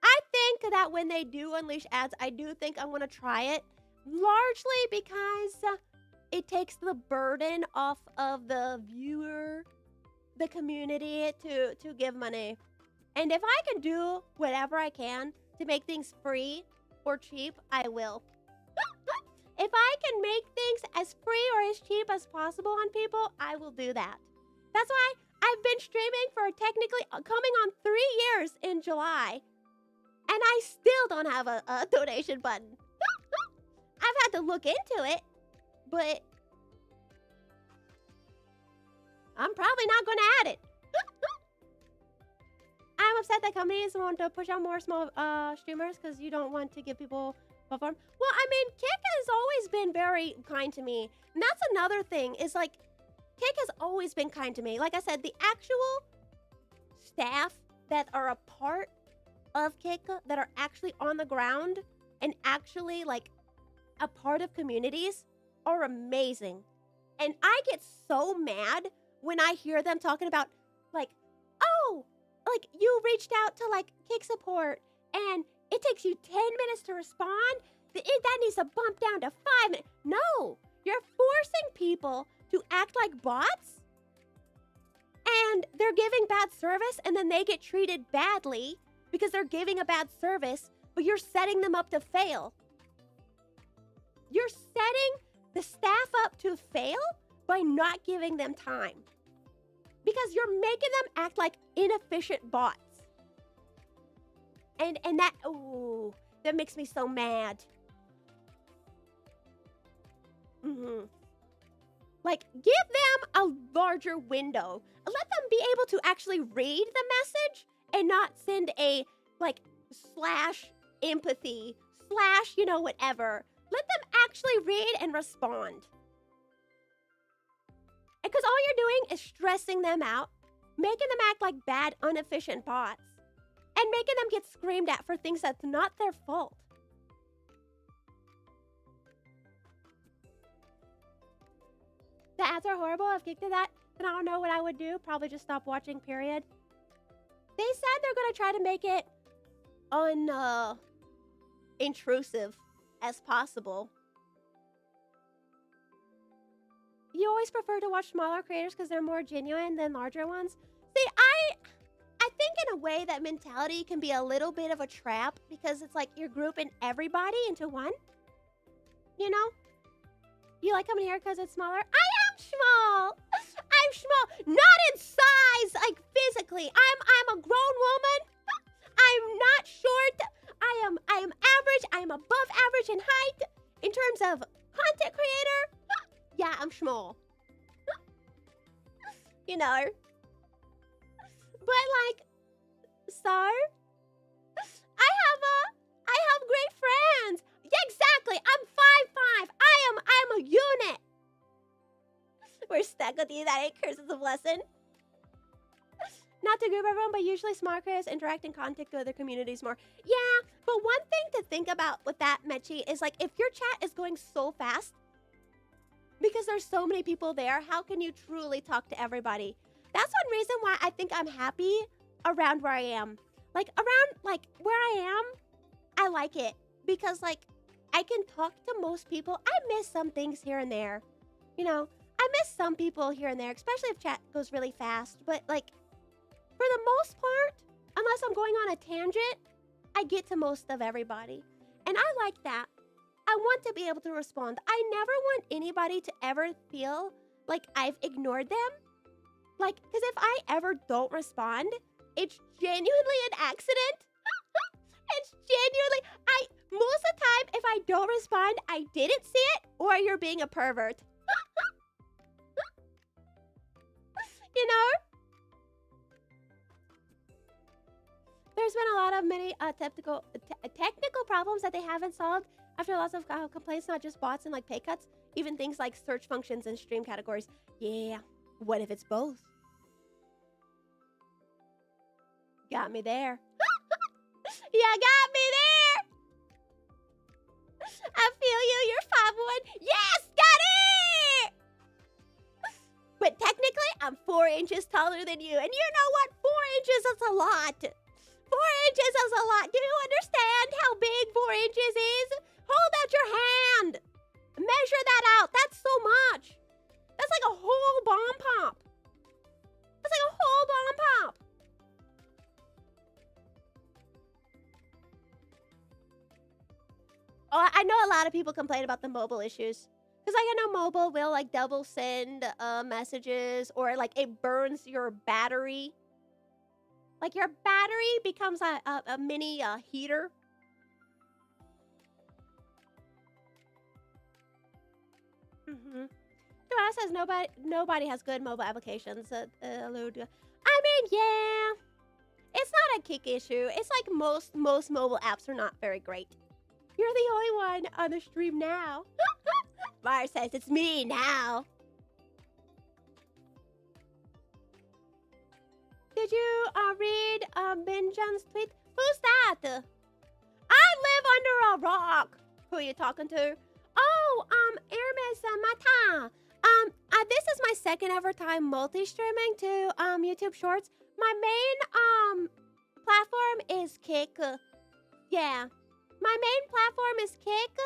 I think that when they do unleash ads, I do think I'm gonna try it. Largely because it takes the burden off of the viewer, the community to give money. And if I can do whatever I can to make things free or cheap, I will. If I can make things as free or as cheap as possible on people, I will do that. That's why I've been streaming for technically coming on 3 years in July. And I still don't have a donation button. I've had to look into it, but I'm probably not going to add it. I'm upset that companies want to push out more small streamers because you don't want to give people platform. Well, I mean, Kick has always been very kind to me. And that's another thing, is like, Kick has always been kind to me. Like I said, the actual staff that are a part of Kick, that are actually on the ground and actually like a part of communities, are amazing. And I get so mad when I hear them talking about like, oh, like you reached out to like Kick support and it takes you 10 minutes to respond. That needs to bump down to 5 minutes. No, you're forcing people to act like bots, and they're giving bad service, and then they get treated badly because they're giving a bad service, but you're setting them up to fail. You're setting the staff up to fail by not giving them time, because you're making them act like inefficient bots. And that, ooh, that makes me so mad. Like, give them a larger window. Let them be able to actually read the message and not send a, like, /empathy, / whatever. Let them actually read and respond. Because all you're doing is stressing them out, making them act like bad, inefficient bots, and making them get screamed at for things that's not their fault. The ads are horrible. If Kick did that, then I don't know what I would do. Probably just stop watching, period. They said they're going to try to make it intrusive as possible. You always prefer to watch smaller creators because they're more genuine than larger ones. See, I think in a way that mentality can be a little bit of a trap, because it's like you're grouping everybody into one. You know? You like coming here because it's smaller? I am small! I'm small! Not in size! Like, physically. I'm a grown woman. I'm not short. I am average. I am above average in height. In terms of content creator, yeah, I'm small. you know. But like, so I have great friends. Yeah, exactly. I'm 5'5". I am a unit. We're stuck with you. That ain't curses a blessing. Not to group everyone, but usually smart creators interact and contact with other communities more. Yeah, but one thing to think about with that, Mechi, is like if your chat is going so fast, because there's so many people there, how can you truly talk to everybody? That's one reason why I think I'm happy around where I am. Like around like where I am, I like it because like I can talk to most people. I miss some things here and there. You know, I miss some people here and there, especially if chat goes really fast, but like for the most part, unless I'm going on a tangent, I get to most of everybody. And I like that. I want to be able to respond. I never want anybody to ever feel like I've ignored them. Like, because if I ever don't respond, it's genuinely an accident. It's genuinely, most of the time, if I don't respond, I didn't see it, or you're being a pervert. You know? There's been a lot of many technical problems that they haven't solved after lots of complaints, not just bots and like pay cuts, even things like search functions and stream categories. Yeah, what if it's both? Got me there. You got me there. I feel you, you're 5'1". Yes, got it! But technically, I'm 4 inches taller than you. And you know what? 4 inches is a lot. 4 inches is a lot. Do you understand how big 4 inches is? Hold out your hand. Measure that out. That's so much. That's like a whole bomb pop. That's like a whole bomb pop. Oh, I know a lot of people complain about the mobile issues. Because like, I know mobile will like double send messages, or like it burns your battery. Like your battery becomes a mini heater. Mm-hmm. Joanna says nobody has good mobile applications. I mean, yeah. It's not a kick issue. It's like most mobile apps are not very great. You're the only one on the stream now. Mars says it's me now. Did you read Benjan's tweet? Who's that? I live under a rock. Who are you talking to? Oh, Hermes Mata. This is my second ever time multi-streaming to YouTube Shorts. My main platform is Kick. Yeah. My main platform is Kick.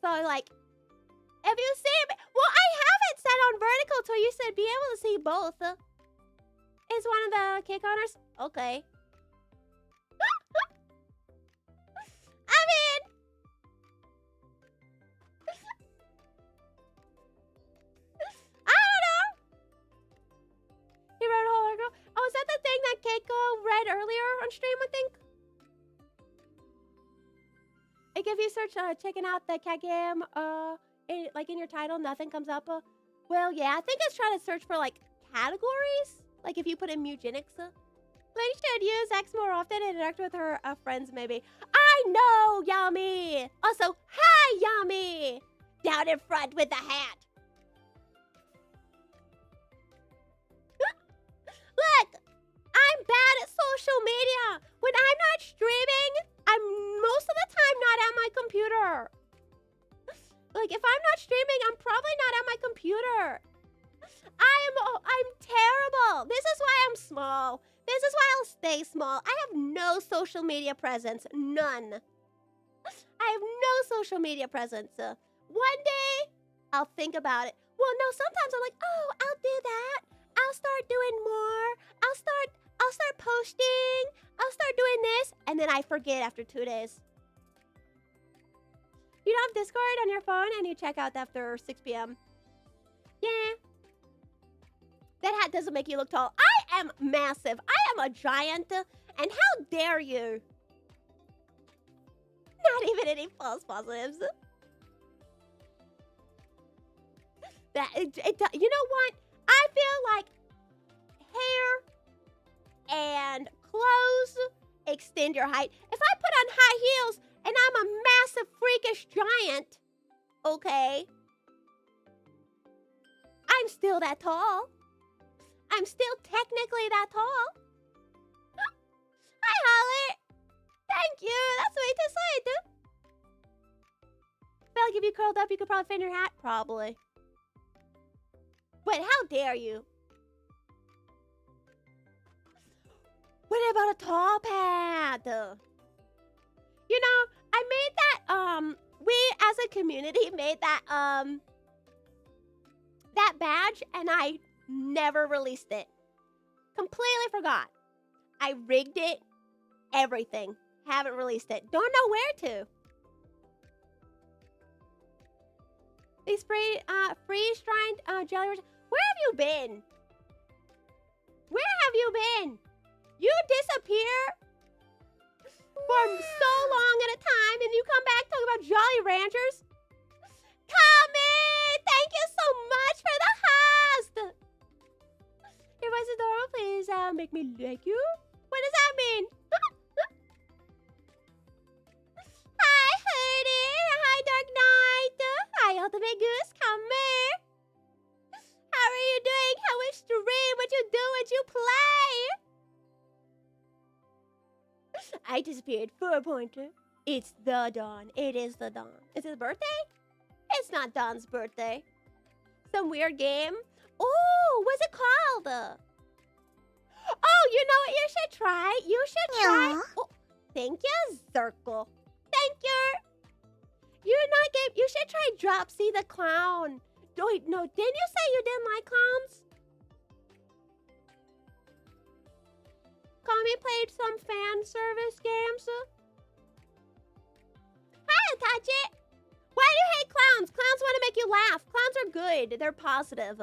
So like, if you see me, well, I have it set on vertical so you should be able to see both. Is one of the Kick owners? Okay. I mean, I don't know. He wrote a whole article. Oh, is that the thing that Keiko read earlier on stream, I think? Like if you search checking out the cat game, like in your title, nothing comes up. Well, yeah, I think it's trying to search for like categories. Like if you put in Mewgenics. Lady should use X more often and interact with her friends maybe. I know, Yummy! Also, hi, Yummy! Down in front with the hat. Look! I'm bad at social media. When I'm not streaming, I'm most of the time not at my computer. Like if I'm not streaming, I'm probably not at my computer. I'm terrible. This is why I'm small. This is why I'll stay small. I have no social media presence. None. I have no social media presence. One day, I'll think about it. Well, no, sometimes I'm like, oh, I'll do that. I'll start doing more. I'll start posting. I'll start doing this. And then I forget after 2 days. You don't have Discord on your phone and you check out after 6 p.m. Yeah. That hat doesn't make you look tall. I am massive. I am a giant. And how dare you? Not even any false positives. You know what? I feel like hair and clothes extend your height. If I put on high heels and I'm a massive freakish giant, okay, I'm still that tall. I'm still technically that tall. Hi, Holly. Thank you. That's sweet to say, dude. Felt like if you curled up, you could probably fit in your hat. Probably. But how dare you? What about a tall pad? You know, I made that, we as a community made that, that badge, and I never released it. Completely forgot. I rigged it, everything. Haven't released it. Don't know where to. These freeze-dried jelly rolls. Where have you been? Where have you been? You disappear for so long at a time, and you come back talking about Jolly Ranchers. Comment! Thank you so much for the host! Your voice is adorable. Please make me like you. What does that mean? Hi, Hoodie. Hi, Dark Knight. Hi, Ultimate Goose. Come here. How are you doing? How was stream? What you do? What you play? I disappeared. 4-pointer. It's the dawn. It is the dawn. Is it his birthday? It's not Dawn's birthday. Some weird game. Oh, what's it called? Oh, you know what you should try? You should try. Yeah. Oh, thank you, Circle. Thank you. You're not game. You should try Dropsy the Clown. Wait, no, didn't you say you didn't like clowns? Kami played some fan service games. Hi, Itachi. Why do you hate clowns? Clowns want to make you laugh. Clowns are good. They're positive.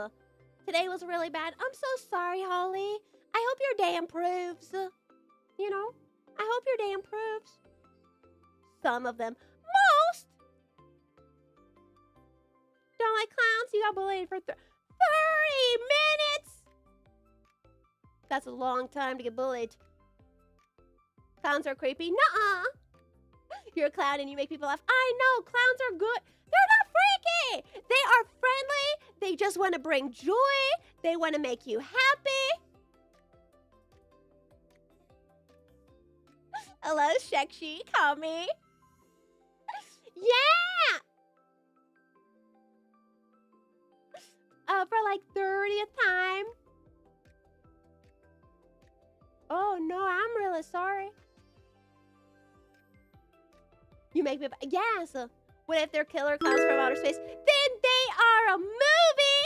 Today was really bad. I'm so sorry, Holly. I hope your day improves. You know, I hope your day improves. Some of them. Most. Don't like clowns? You got bullied for 30 minutes. That's a long time to get bullied. Clowns are creepy. Nuh-uh. You're a clown and you make people laugh. I know, clowns are good. They're not freaky. They are friendly. They just want to bring joy. They want to make you happy. Hello, Shekshi. Call me. Yeah. For like 30th time. Oh no, I'm really sorry. You make me. Yes. What if they're killer clowns from outer space? Then they are a movie.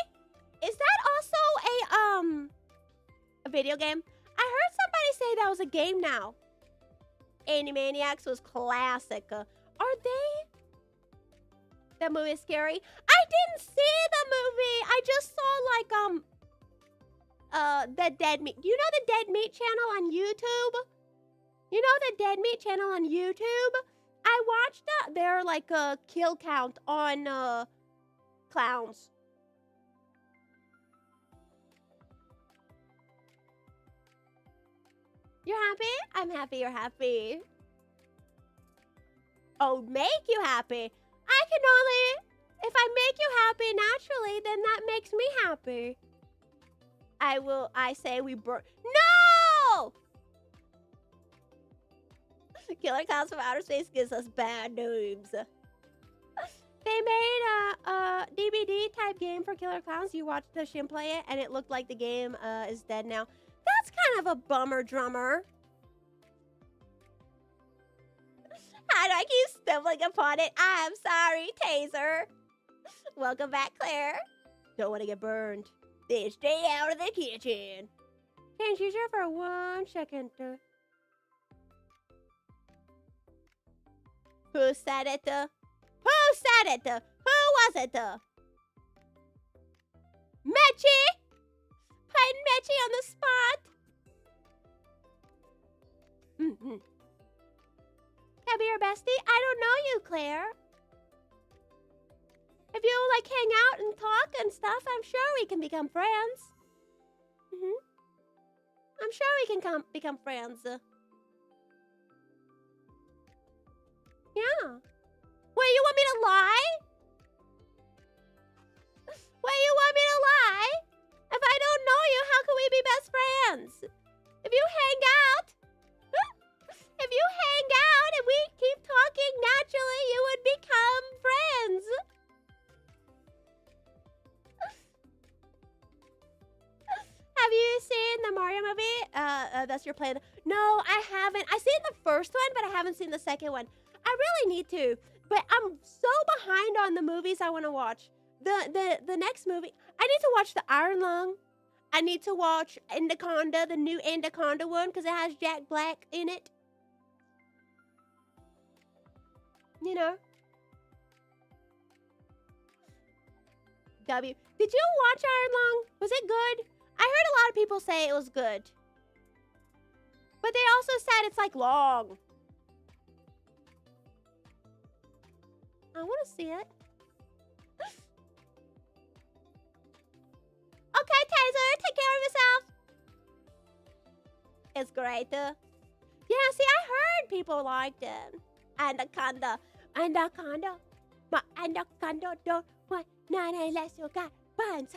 Is that also a video game? I heard somebody say that was a game now. Animaniacs was classic. Are they? That movie is scary. I didn't see the movie. I just saw like the Dead Meat. You know the Dead Meat channel on YouTube? You know the Dead Meat channel on YouTube? I watched their like kill count on clowns. You're happy? I'm happy you're happy. Oh, make you happy. I can only, if I make you happy naturally, then that makes me happy. I say we burn. No! Killer Clowns from Outer Space gives us bad names. They made a DVD type game for Killer Clowns. You watched the Shin play it, and it looked like the game is dead now. That's kind of a bummer, drummer. How do I keep stumbling upon it? I'm sorry, Taser. Welcome back, Claire. Don't want to get burned. Then stay out of the kitchen. Change user for 1 second. Who said it? Who said it? Who was it? Mechi? Putting Mechi on the spot. Can I be your bestie? I don't know you, Claire. If you like hang out and talk and stuff, I'm sure we can become friends. I'm sure we can become friends. Yeah. Wait, you want me to lie? Wait, you want me to lie? If I don't know you, how can we be best friends? If you hang out, if you hang out and we keep talking naturally, you would become friends. Have you seen the Mario movie? That's your plan. No, I haven't. I've seen the first one, but I haven't seen the second one. I really need to, but I'm so behind on the movies I want to watch. The next movie, I need to watch the Iron Lung. I need to watch Anaconda, the new Anaconda one, because it has Jack Black in it. You know. W. Did you watch Iron Lung? Was it good? I heard a lot of people say it was good. But they also said it's like long. I want to see it. Okay, Taser, take care of yourself. It's great. Yeah, see, I heard people liked it. Anaconda. Anaconda. My anaconda don't want none unless you got buns.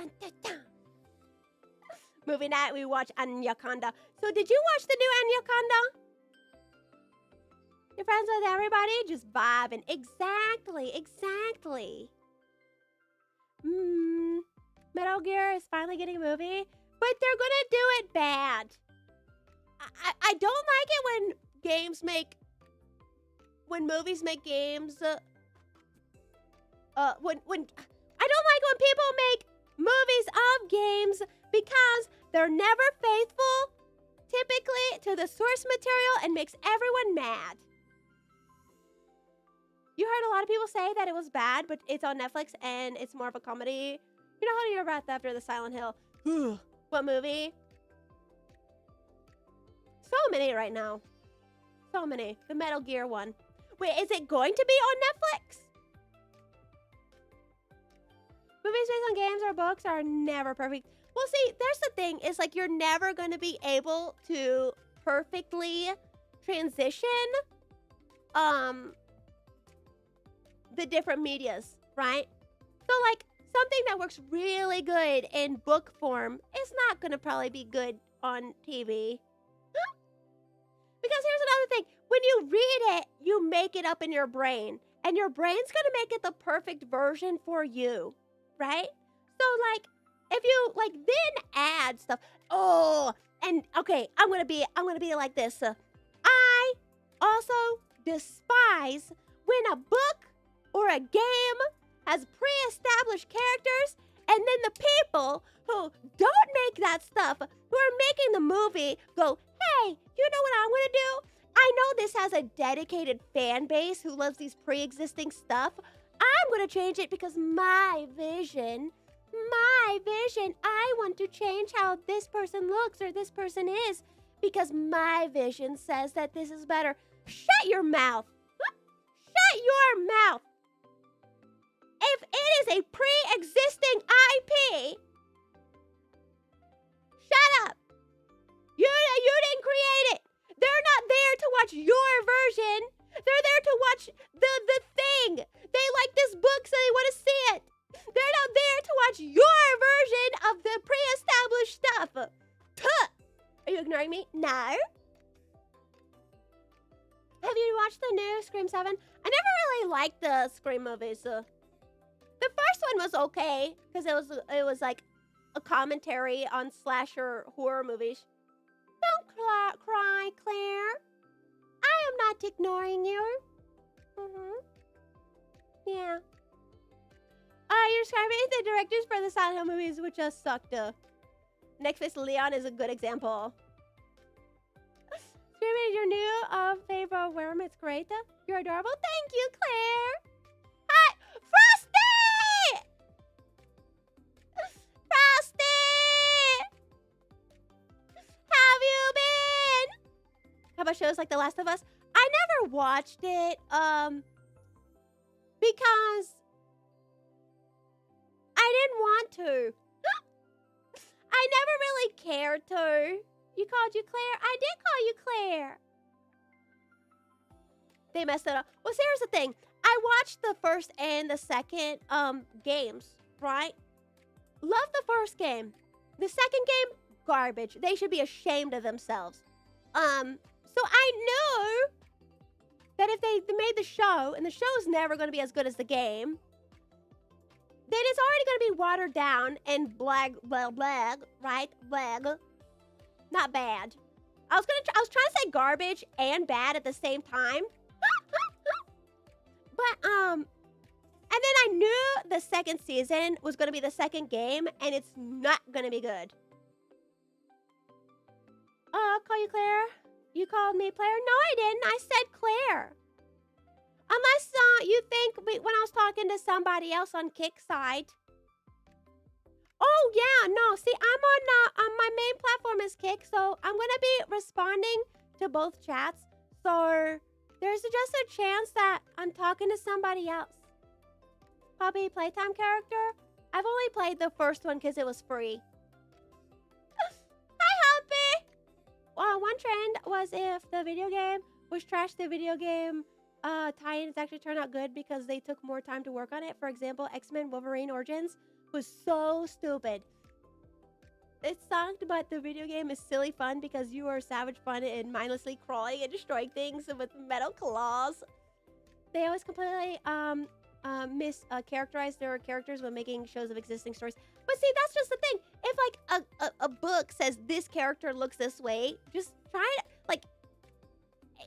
Movie night, we watch Anaconda. So did you watch the new Anaconda? You're friends with everybody? Just vibing. Exactly, exactly. Metal Gear is finally getting a movie, but they're gonna do it bad. I don't like it when movies make games. When I don't like when people make movies of games because they're never faithful, typically, to the source material and makes everyone mad. You heard a lot of people say that it was bad, but it's on Netflix and it's more of a comedy. You know, Hold Your Breath after the Silent Hill. What movie? So many right now. So many. The Metal Gear one. Wait, is it going to be on Netflix? Movies based on games or books are never perfect. Well, see, there's the thing. Is like you're never going to be able to perfectly transition the different medias, right? So, like, something that works really good in book form is not going to probably be good on TV. Because here's another thing. When you read it, you make it up in your brain. And your brain's going to make it the perfect version for you, right? So, like, if you, like, then add stuff. Oh, and, okay, I'm going to be like this. I also despise when a book or a game has pre-established characters, and then the people who don't make that stuff, who are making the movie, go, hey, you know what I'm gonna do? I know this has a dedicated fan base who loves these pre-existing stuff. I'm gonna change it because my vision, I want to change how this person looks or this person is because my vision says that this is better. Shut your mouth. Shut your mouth. If it is a pre-existing IP, shut up. You didn't create it. They're not there to watch your version. They're there to watch the thing. They like this book, so they want to see it. They're not there to watch your version of the pre-established stuff. Tuh. Are you ignoring me? No. Have you watched the new Scream 7? I never really liked the Scream movies. The first one was okay because it was like a commentary on slasher horror movies. Don't cry, Claire. I am not ignoring you. Yeah. You're describing the directors for the Silent Hill movies, which just sucked. Next Face Leon is a good example. Screaming your new favorite worm. It's great. You're adorable. Thank you, Claire. Hi, Frosty! Frosty! Have you been? How about shows like The Last of Us? I never watched it, because I didn't want to. I never really cared to. You called you Claire? I did call you Claire. They messed it up. Well, see, here's the thing. I watched the first and the second games, right? Love the first game. The second game, garbage. They should be ashamed of themselves. So I knew that if they made the show, and the show's never going to be as good as the game, then it's already going to be watered down and blag, right? Blag. Not bad. I was trying to say garbage and bad at the same time. But, and then I knew the second season was going to be the second game, and it's not going to be good. Oh, I'll call you Claire. You called me Claire? No, I didn't. I said Claire. Unless you think when I was talking to somebody else on Kick side. Oh, yeah, no. See, I'm on my main platform is Kick, so I'm going to be responding to both chats. So there's just a chance that I'm talking to somebody else. Puppy playtime character? I've only played the first one because it was free. Hi, Humpy! Well, one trend was if the video game was trash, the video game tie-ins actually turned out good because they took more time to work on it. For example, X-Men Wolverine Origins was so stupid. It sucked, but the video game is silly fun because you are savage fun and mindlessly crawling and destroying things with metal claws. They always completely mischaracterize their characters when making shows of existing stories. But see, that's just the thing. If like a book says this character looks this way, just try it. Like,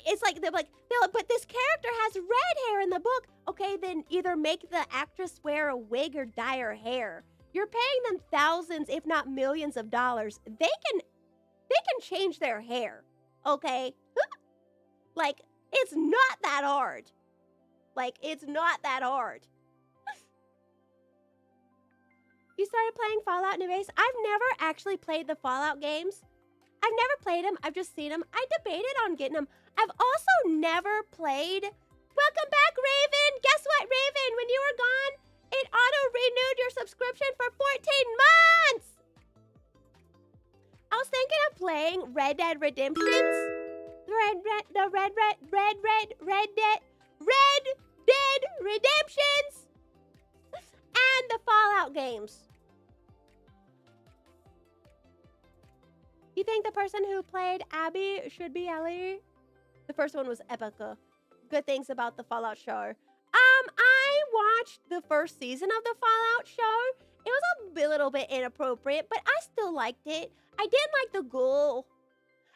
it's like they're like, but this character has red hair in the book. Okay, then either make the actress wear a wig or dye her hair. You're paying them thousands, if not millions of dollars. They can change their hair. Okay? Like, it's not that hard. Like, it's not that hard. You started playing Fallout New Base? I've never actually played the Fallout games. I've never played them. I've just seen them. I debated on getting them. I've also never played... Welcome back, Raven! Guess what, Raven? When you were gone, it auto-renewed your subscription for 14 months! I was thinking of playing Red Dead Redemptions. Red Dead Redemptions! And the Fallout games. You think the person who played Abby should be Ellie? The first one was Epica. Good things about the Fallout show. I watched the first season of the Fallout show. It was a little bit inappropriate, but I still liked it. I didn't like the ghoul.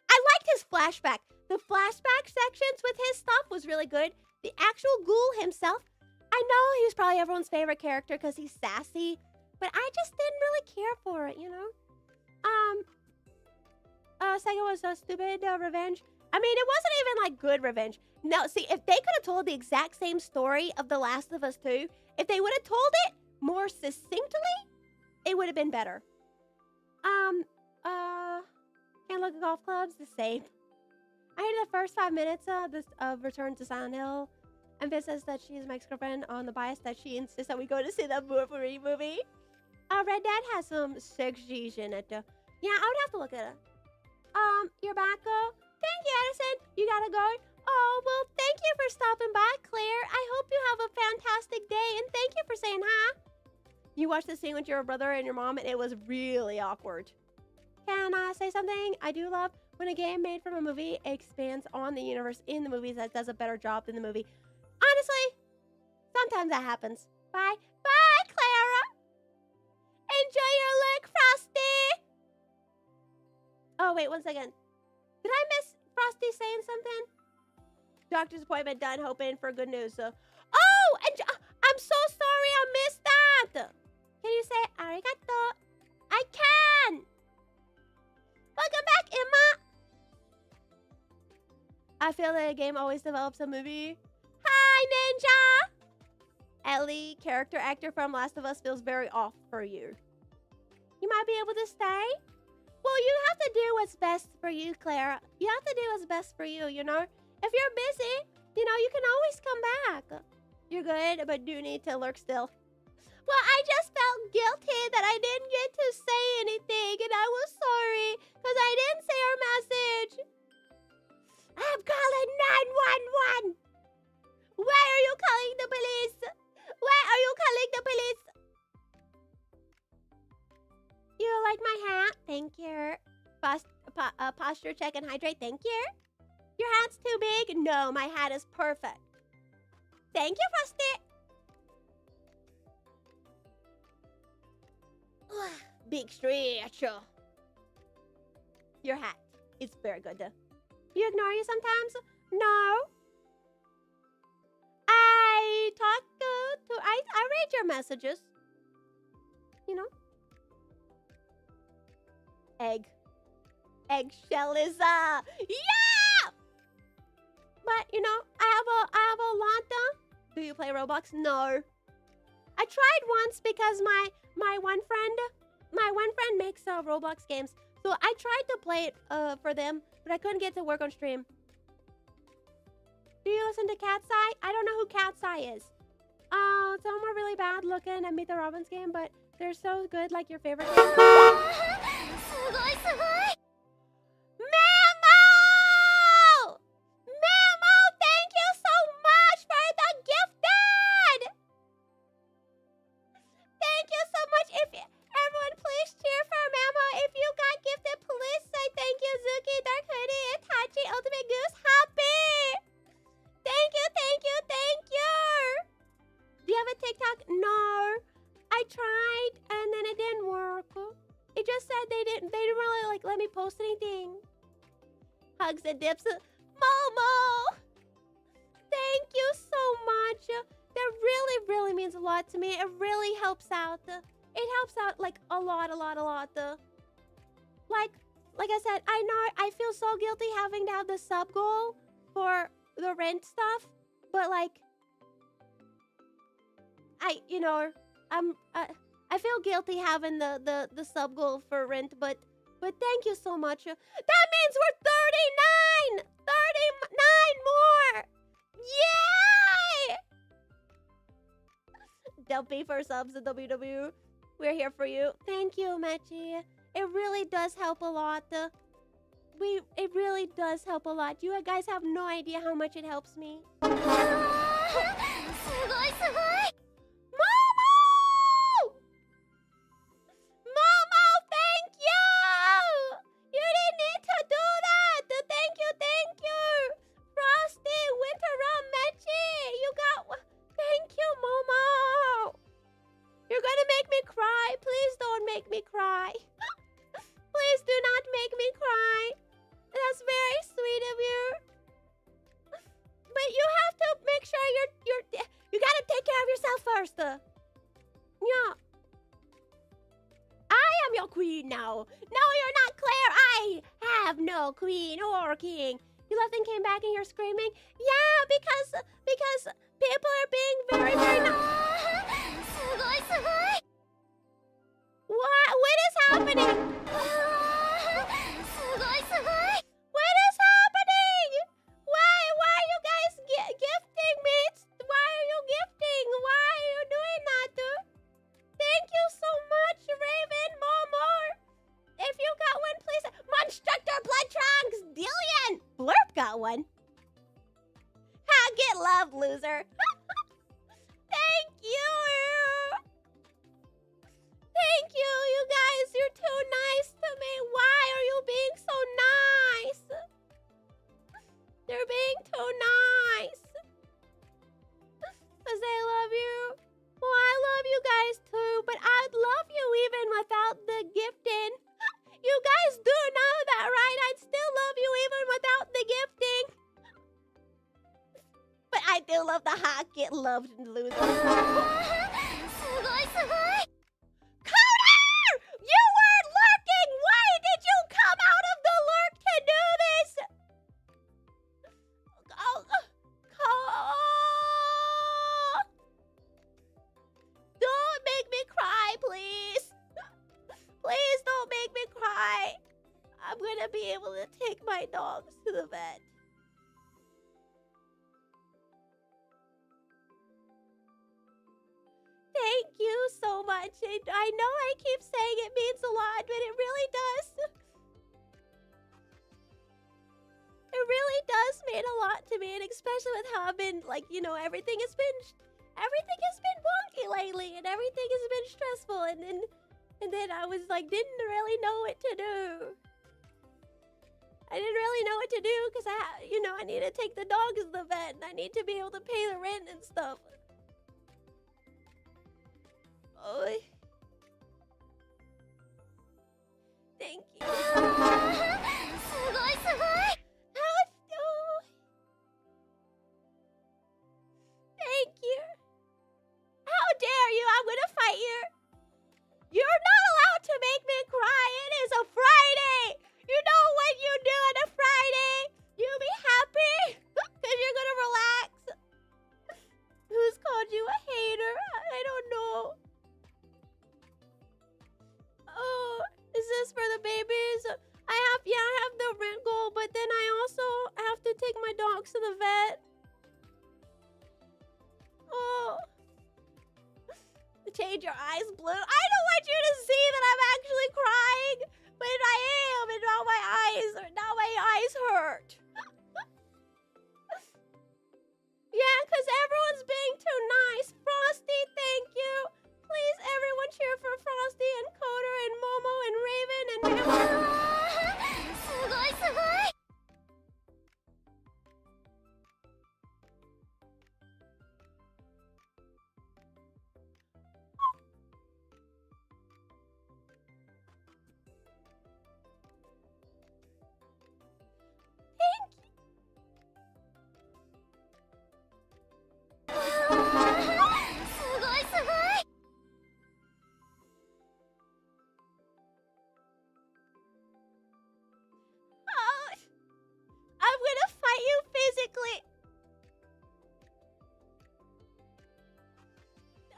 I liked his flashback. The flashback sections with his stuff was really good. The actual ghoul himself, I know he was probably everyone's favorite character because he's sassy, but I just didn't really care for it, you know? Second was so stupid, revenge. I mean, it wasn't even like good revenge. No, see, if they could have told the exact same story of The Last of Us 2, if they would have told it more succinctly, it would have been better. Can't look at golf clubs, the same. I hated the first 5 minutes of Return to Silent Hill. And Viz says that she is my ex-girlfriend on the bias that she insists that we go to see that Wolverine movie. Red Dead has some sex G's in it. Yeah, I would have to look at it. You're back, Thank you, Edison. You gotta go. Oh, well, thank you for stopping by, Claire. I hope you have a fantastic day, and thank you for saying hi. You watched the scene with your brother and your mom, and it was really awkward. Can I say something? I do love when a game made from a movie expands on the universe in the movies that does a better job than the movie. Honestly, sometimes that happens. Bye. Bye, Clara. Enjoy your look, Frosty. Oh, wait, 1 second. Did I miss Frosty saying something? Doctor's appointment done, hoping for good news. So, oh, and I'm so sorry I missed that. Can you say arigato? I can. Welcome back, Emma. I feel that a game always develops a movie. Hi, Ninja. Ellie, character actor from Last of Us, feels very off for you. You might be able to stay. Well, you have to do what's best for you, Clara. You have to do what's best for you, you know? If you're busy, you know, you can always come back. You're good, but do need to lurk still. Well, I just felt guilty that I didn't get to say anything, and I was sorry because I didn't say our message. I'm calling 911. Why are you calling the police? Why are you calling the police? You like my hat? Thank you. Posture check and hydrate. Thank you. Your hat's too big? No, my hat is perfect. Thank you, Frosty. Big stretch. Your hat. It's very good. You ignore you sometimes? No. I talk I read your messages. You know? Eggshell is yeah! But you know, I have a lot. Do you play Roblox? No. I tried once because my one friend makes Roblox games. So I tried to play it for them, but I couldn't get to work on stream. Do you listen to Cat's Eye? I don't know who Cat's Eye is. Some are really bad looking at Meet the Robins game, but they're so good, like your favorite game. Memo! Memo, thank you so much for the gifted! Thank you so much. If everyone please cheer for Memo. If you got gifted, please say thank you, Zuki, Dark Hoodie, Itachi, Ultimate Goose, Happy! Thank you, thank you, thank you! Do you have a TikTok? No. I tried and then it didn't work. It just said they didn't really like let me post anything. Hugs and dips. Momo! Thank you so much. That really, really means a lot to me. It really helps out. It helps out like a lot. Like I said, I know I feel so guilty having to have the sub goal for the rent stuff, but like I feel guilty having the sub goal for rent, but thank you so much. That means we're 39! 39 more! Yay! Dumpy for subs at WW. We're here for you. Thank you, Mechi. It really does help a lot. It really does help a lot. You guys have no idea how much it helps me. Momo! Momo, thank you! You didn't need to do that! Thank you! Frosty, Winter Rum, Mechi! You got... Thank you, Momo! You're gonna make me cry. Please don't make me cry. Please do not make me cry. That's very sweet of you. But you have to make sure you gotta take care of yourself first. Yeah. I am your queen now. No, you're not, Claire. I have no queen or king. You left and came back and you're screaming? Yeah, because people are being very, very What? What is happening? What is happening? Why are you guys gifting me? Why are you gifting? Why are you doing that? Thank you so much, Raven. More. If you got one, please. Monstructor Blood Trunks. Dillion. Blurp got one. Get love, loser. Thank you. Thank you, you guys. You're too nice to me. Why are you being so nice? You're being too nice. Because I love you. Well, I love you guys too, but I'd love you even without the gifting. You guys do know that, right? I'd still love you even without the gifting. But I do love the hot get loved loser. Coder! You were lurking! Why did you come out of the lurk to do this? Don't make me cry, please. Please don't make me cry. I'm gonna be able to take my dogs to the vet. Thank you much. I know I keep saying it means a lot, but it really does. It really does mean a lot to me, and especially with how I've been, like, you know, everything has been wonky lately, and everything has been stressful, and then I was like, didn't really know what to do. I didn't really know what to do because I need to take the dogs to the vet, and I need to be able to pay the rent and stuff. Oh, thank you. Thank you. How dare you? I'm gonna fight you. You're not allowed to make me cry. It is a Friday. You know what you do on a Friday? You be happy because you're gonna relax. Who's called you a hater? I don't know. Oh, is this for the babies? I have the rent goal, but then I also have to take my dogs to the vet. Oh. Change your eyes blue. I don't want you to see that I'm actually crying, but I am, and now my eyes hurt. Yeah, because everyone's being too nice. Frosty, thank you. Please, everyone cheer for Frosty and Coder and Momo and Raven and I'm gonna fight you physically.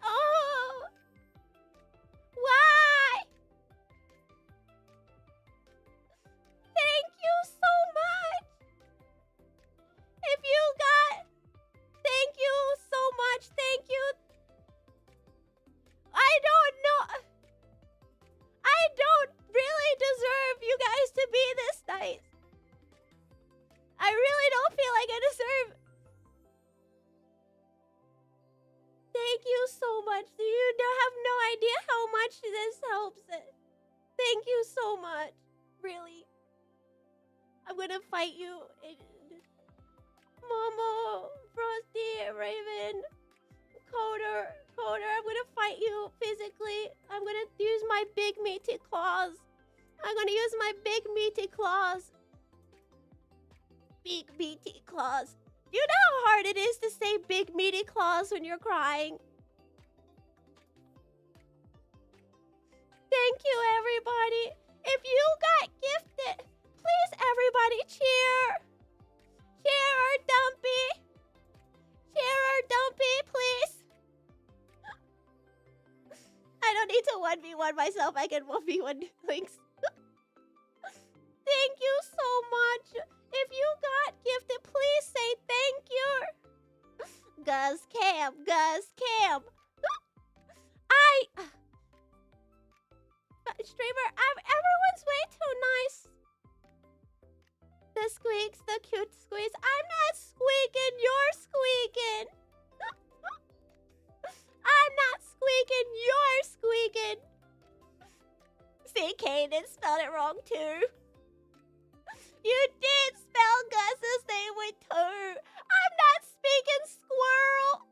Oh. Why? Thank you so much. Thank you so much. Thank you. I don't know. I don't really deserve you guys to be this nice. I really don't feel like I deserve. Thank you so much. You have no idea how much this helps it. Thank you so much. Really. I'm gonna fight you. Momo, Frosty, Raven, Coder, I'm gonna fight you physically. I'm gonna use my big meaty claws. Big meaty claws. Do you know how hard it is to say big meaty claws when you're crying? Thank you, everybody. If you got gifted, please, everybody, cheer. Cheer our Dumpy. Cheer our Dumpy, please. I don't need to 1v1 myself. I can 1v1 Lynx. Thank you so much. If you got gifted, please say thank you. Gus Cam. Streamer, everyone's way too nice. The squeaks, the cute squeaks. I'm not squeaking, you're squeaking. I'm not squeaking, you're squeaking. See, Kaden spelled it wrong too. You did spell Gus's name with two. I'm not speaking squirrel.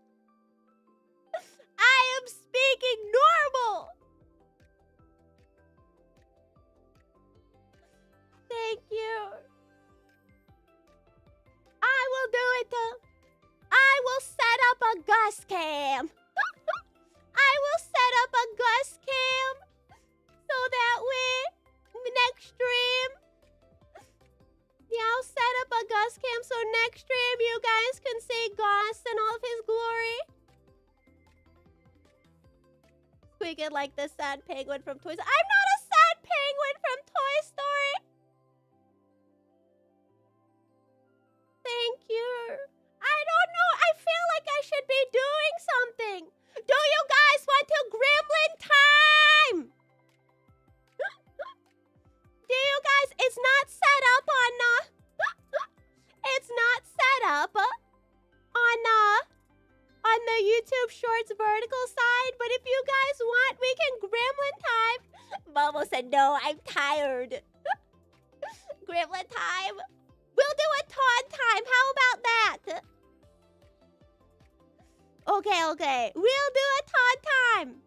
I am speaking normal. Thank you. I will do it though. I will set up a Gus cam. I will set up a Gus cam so that way next stream. Yeah, I'll set up a Gus cam so next stream you guys can see Gus in all of his glory. Squeaking like the sad penguin from Toy Story. I'm not a sad penguin from Toy Story. Thank you. I don't know. I feel like I should be doing something. Do you guys want to gremlin time? YouTube Shorts vertical side, but if you guys want, we can gremlin time. Momo said, no, I'm tired. Gremlin time. We'll do a Todd time. How about that? Okay. We'll do a Todd time.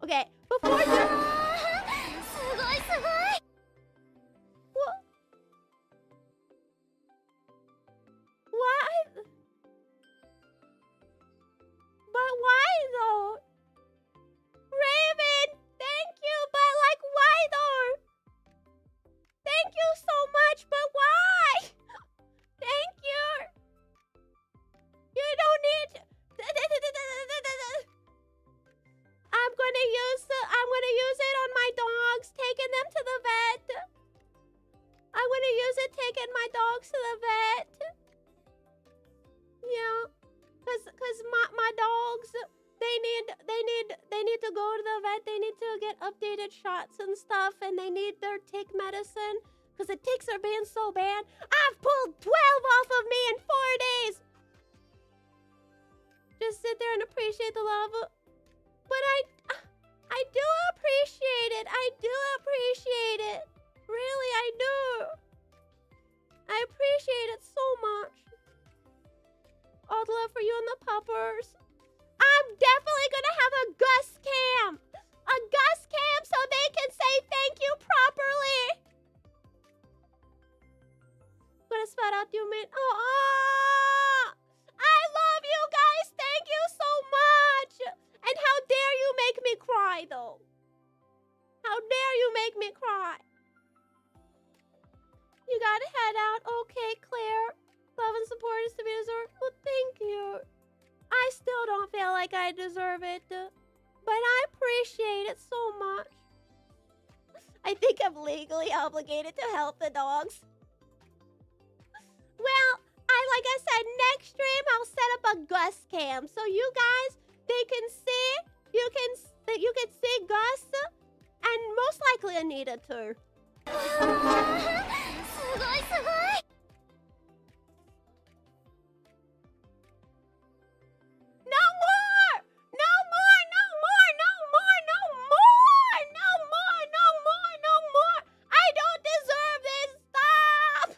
Okay, before you... What? Why? But why though? Raven, thank you, but like why though? Thank you so much, but why? Thank you. You don't need. I'm gonna use it on my dogs, taking them to the vet. I'm gonna use it taking my dogs to the vet. Yeah, cause my dogs, they need to go to the vet. They need to get updated shots and stuff, and they need their tick medicine, cause the ticks are being so bad. I've pulled 12 off of me in 4 days. Just sit there and appreciate the love. But I do appreciate it. I do appreciate it. Really, I do. I appreciate it so much. All the love for you and the puppers. I'm definitely gonna have a Gus cam. A Gus cam so they can say thank you properly. I'm gonna spat out you, man. Oh, I love you guys. Thank you so much. And how dare you make me cry, though? How dare you make me cry? You gotta head out. Okay, Claire. Love and support is to be deserved. Well, thank you. I still don't feel like I deserve it, but I appreciate it so much. I think I'm legally obligated to help the dogs. Well, like I said, next stream I'll set up a Gus cam so you guys, they can see, you can see Gus and most likely Anita too. No more! No more! No more! No more! No more! No more! No more! No more! I don't deserve this! Stop!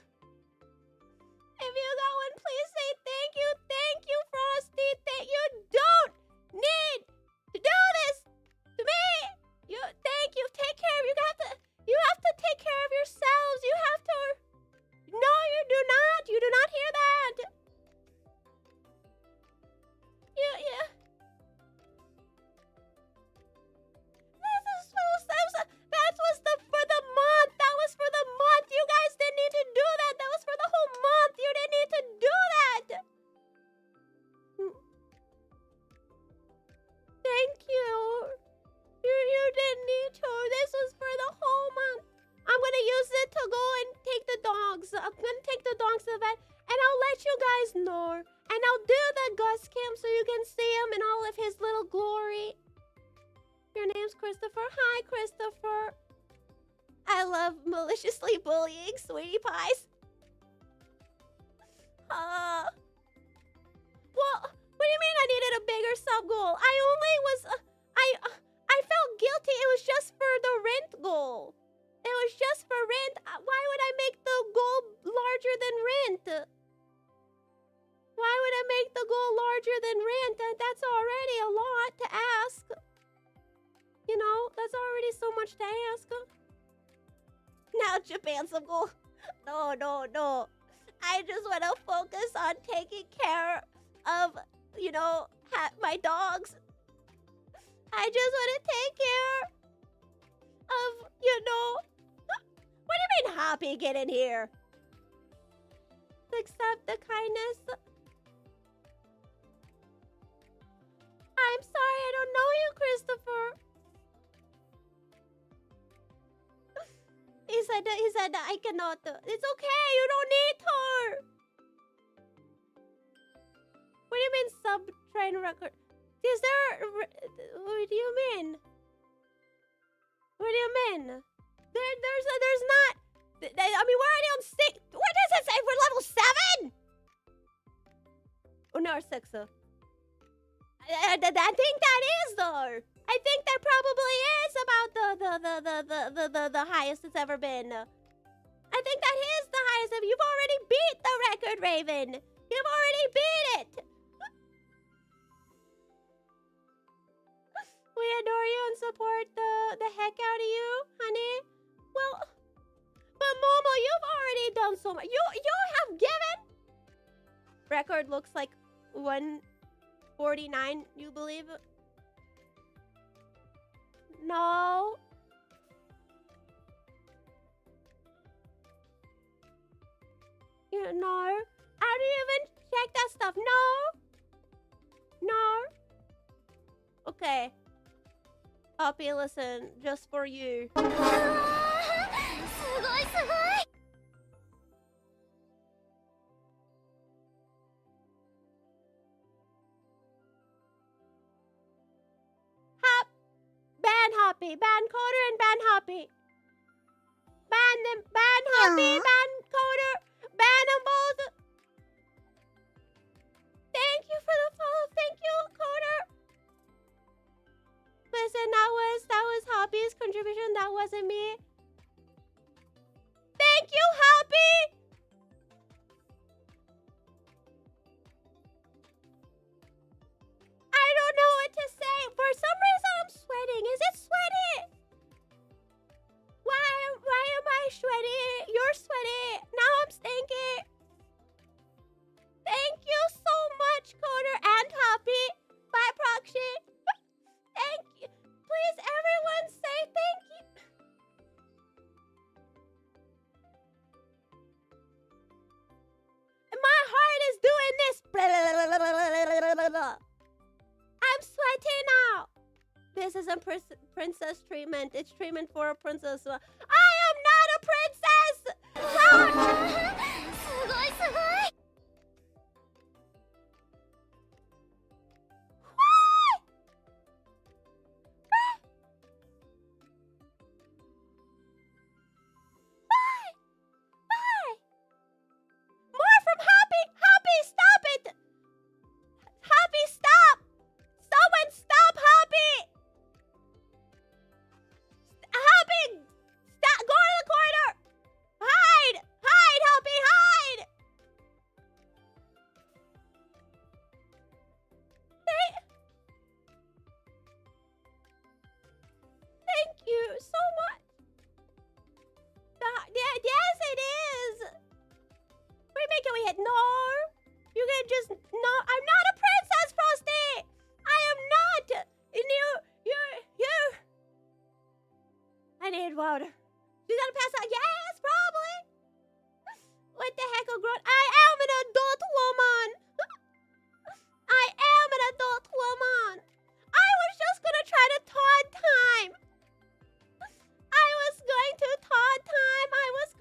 If you go and please say thank you, Frosty. You don't need to do this to me. Thank you. Take care of you have to take care of yourselves. You have to. No, you do not. You do not hear that. Yeah. That was for the month. That was for the month. You guys didn't need to do that. That was for the whole month. You didn't need to do that. Thank you. You didn't need to. This was for the whole month. I'm gonna use it to go and take the dogs. I'm gonna take the dogs to the vet, and I'll let you guys know. And I'll do the Gus cam so you can see him in all of his little glory. Your name's Christopher. Hi, Christopher. I love maliciously bullying sweetie pies. Well, what do you mean I needed a bigger sub goal? I felt guilty. It was just for the rent goal. It was just for rent. Why would I make the goal larger than rent? Why would I make the goal larger than rent? That's already a lot to ask. You know, that's already so much to ask. Now Japan sub goal. No. I just want to focus on taking care of, my dogs. I just want to take care of, What do you mean, Hoppy, get in here? Accept the kindness. I'm sorry, I don't know you, Christopher. He said I cannot. It's okay, you don't need to. What do you mean sub-train record? Is there... What do you mean? What do you mean? There's not... I mean, we're already on 6... What does it say? We're level 7? or 6. I think that is though. I think that probably is about the highest it's ever been. I think that is the highest. You've already beat the record, Raven. You've already beat it. We adore you and support the heck out of you, honey. Well, but Momo, you've already done so much. You have given. Record looks like 149. You believe? No. Yeah, no. How do you even check that stuff? No. No. Okay. Poppy, listen, just for you. Ban Hoppy, ban Coder, and ban Hoppy. Ban them, ban Hoppy, ban Coder, ban them both. Thank you for the follow. Thank you, Coder. Listen, that was Hoppy's contribution. That wasn't me. Thank you, Hoppy. I don't know what to say. For some reason, I'm sweating. Is it sweaty? Why am I sweaty? You're sweaty. Now I'm stinky. Thank you so much, Coder and Hoppy. By proxy. Thank you. Please, everyone, say thank you. My heart is doing this. I'm sweating now. This isn't princess treatment. It's treatment for a princess. I am not a princess. Run! More from Hoppy! Hoppy, stop it! Hoppy, stop! Someone stop Hoppy! Hoppy! Stop! Go to the corner! Hide! Hide, Hoppy, hide! Thank you so much. Yes, it is. We hit no. You can just no. I'm not a princess, Frosty. I am not. And you. I need water. She's gonna pass out. Yes, probably. What the heck, grown? I am an adult woman. I am an adult woman. I was just gonna try to taunt time. I was going to taunt time. I was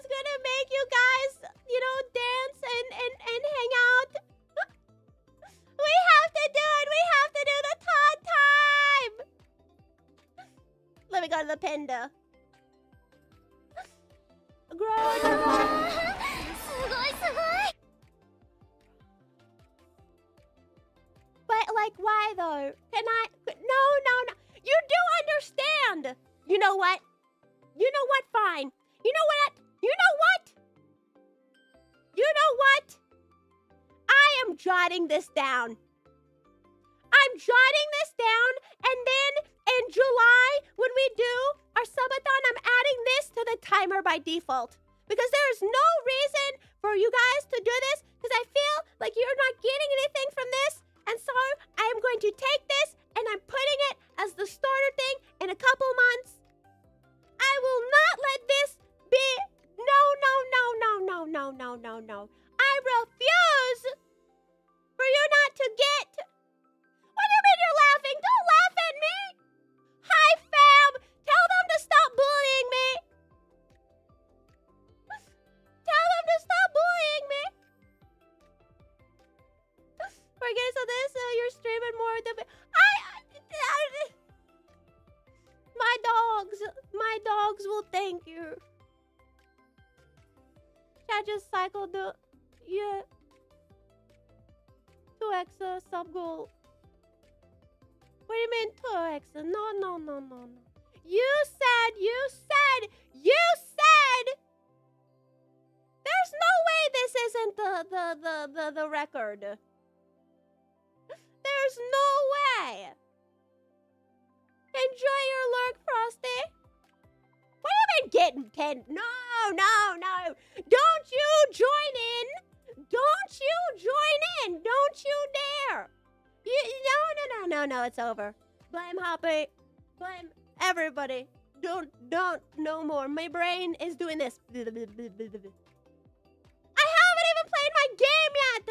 gonna make you guys, dance and hang out. We have to do it. We have to do the taunt time. Let me go to the panda. But why though? Can I? No. You do understand. You know what? Fine. You know what? I am jotting this down. And then in July, when we do our subathon, I'm adding this to the timer by default. Because there is no reason for you guys to do this, because I feel like you're not getting anything from this. And so I am going to take this and I'm putting it as the starter thing in a couple months. I will not let this be. No. I refuse for you not to get. What do you mean you're laughing? Don't laugh at me. Hi, fam. Tell them to stop bullying me. Tell them to stop bullying me. Forget so this. You're streaming more than my dogs will thank you. I just cycled the Yeah. 2x sub goal. What do you mean 2x? No. You said. There's no way this isn't the record. There's no way. Enjoy your lurk, Frosty. What do you mean getting 10? No. Don't you join in. Don't you dare. No, it's over. Blame Hoppy. Blame everybody. Don't, no more. My brain is doing this. I haven't even played my game yet.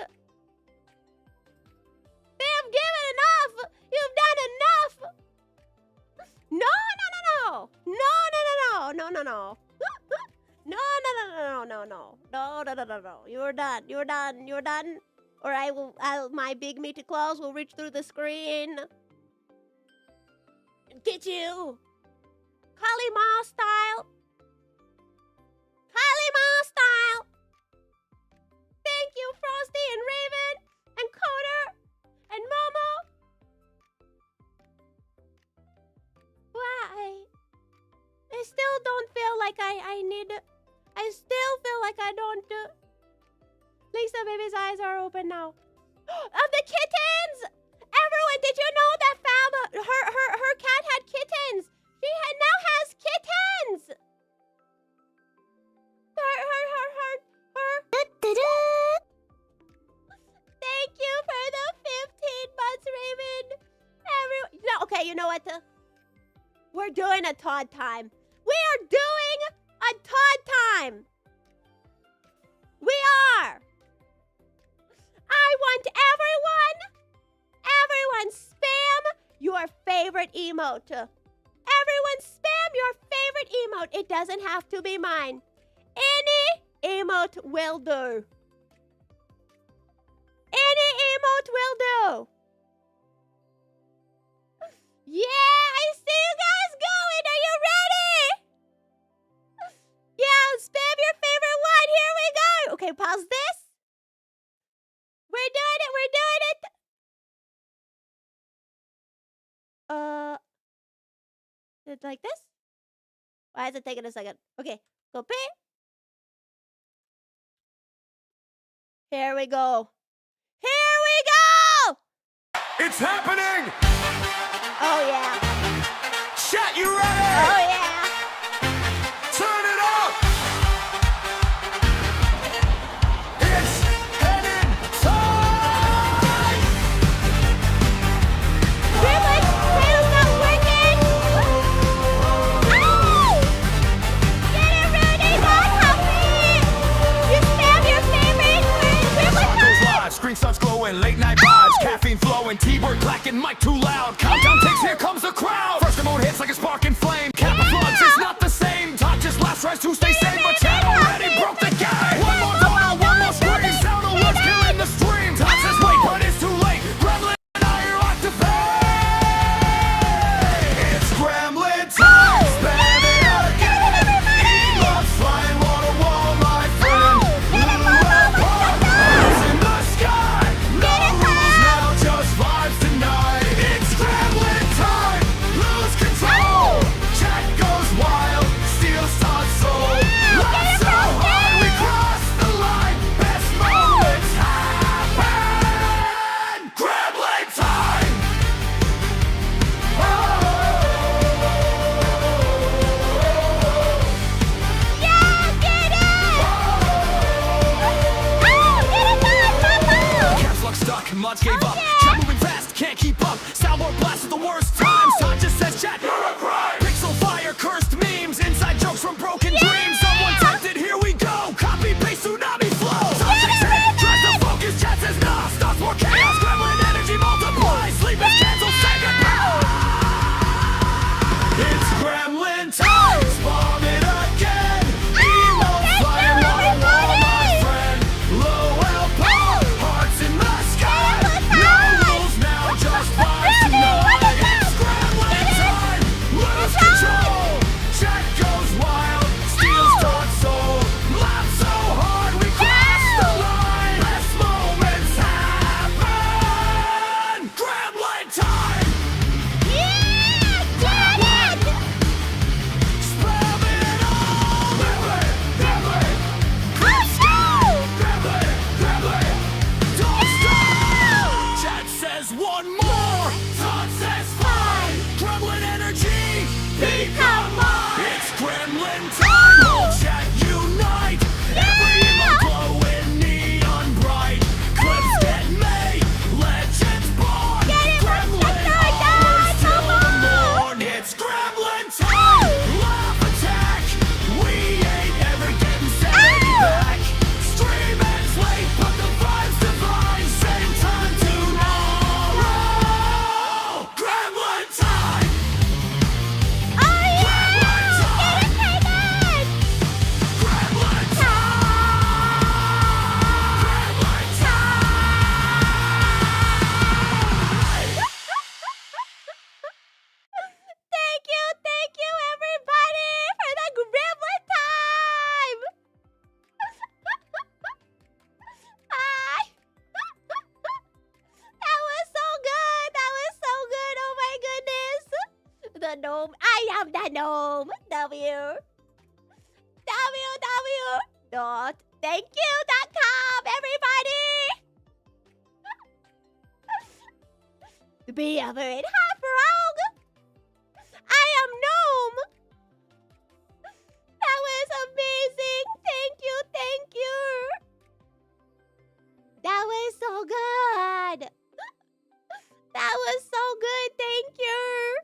They have given enough. You've done enough. No. You're done. Or my big meaty claws will reach through the screen and get you. Kali Ma style. Thank you, Frosty and Raven and Coder and Momo. Why? I still don't feel like I need. I still feel like I don't. Lisa baby's eyes are open now. Of the kittens! Everyone, did you know that her cat had kittens? She now has kittens. Thank you for the 15 months, Raven. No, okay, you know what? We're doing a Todd time. We are doing a Todd time. We are. I want everyone spam your favorite emote. Everyone spam your favorite emote. It doesn't have to be mine. Any emote will do. Any emote will do. Yeah, I see you guys going. Are you ready? Yeah, spam your favorite one. Here we go. Okay, pause this. We're doing it. Is it like this? Why is it taking a second? Okay, copy. Here we go. It's happening! Oh, yeah. Chat, you ready? Oh, yeah. Turn it up! It's headed time! Privilege, Taylor's not working. Oh! Get it ready, not happy. You spam your favorite word. Privilege Goes live, screen starts glowing, late night vibes, caffeine flowing, T-word clacking, mic too loud. Countdown ticks, here comes the crowd. First emote hits like a sparking flame. Kappa floods, it's not the same. Talk just last rise to stay sane, but chat already broke the game. One more dial, one more scream. Sound alerts killing the stream. Top says wait, but it's too late. Gremlin and I are activate. It's Gremlin time. Spam it again. Emotes flying wall to wall, my friend. Hearts in the sky. No rules now, just vibes tonight. It's Gremlin time. Lose control. Chat goes wild. Steel starts soul. Laugh so hard we cross the line. Best moments happen. Gremlin time. Caps lock stuck, mods gave up. Chat moving fast, can't keep up. Soundboard blast at the worst times. Todd just says chat, you're a crime. Pixel fire, cursed memes, inside jokes from broken dreams. Someone typed it, here we go. Copy, paste, tsunami flow. Todd shakes head, tries to focus, chat says nah. Starts more chaos, gremlin energy multiplies. Sleep is canceled, say goodbye. It's Gremlin time. Spawn it again. Emotes flying wall to wall, my friend. Low elbow, hearts in the sky. No rules now, just vibes tonight. It's Gremlin time. Lose control. Chat goes wild. Steals gnome. I am the gnome. www.thankyou.com, everybody. To be a bird, half frog. I am gnome. That was amazing. Thank you. That was so good. That was so good. Thank you.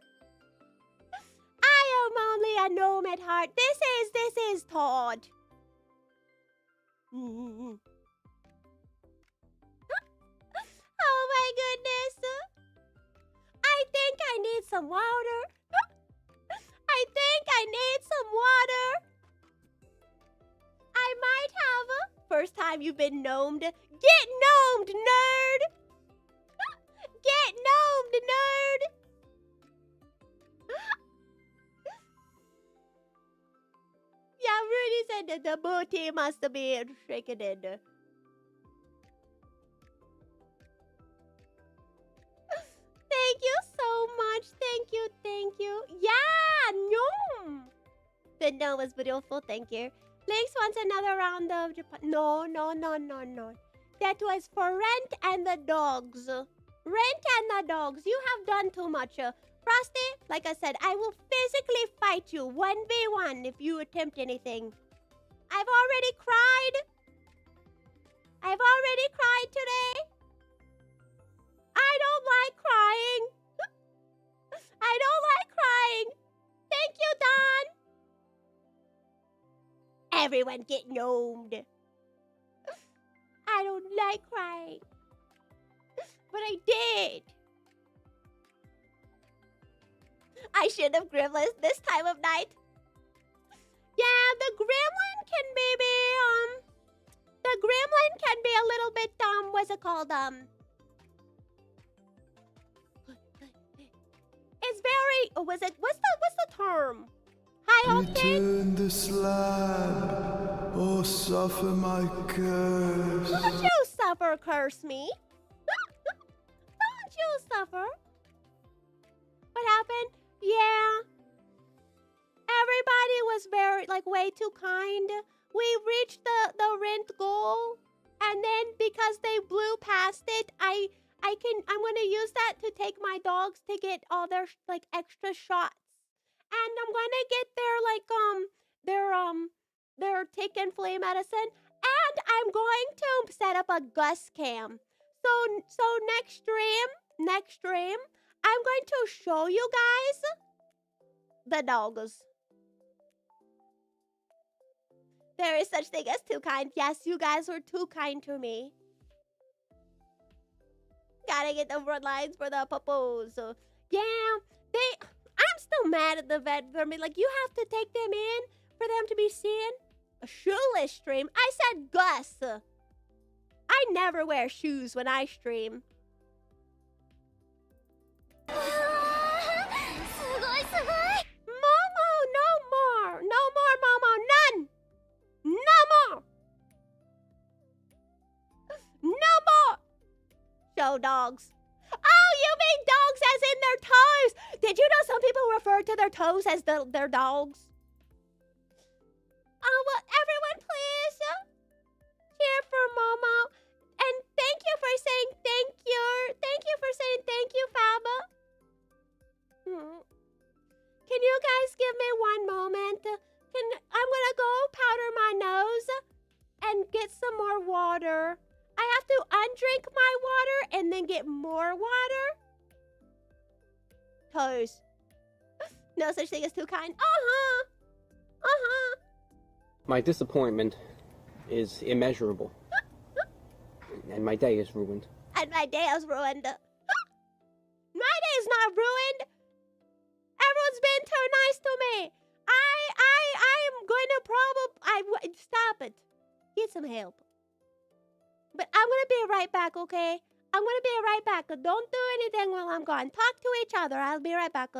I am only a gnome at heart. This is Todd. Oh my goodness. I think I need some water. I might have a first time you've been gnomed. Get gnomed, nerd. Get gnomed, nerd. Yeah, Rudy said that the booty must be shaken in. Thank you so much. Thank you. Yeah, gnome. The gnome was beautiful. Thank you. Lynx wants another round of Japan. No. That was for Rent and the dogs. Rent and the dogs. You have done too much. Frosty, like I said, I will physically fight you 1v1 if you attempt anything. I've already cried today. I don't like crying. Thank you, Don. Everyone get gnomed. I don't like crying. But I did. I should have gremlins this time of night. Yeah, the gremlin can be a little bit what's it called? It's very what's the term? High octane? Return the slab or suffer my curse. Don't you suffer, curse me. Don't you suffer. What happened? Yeah. Everybody was very, way too kind. We reached the rent goal. And then because they blew past it, I'm gonna use that to take my dogs to get all their, extra shots. And I'm gonna get their tick and flea medicine. And I'm going to set up a Gus cam. So next stream, I'm going to show you guys the dogs. There is such thing as too kind. Yes, you guys were too kind to me. Gotta get the bloodlines for the puppos. So, yeah, I'm still mad at the vet for me. You have to take them in for them to be seen. A shoeless stream. I said Gus. I never wear shoes when I stream. Momo, no more. No more, Momo. None. No more. No more. Show dogs. Oh, you mean dogs as in their toes. Did you know some people refer to their toes as their dogs? Oh, well, everyone please cheer for Momo. And thank you for saying thank you. Thank you for saying thank you, Faba. Can you guys give me one moment? I'm gonna go powder my nose and get some more water. I have to undrink my water and then get more water. Toes. No such thing as too kind. My disappointment is immeasurable. And my day is ruined. And my day is ruined. My day is not ruined. Everyone's been too nice to me. I'm going to stop it. Get some help. But I'm going to be right back, okay? I'm going to be right back. Don't do anything while I'm gone. Talk to each other. I'll be right back.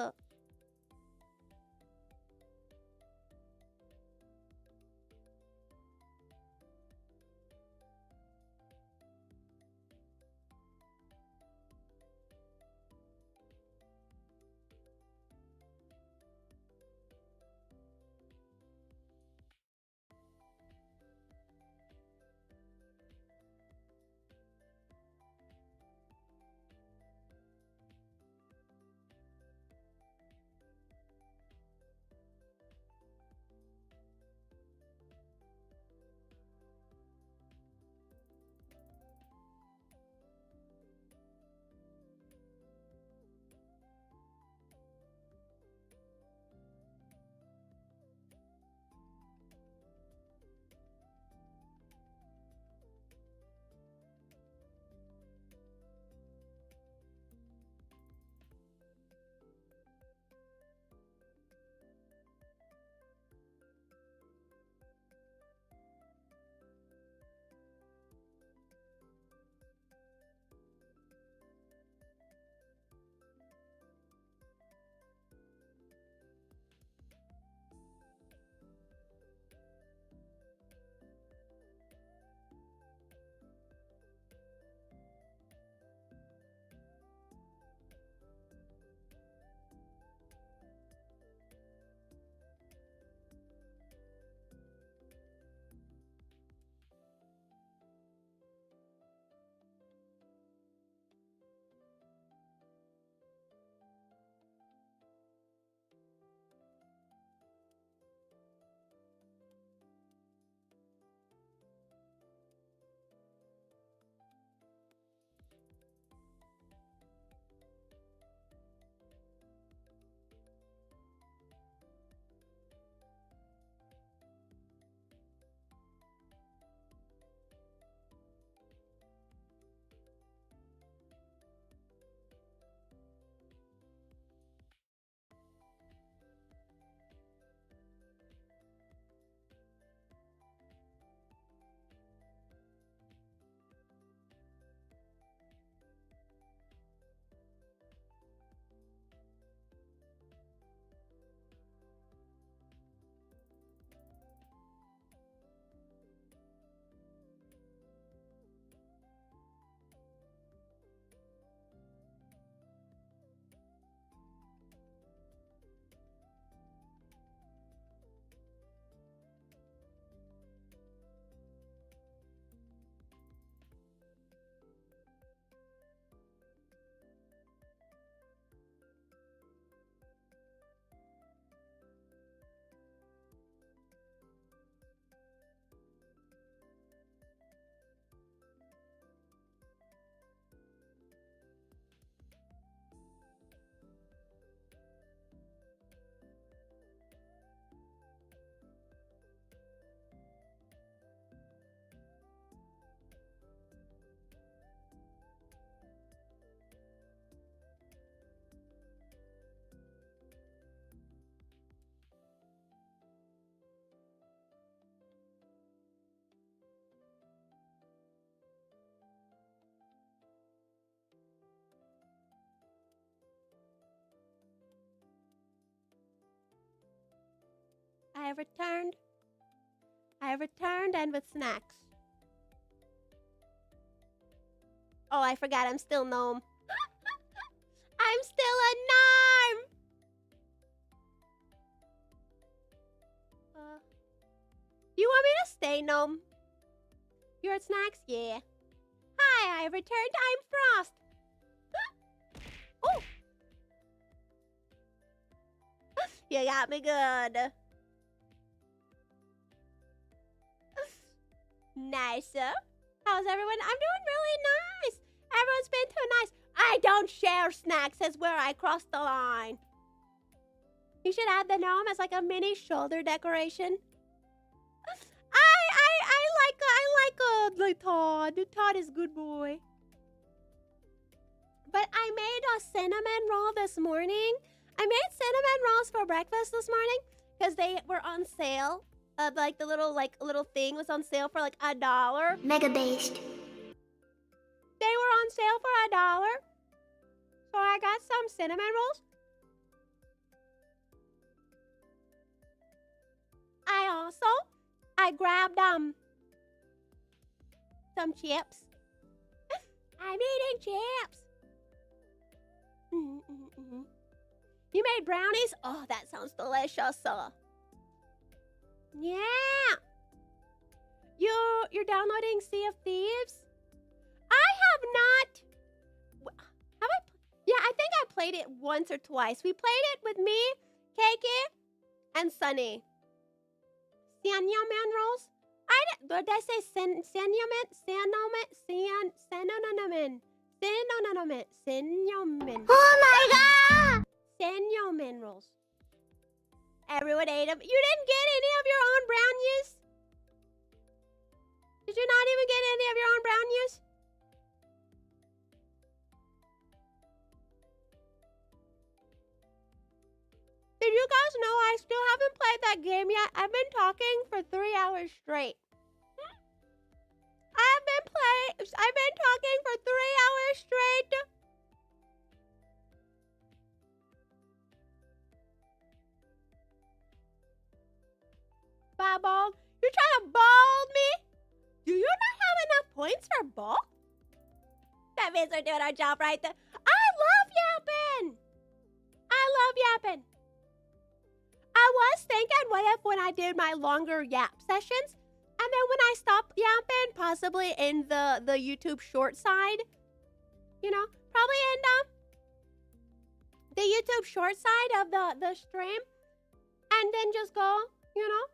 I have returned. I have returned and with snacks. Oh, I forgot I'm still gnome. I'm still a gnome! You want me to stay, gnome? You're at snacks? Yeah. Hi, I have returned. I'm Frost. Oh! You got me good. Nicer. How's everyone? I'm doing really nice. Everyone's been too nice. I don't share snacks. Is where I crossed the line. You should add the gnome as like a mini shoulder decoration. I like Todd. Todd is good boy. But I made a cinnamon roll this morning. I made cinnamon rolls for breakfast this morning because they were on sale. Like the little thing was on sale for like $1. Mega based. They were on sale for $1. So I got some cinnamon rolls. I grabbed some chips. I'm eating chips. You made brownies? Oh, that sounds delicious. Yeah. You're downloading Sea of Thieves? I have not. Have I? Yeah, I think I played it once or twice. We played it with me, Keiki, and Sunny. Cinnamon rolls? Did I say cinnamon? Cinnamon. Oh my god! Cinnamon rolls. Everyone ate them. You didn't get any of your own brownies? Did you not even get any of your own brownies? Did you guys know I still haven't played that game yet? I've been talking for 3 hours straight. I've been talking for 3 hours straight. Bald. You're trying to bald me? Do you not have enough points for bald? That means we're doing our job right there. I love yapping. I was thinking, what if when I did my longer yap sessions, and then when I stopped yapping, possibly in the YouTube short side, you know, probably in the YouTube short side of the stream, and then just go, you know,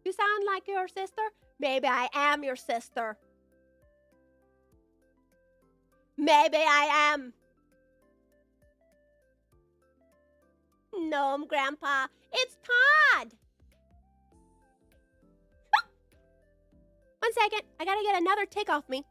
you sound like your sister. Maybe I am your sister. Maybe I am. No, Grandpa. It's Todd. One second. I gotta get another tick off me.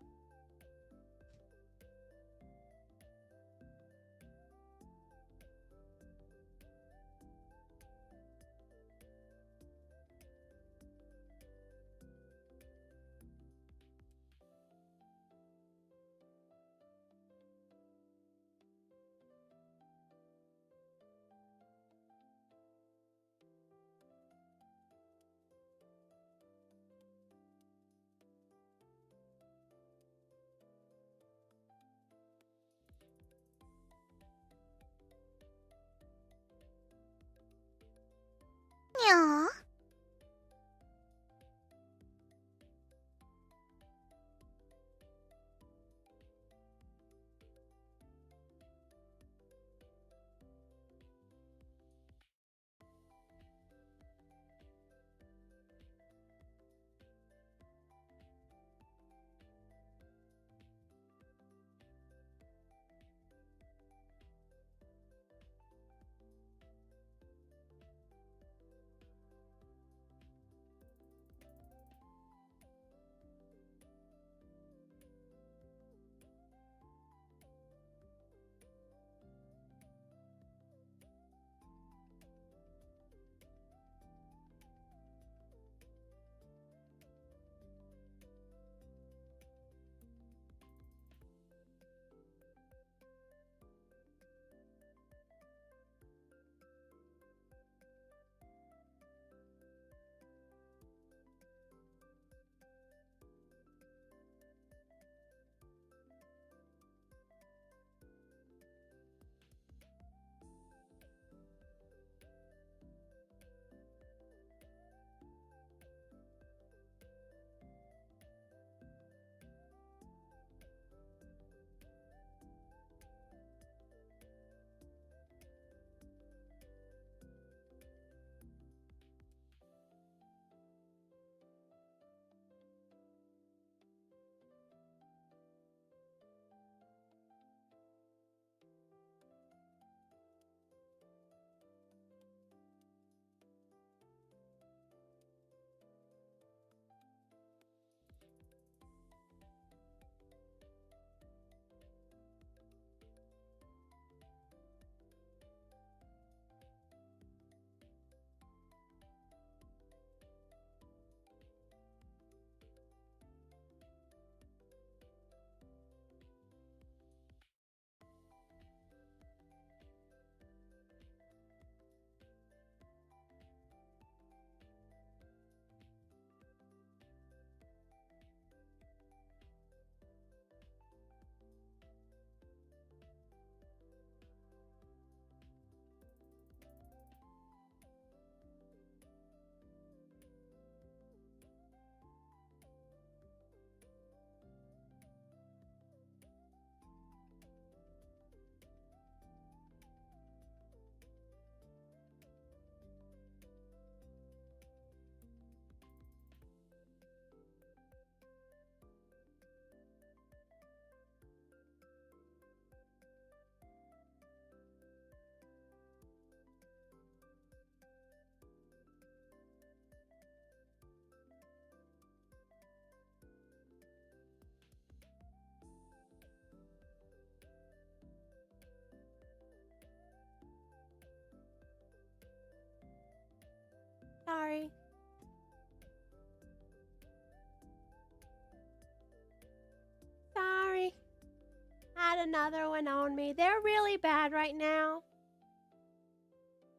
another one on me. They're really bad right now.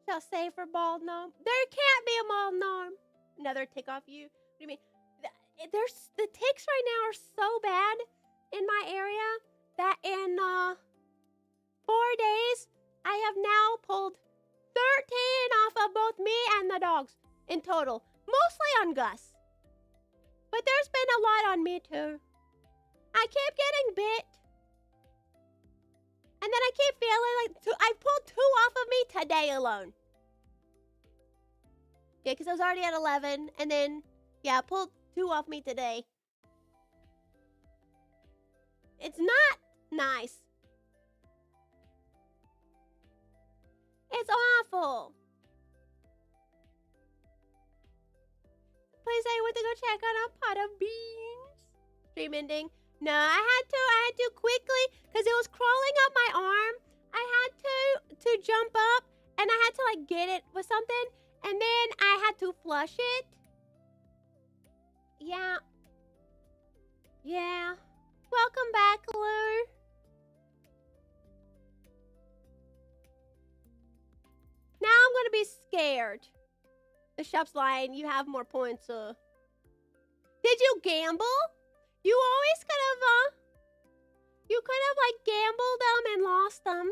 Shall say for bald gnome. There can't be a bald gnome. Another tick off you. What do you mean? The ticks right now are so bad in my area that in 4 days, I have now pulled 13 off of both me and the dogs in total. Mostly on Gus. But there's been a lot on me too. I keep getting bit. And then I keep feeling like I pulled 2 off of me today alone. Yeah, because I was already at 11. And then, yeah, I pulled 2 off me today. It's not nice. It's awful. Please, I went to go check on a pot of beans. Stream ending. No, I had to quickly, because it was crawling up my arm. I had to jump up, and I had to like get it with something, and then I had to flush it. Yeah. Yeah. Welcome back, Lou. Now I'm gonna be scared. The shop's lying. You have more points. Did you gamble? You always could have, you could have like gambled them and lost them.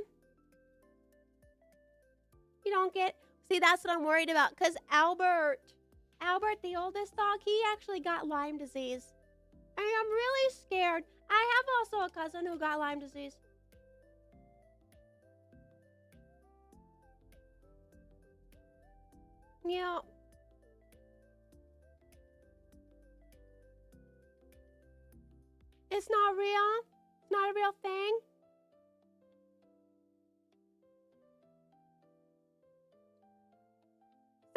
You don't get. See, that's what I'm worried about. Cause Albert, the oldest dog, he actually got Lyme disease. And I'm really scared. I have also a cousin who got Lyme disease. Yeah. It's not real. It's not a real thing.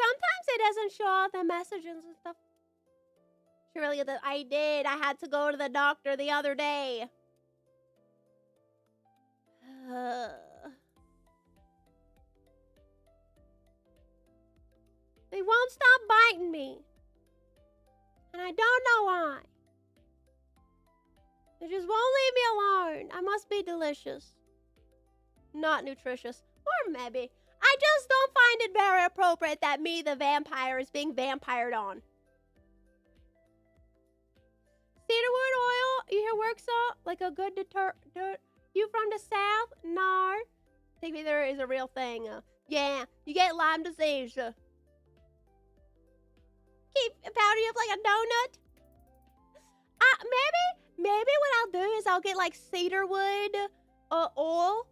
Sometimes it doesn't show all the messages and stuff. Surely I did. I had to go to the doctor the other day. They won't stop biting me. And I don't know why. They just won't leave me alone. I must be delicious. Not nutritious. Or maybe. I just don't find it very appropriate that me, the vampire, is being vampired on. Cedarwood oil, you hear works out like a good You from the south? No. I think there is a real thing. Yeah, you get Lyme disease. Keep powder you up like a donut. Maybe what I'll do is I'll get like cedarwood oil,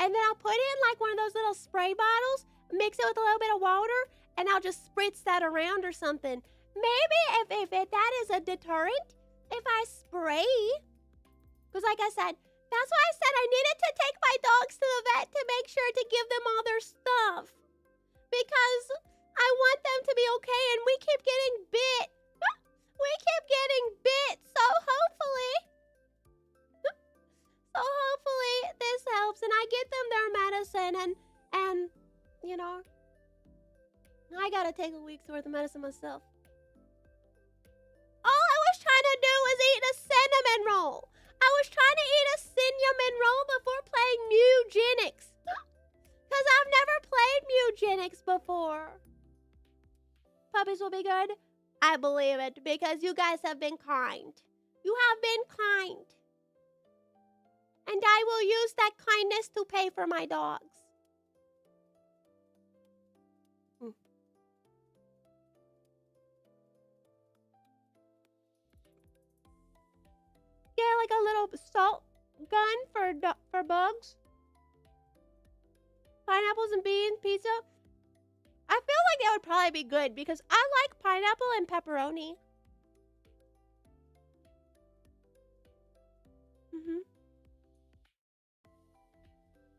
and then I'll put it in like one of those little spray bottles, mix it with a little bit of water, and I'll just spritz that around or something. Maybe if that is a deterrent, if I spray, because like I said, that's why I said I needed to take my dogs to the vet to make sure to give them all their stuff, because I want them to be okay, and we keep getting bit. We keep getting bit, so hopefully this helps, and I get them their medicine, and you know, I gotta take a week's worth of medicine myself. All I was trying to do was eat a cinnamon roll. I was trying to eat a cinnamon roll before playing Mewgenics, because I've never played Mewgenics before. Puppies will be good. I believe it, because you guys have been kind. You have been kind. And I will use that kindness to pay for my dogs. Get like a little salt gun for bugs. Pineapples and beans, pizza. I feel like that would probably be good because I like pineapple and pepperoni.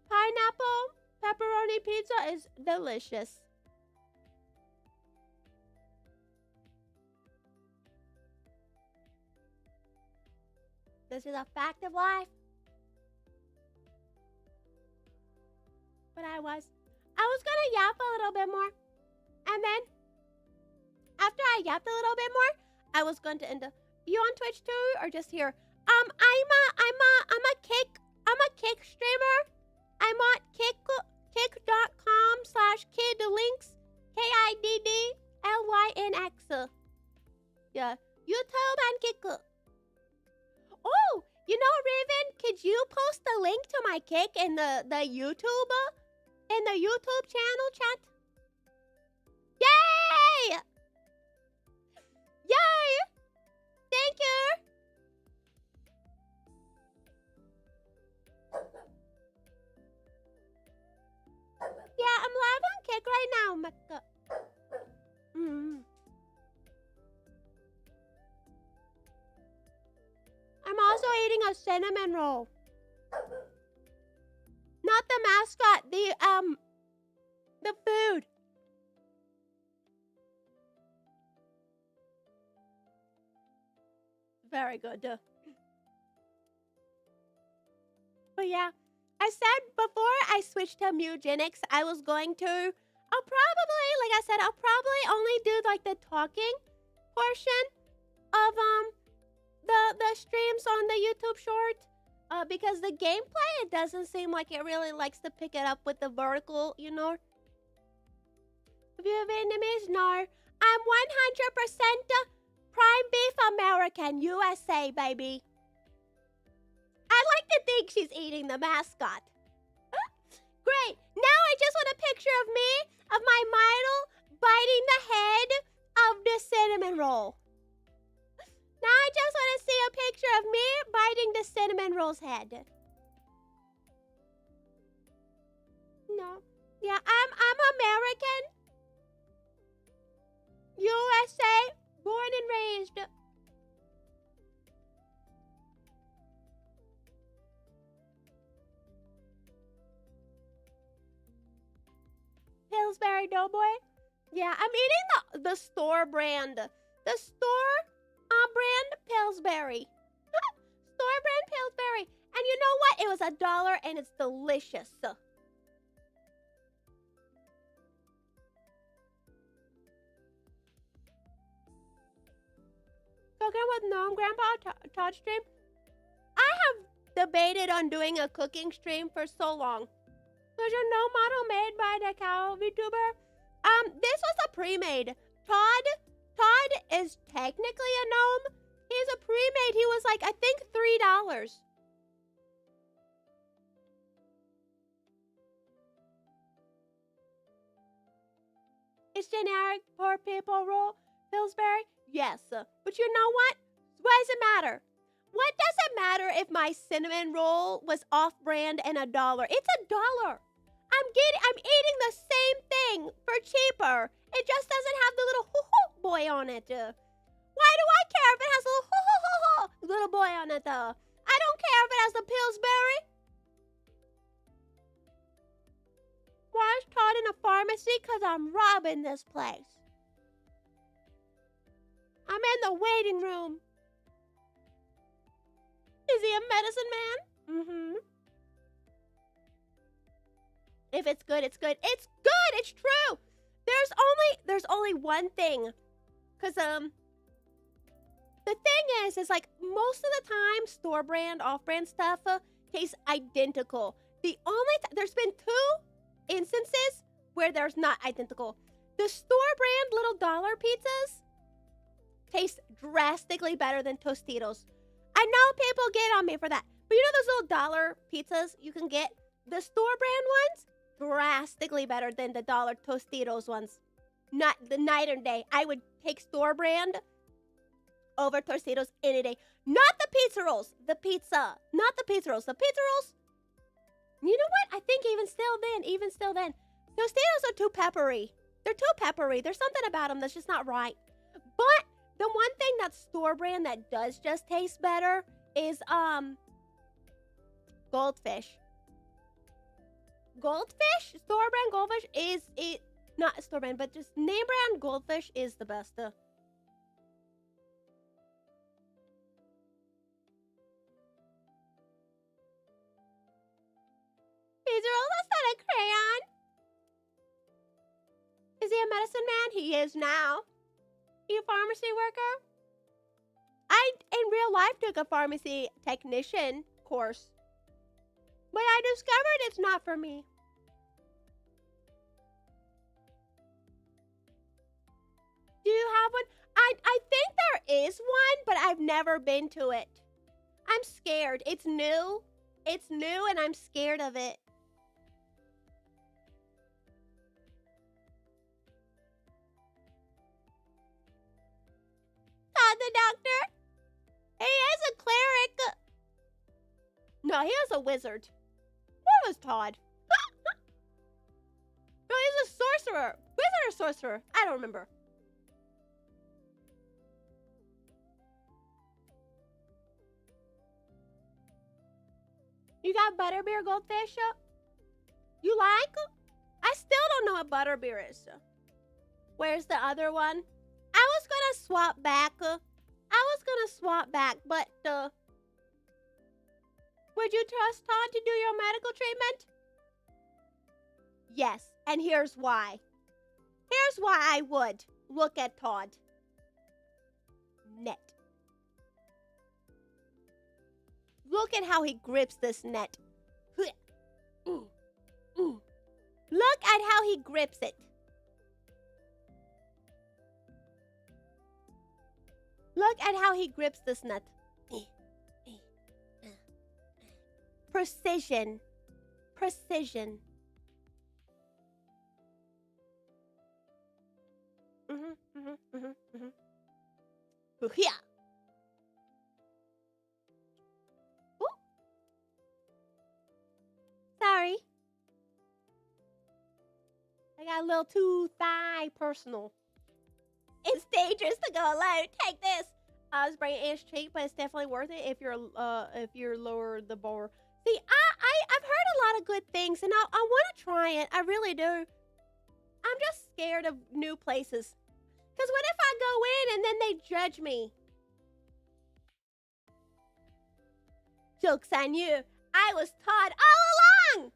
Pineapple pepperoni pizza is delicious. This is a fact of life. But I was gonna yap a little bit more. And then, after I yapped a little bit more, I was going to end up... You on Twitch too, or just here? I'm a kick streamer. I'm on kick.com/Kiddlynx, KIDDLYNX. Yeah, YouTube and Kick. Oh, you know, Raven, could you post the link to my kick in the YouTube channel chat? Yay! Yay! Thank you. Yeah, I'm live on Kick right now, Mecca. I'm also eating a cinnamon roll. Not the mascot, the food. Very good. But yeah, I said before I switched to Mewgenics, I was going to, I'll probably only do like the talking portion of the streams on the YouTube short. Because the gameplay, it doesn't seem like it really likes to pick it up with the vertical, you know. If you have enemies, no. I'm 100% prime beef American, USA, baby. I like to think she's eating the mascot. Great. Now I just want a picture of me, of my model, biting the head of the cinnamon roll. Now I just want to see a picture of me biting the cinnamon roll's head. No. Yeah, I'm American. USA, born and raised. Pillsbury Doughboy. Yeah, I'm eating the store brand. The store brand Pillsbury. Store brand Pillsbury. And you know what? It was $1 and it's delicious. Cooking with Gnome Grandpa Todd stream. I have debated on doing a cooking stream for so long. There's a gnome model made by the cow VTuber. This was a pre-made. Todd is technically a gnome. He's a pre-made. He was like, I think $3. It's generic poor people roll. Pillsbury? Yes. But you know what? Why does it matter? What does it matter if my cinnamon roll was off-brand and $1? It's $1. I'm eating the same thing for cheaper. It just doesn't have the little hoo-hoo boy on it. Why do I care if it has a little boy on it, though? I don't care if it has the Pillsbury. Why is Todd in a pharmacy? Because I'm robbing this place. I'm in the waiting room. Is he a medicine man? Mm-hmm. If it's good, it's good. It's good! It's true! There's only one thing. Because, the thing is like, most of the time, store brand, off-brand stuff tastes identical. There's been 2 instances where there's not identical. The store brand little dollar pizzas taste drastically better than Tostitos. I know people get on me for that. But you know those little dollar pizzas you can get? The store brand ones? Drastically better than the dollar Tostitos ones. Not the night and day. I would take store brand over Tostitos any day. Not the pizza rolls. The pizza. Not the pizza rolls. The pizza rolls. You know what? I think even still then, Tostitos are too peppery. They're too peppery. There's something about them that's just not right. But the one thing that's store brand that does just taste better is Goldfish. Goldfish? Store brand Goldfish is it not store brand, but just name brand Goldfish is the best. Pizza roll, that's not a crayon. Is he a medicine man? He is now. You a pharmacy worker? In real life took a pharmacy technician course. But I discovered it's not for me. Do you have one? I think there is one, but I've never been to it. I'm scared. It's new. It's new and I'm scared of it. Todd the doctor? He is a cleric. No, he is a wizard. Where was Todd? No, he's a sorcerer. Wizard or sorcerer? I don't remember. You got butterbeer goldfish? You like? I still don't know what butterbeer is. Where's the other one? I was gonna swap back. But would you trust Todd to do your medical treatment? Yes, and here's why. Here's why I would. Look at Todd. Net. Look at how he grips this net. Look at how he grips it. Look at how he grips this net. Precision. Precision. Yeah. Sorry. I got a little too thigh personal. It's dangerous to go alone. Take this. I was bringing Ash cheap, but it's definitely worth it if you're lower the bar. See, I've heard a lot of good things, and I want to try it. I really do. I'm just scared of new places. Because what if I go in and then they judge me? Joke's on you. I was Todd all along.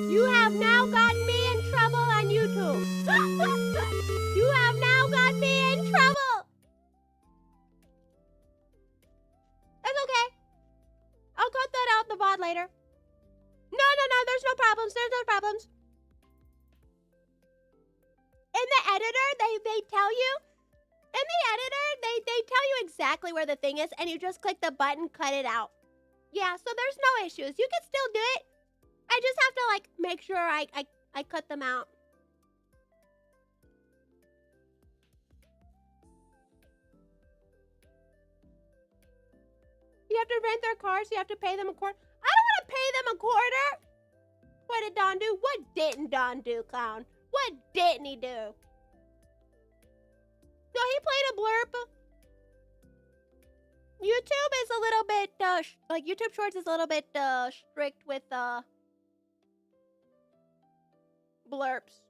You have now gotten me in trouble on YouTube. You have now got me in trouble. That's okay. I'll cut that out in the VOD later. No, there's no problems. There's no problems. In the editor, they tell you. In the editor, they tell you exactly where the thing is, and you just click the button, cut it out. Yeah, so there's no issues. You can still do it. I just have to, like, make sure I cut them out. You have to rent their cars. You have to pay them a quarter. I don't want to pay them a quarter. What did Don do? What didn't Don do, clown? What didn't he do? So he played a blurb. YouTube is a little bit, like, YouTube Shorts is a little bit, strict with, blurbs.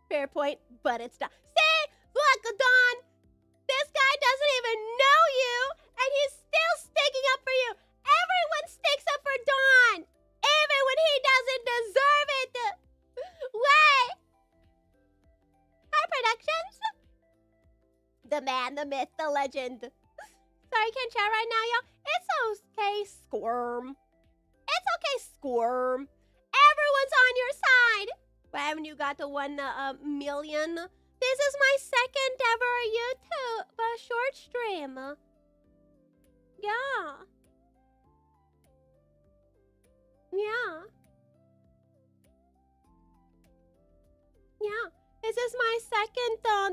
Fair point, but it's not. See? Look, Don! This guy doesn't even know you, and he's still sticking up for you. Everyone sticks up for Don, even when he doesn't deserve it. Why? Hi, Productions. The man, the myth, the legend. Sorry, can't chat right now, y'all. It's okay, Squirm. It's okay, Squirm. Everyone's on your side. Why haven't you got to 1 million? This is my second ever YouTube short stream. Yeah. Yeah. Yeah. This is my second time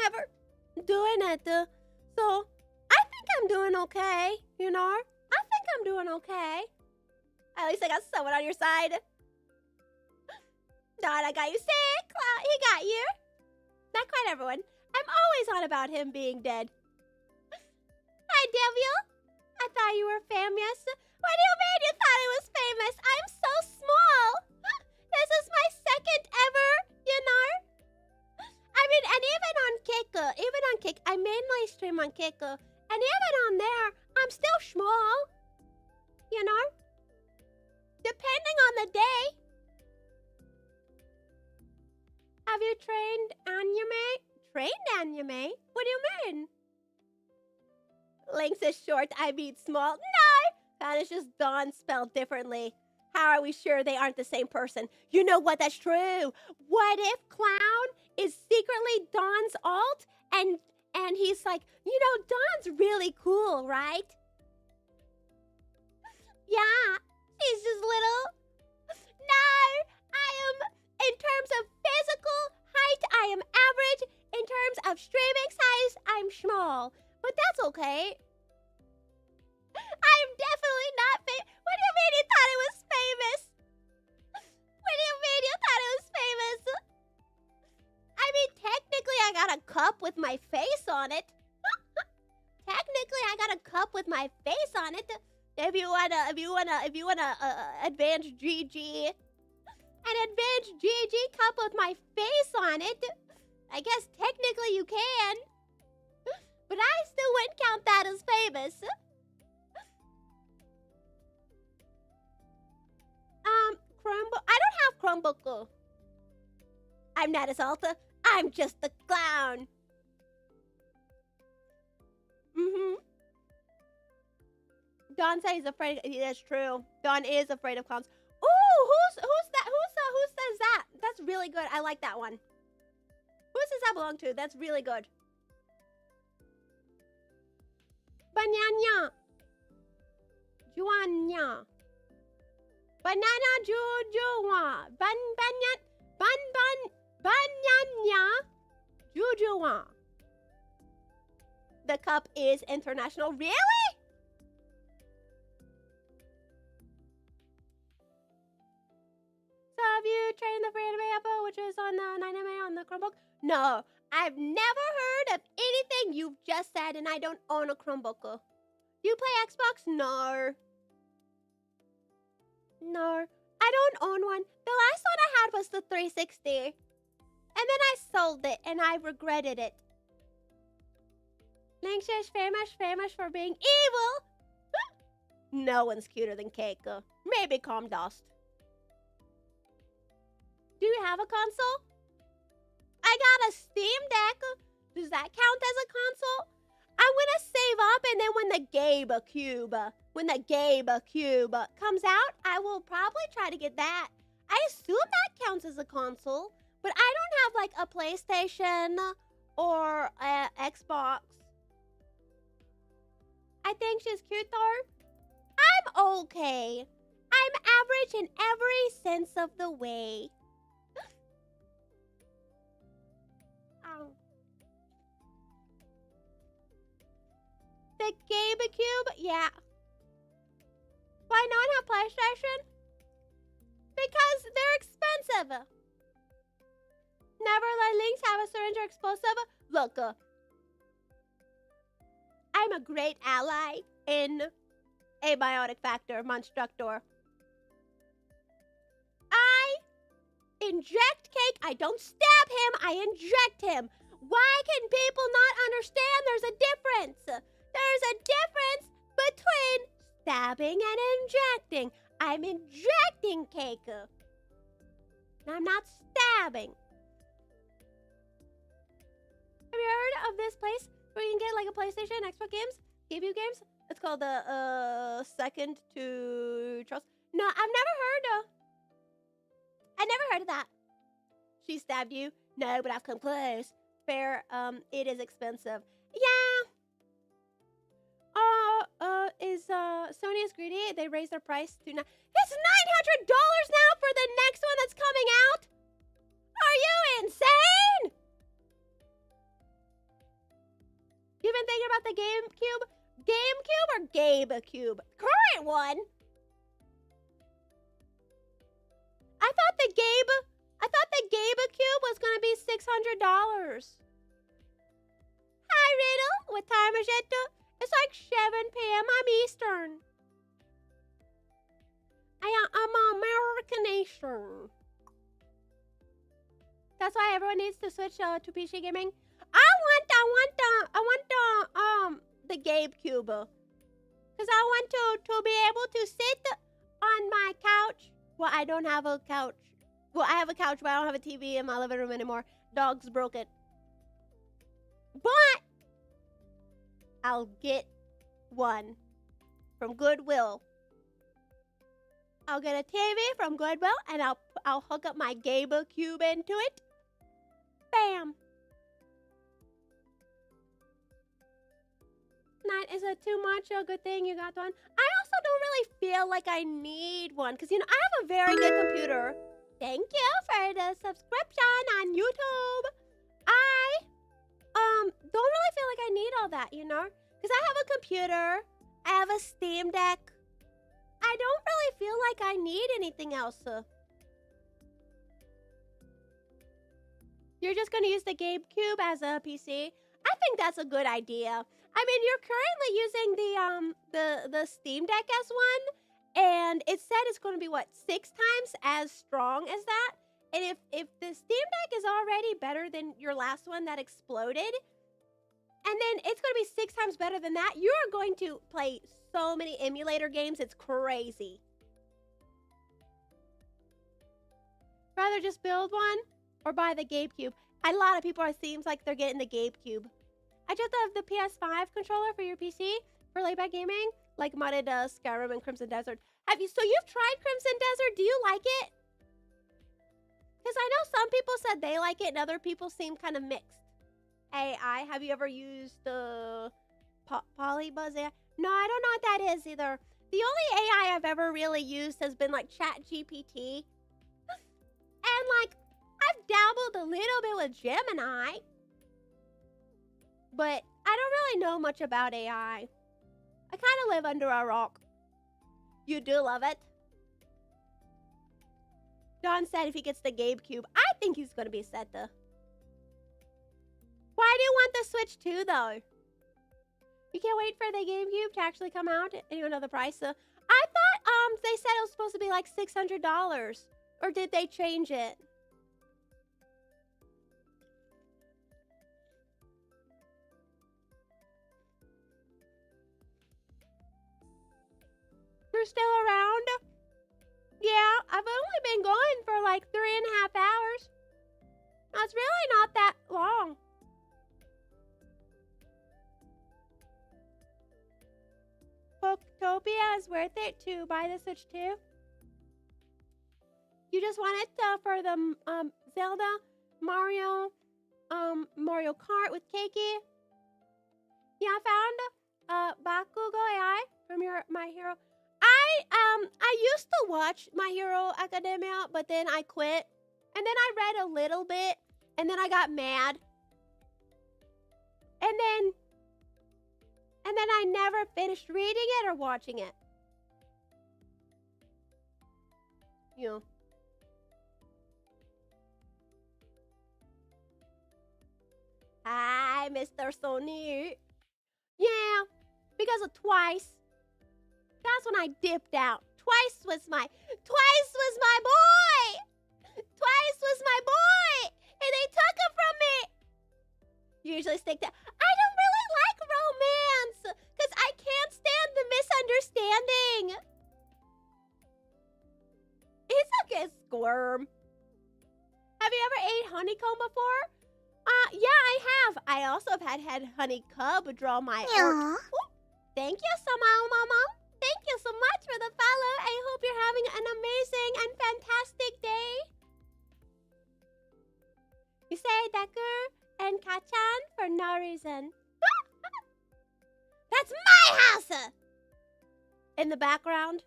ever doing it. So I think I'm doing okay, you know? I think I'm doing okay. At least I got someone on your side. Don, I got you sick. He got you. Not quite everyone. I'm always on about him being dead. Hi, Devil. I thought you were famous. What do you mean you thought I was famous? I'm so small. This is my second ever, you know? I mean, and even on Kick, I mainly stream on Kick, and even on there, I'm still small. You know? Depending on the day. Have you trained anime? Trained anime? What do you mean? Lynx is short, I mean small. No! That is just Dawn spelled differently. How are we sure they aren't the same person? You know what? That's true. What if Clown is secretly Dawn's alt? And he's like, you know, Dawn's really cool, right? Yeah, he's just little. No, I am, in terms of physical height, I am average. In terms of streaming size, I'm small. But that's okay. I'm definitely not famous. What do you mean you thought I was famous? What do you mean you thought I was famous? I mean, technically I got a cup with my face on it. Technically I got a cup with my face on it. If you wanna advanced GG, an advanced GG cup with my face on it, I guess technically you can. But I still wouldn't count that as famous. Chromebook. I don't have Chromebook. I'm not a salsa. I'm just a clown. Don said he's afraid. That's true. Don is afraid of clowns. Ooh, who's that? Who says that? That's really good. I like that one. Who does that belong to? That's really good. Banana. Juanya. Banana jujuwa. Banana jujuwa. The cup is international. Really? So have you trained the free anime Apple, which is on the 9MA on the Chromebook? No, I've never heard of anything you've just said, and I don't own a Chromebook. Do you play Xbox? No. No, I don't own one. The last one I had was the 360. And then I sold it, and I regretted it. Lynx is famous for being evil. No one's cuter than Cake. Maybe Calm Dust. Do you have a console? I got a Steam Deck. Does that count as a console? I'm gonna save up, and then when the Gabe Cube comes out, I will probably try to get that. I assume that counts as a console, but I don't have like a PlayStation or a Xbox. I think she's cute though. I'm okay. I'm average in every sense of the way. The GameCube? Yeah. Why no one have PlayStation? Because they're expensive. Never let Lynx have a syringe or explosive. Look, I'm a great ally in Abiotic Factor, Monstructor. I inject Cake. I don't stab him. I inject him. Why can people not understand there's a difference? There's a difference between stabbing and injecting. I'm injecting Cake. I'm not stabbing. Have you heard of this place where you can get like a PlayStation, Xbox games, give you games? It's called the Second to Trust. No, I've never heard of that. She stabbed you? No, but I've come close. Fair, it is expensive. Yeah. Sony is greedy. They raised their price to It's $900 now for the next one that's coming out. Are you insane? You been thinking about the GameCube? GameCube or GabeCube? Current one. I thought the GabeCube was gonna be $600. time is it? It's like 7 p.m. I'm Eastern. I'm American Eastern. That's why everyone needs to switch to PC gaming. I want the GameCube. Cause I want to be able to sit on my couch. Well, I don't have a couch. Well, I have a couch, but I don't have a TV in my living room anymore. Dogs broke it. But I'll get one from Goodwill. I'll get a TV from Goodwill, and I'll hook up my GameCube into it. Bam. Night, is it too much? A good thing you got one. I also don't really feel like I need one, because, you know, I have a very good computer. Thank you for the subscription on YouTube. I don't really feel like I need all that, you know? Because I have a computer. I have a Steam Deck. I don't really feel like I need anything else. You're just going to use the GameCube as a PC? I think that's a good idea. I mean, you're currently using the Steam Deck as one, and it said it's going to be, what, 6 times as strong as that? And if the Steam Deck is already better than your last one that exploded, and then it's going to be 6 times better than that, you're going to play so many emulator games, it's crazy. Rather just build one or buy the GameCube. A lot of people seems like they're getting the GameCube. I just have the PS5 controller for your PC for layback gaming, like modded Skyrim and Crimson Desert. So you've tried Crimson Desert? Do you like it? Because I know some people said they like it and other people seem kind of mixed. AI, have you ever used the Polybuzz AI? No, I don't know what that is either. The only AI I've ever really used has been like ChatGPT. And like, I've dabbled a little bit with Gemini. But I don't really know much about AI. I kind of live under a rock. You do love it? Don said if he gets the GameCube, I think he's going to be set to. Why do you want the Switch 2, though? You can't wait for the GameCube to actually come out? Anyone know the price? I thought they said it was supposed to be like $600. Or did they change it? You're still around? Yeah, I've only been going for like 3.5 hours. That's really not that long. Poketopia is worth it to buy the Switch 2. You just want it for the Zelda, Mario Kart with Keiki. Yeah, I found Bakugo AI from My Hero. I used to watch My Hero Academia, but then I quit. And then I read a little bit, and then I got mad. And then I never finished reading it or watching it. You know. Hi, Mr. Sony. Yeah, because of Twice. That's when I dipped out. Twice was my boy! Twice was my boy! And they took him from me! Usually stick to... I don't really like romance! Because I can't stand the misunderstanding! It's okay, Squirm. Have you ever ate honeycomb before? Yeah, I have. I also have had honeycomb draw my art. Thank you so much, Mama. Thank you so much for the follow. I hope you're having an amazing and fantastic day. You say Deku and Kachan for no reason. That's my house! In the background.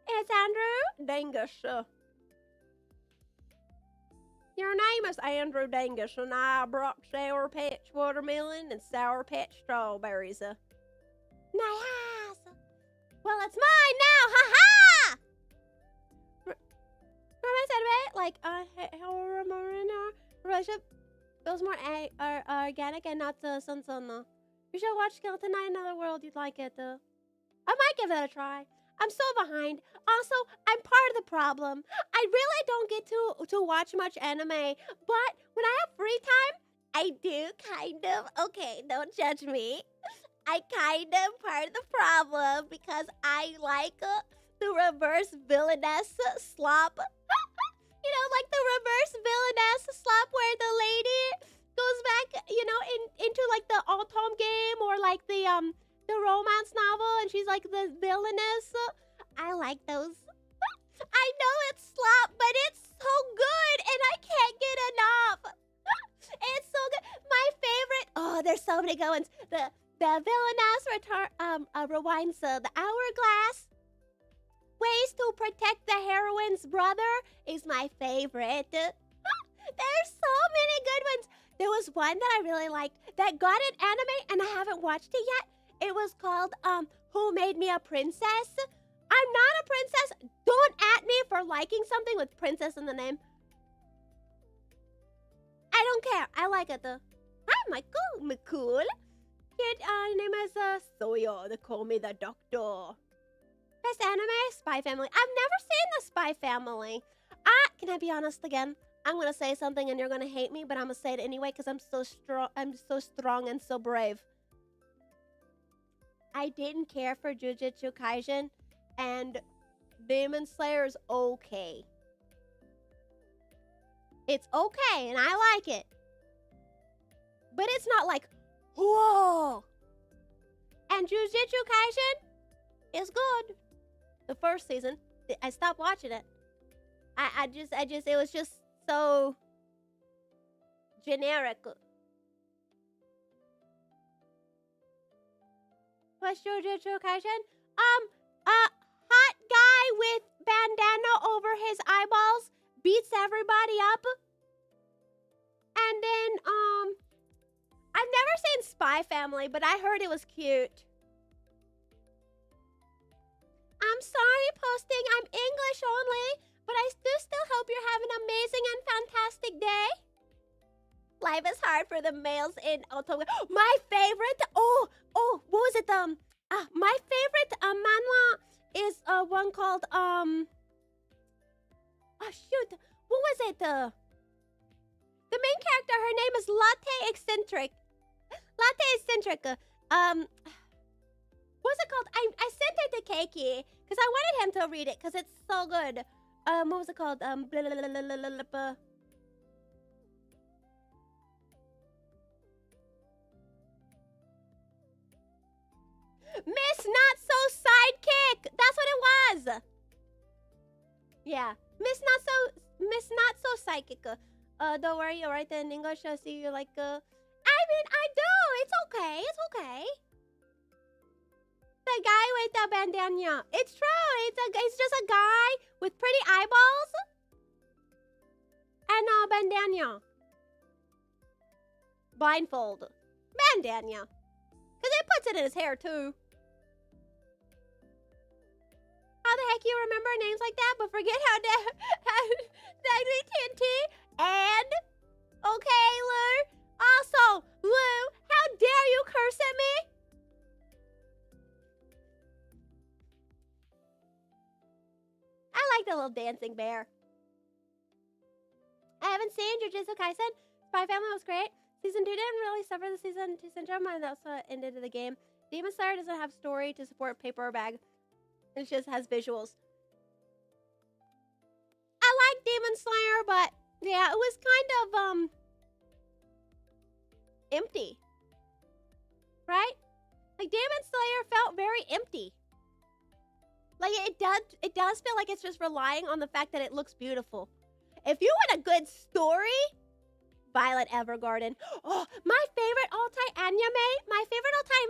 It's Andrew Dangus. Your name is Andrew Dangus, and I brought Sour Patch watermelon and Sour Patch strawberries. Nice. Well, it's mine now. Ha ha! Remember I said about like relationship. Feels more organic and not sunsun. You should watch Skeleton Knight Another World. You'd like it. I might give that a try. I'm so behind. Also, I'm part of the problem. I really don't get to watch much anime, but when I have free time, I do kind of. Okay, don't judge me. I kind of part of the problem because I like the reverse villainess slop. You know, like the reverse villainess slop where the lady goes back, you know, into like the autumn game or like the romance novel, and she's like the villainess. I like those. I know it's slop, but it's so good, and I can't get enough. It's so good. My favorite. Oh, there's so many good ones. The villainess rewinds the hourglass. Ways to protect the heroine's brother is my favorite. There's so many good ones. There was one that I really liked that got an anime, and I haven't watched it yet. It was called Who Made Me a Princess? I'm not a princess. Don't at me for liking something with princess in the name. I don't care. I like it though. Hi, Michael. Cool. Kid, name is Soyo. They call me the doctor. Best anime? Spy Family. I've never seen the Spy Family. Can I be honest again? I'm gonna say something and you're gonna hate me, but I'm gonna say it anyway because I'm so strong. I'm so strong and so brave. I didn't care for Jujutsu Kaisen, and Demon Slayer's okay. It's okay, and I like it. But it's not like, whoa! And Jujutsu Kaisen is good. The first season, I stopped watching it. I just, it was just so generic. What's Jujutsu Kaisen? Hot guy with bandana over his eyeballs beats everybody up. And then, I've never seen Spy Family, but I heard it was cute. I'm sorry, posting. I'm English only, but I do still hope you're having an amazing and fantastic day. Life is hard for the males in Ottawa. My favorite, what was it? My favorite manhwa is one called what was it? The main character, her name is Latte Eccentric. What's it called? I sent it to Keiki because I wanted him to read it because it's so good. What was it called? Miss Not So Sidekick. That's what it was. Yeah, Miss Not So Psychic. Don't worry, you'll write that in English. I see you like. I mean, I do. It's okay. It's okay. The guy with the bandana. It's true. It's just a guy with pretty eyeballs and a bandana. Blindfold. Bandana. Because it puts it in his hair too. How the heck you remember names like that, but forget how TNT and okay, Lou. Also, Lou, how dare you curse at me? I like the little dancing bear. I haven't seen Jujutsu Kaisen. Spy Family was great. Season 2 didn't really suffer the Season 2 syndrome, and that's what ended the game. Demon Slayer doesn't have story to support paper or bag. It just has visuals. I like Demon Slayer, but yeah, it was kind of empty. Right? Like Demon Slayer felt very empty. Like it does feel like it's just relying on the fact that it looks beautiful. If you want a good story, Violet Evergarden. Oh, my favorite all-time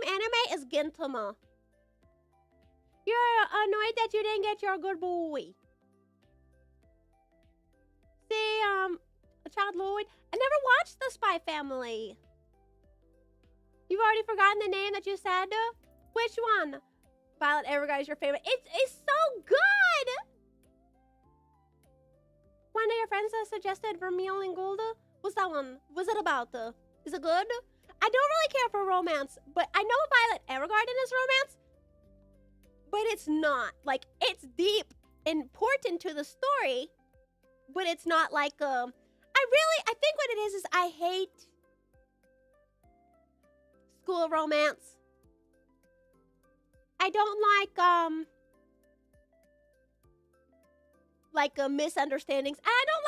anime is Gintama. You're annoyed that you didn't get your good boy. See, Child Lloyd. I never watched The Spy Family. You've already forgotten the name that you said? Which one? Violet Evergarden is your favorite. It's so good! One of your friends suggested Vermeil and Golda. Was that that one? Was it about? Is it good? I don't really care for romance, but I know Violet Evergarden is romance, but it's not. Like, it's deep, important to the story, but it's not like, I think what it is I hate school romance. I don't like misunderstandings. And I don't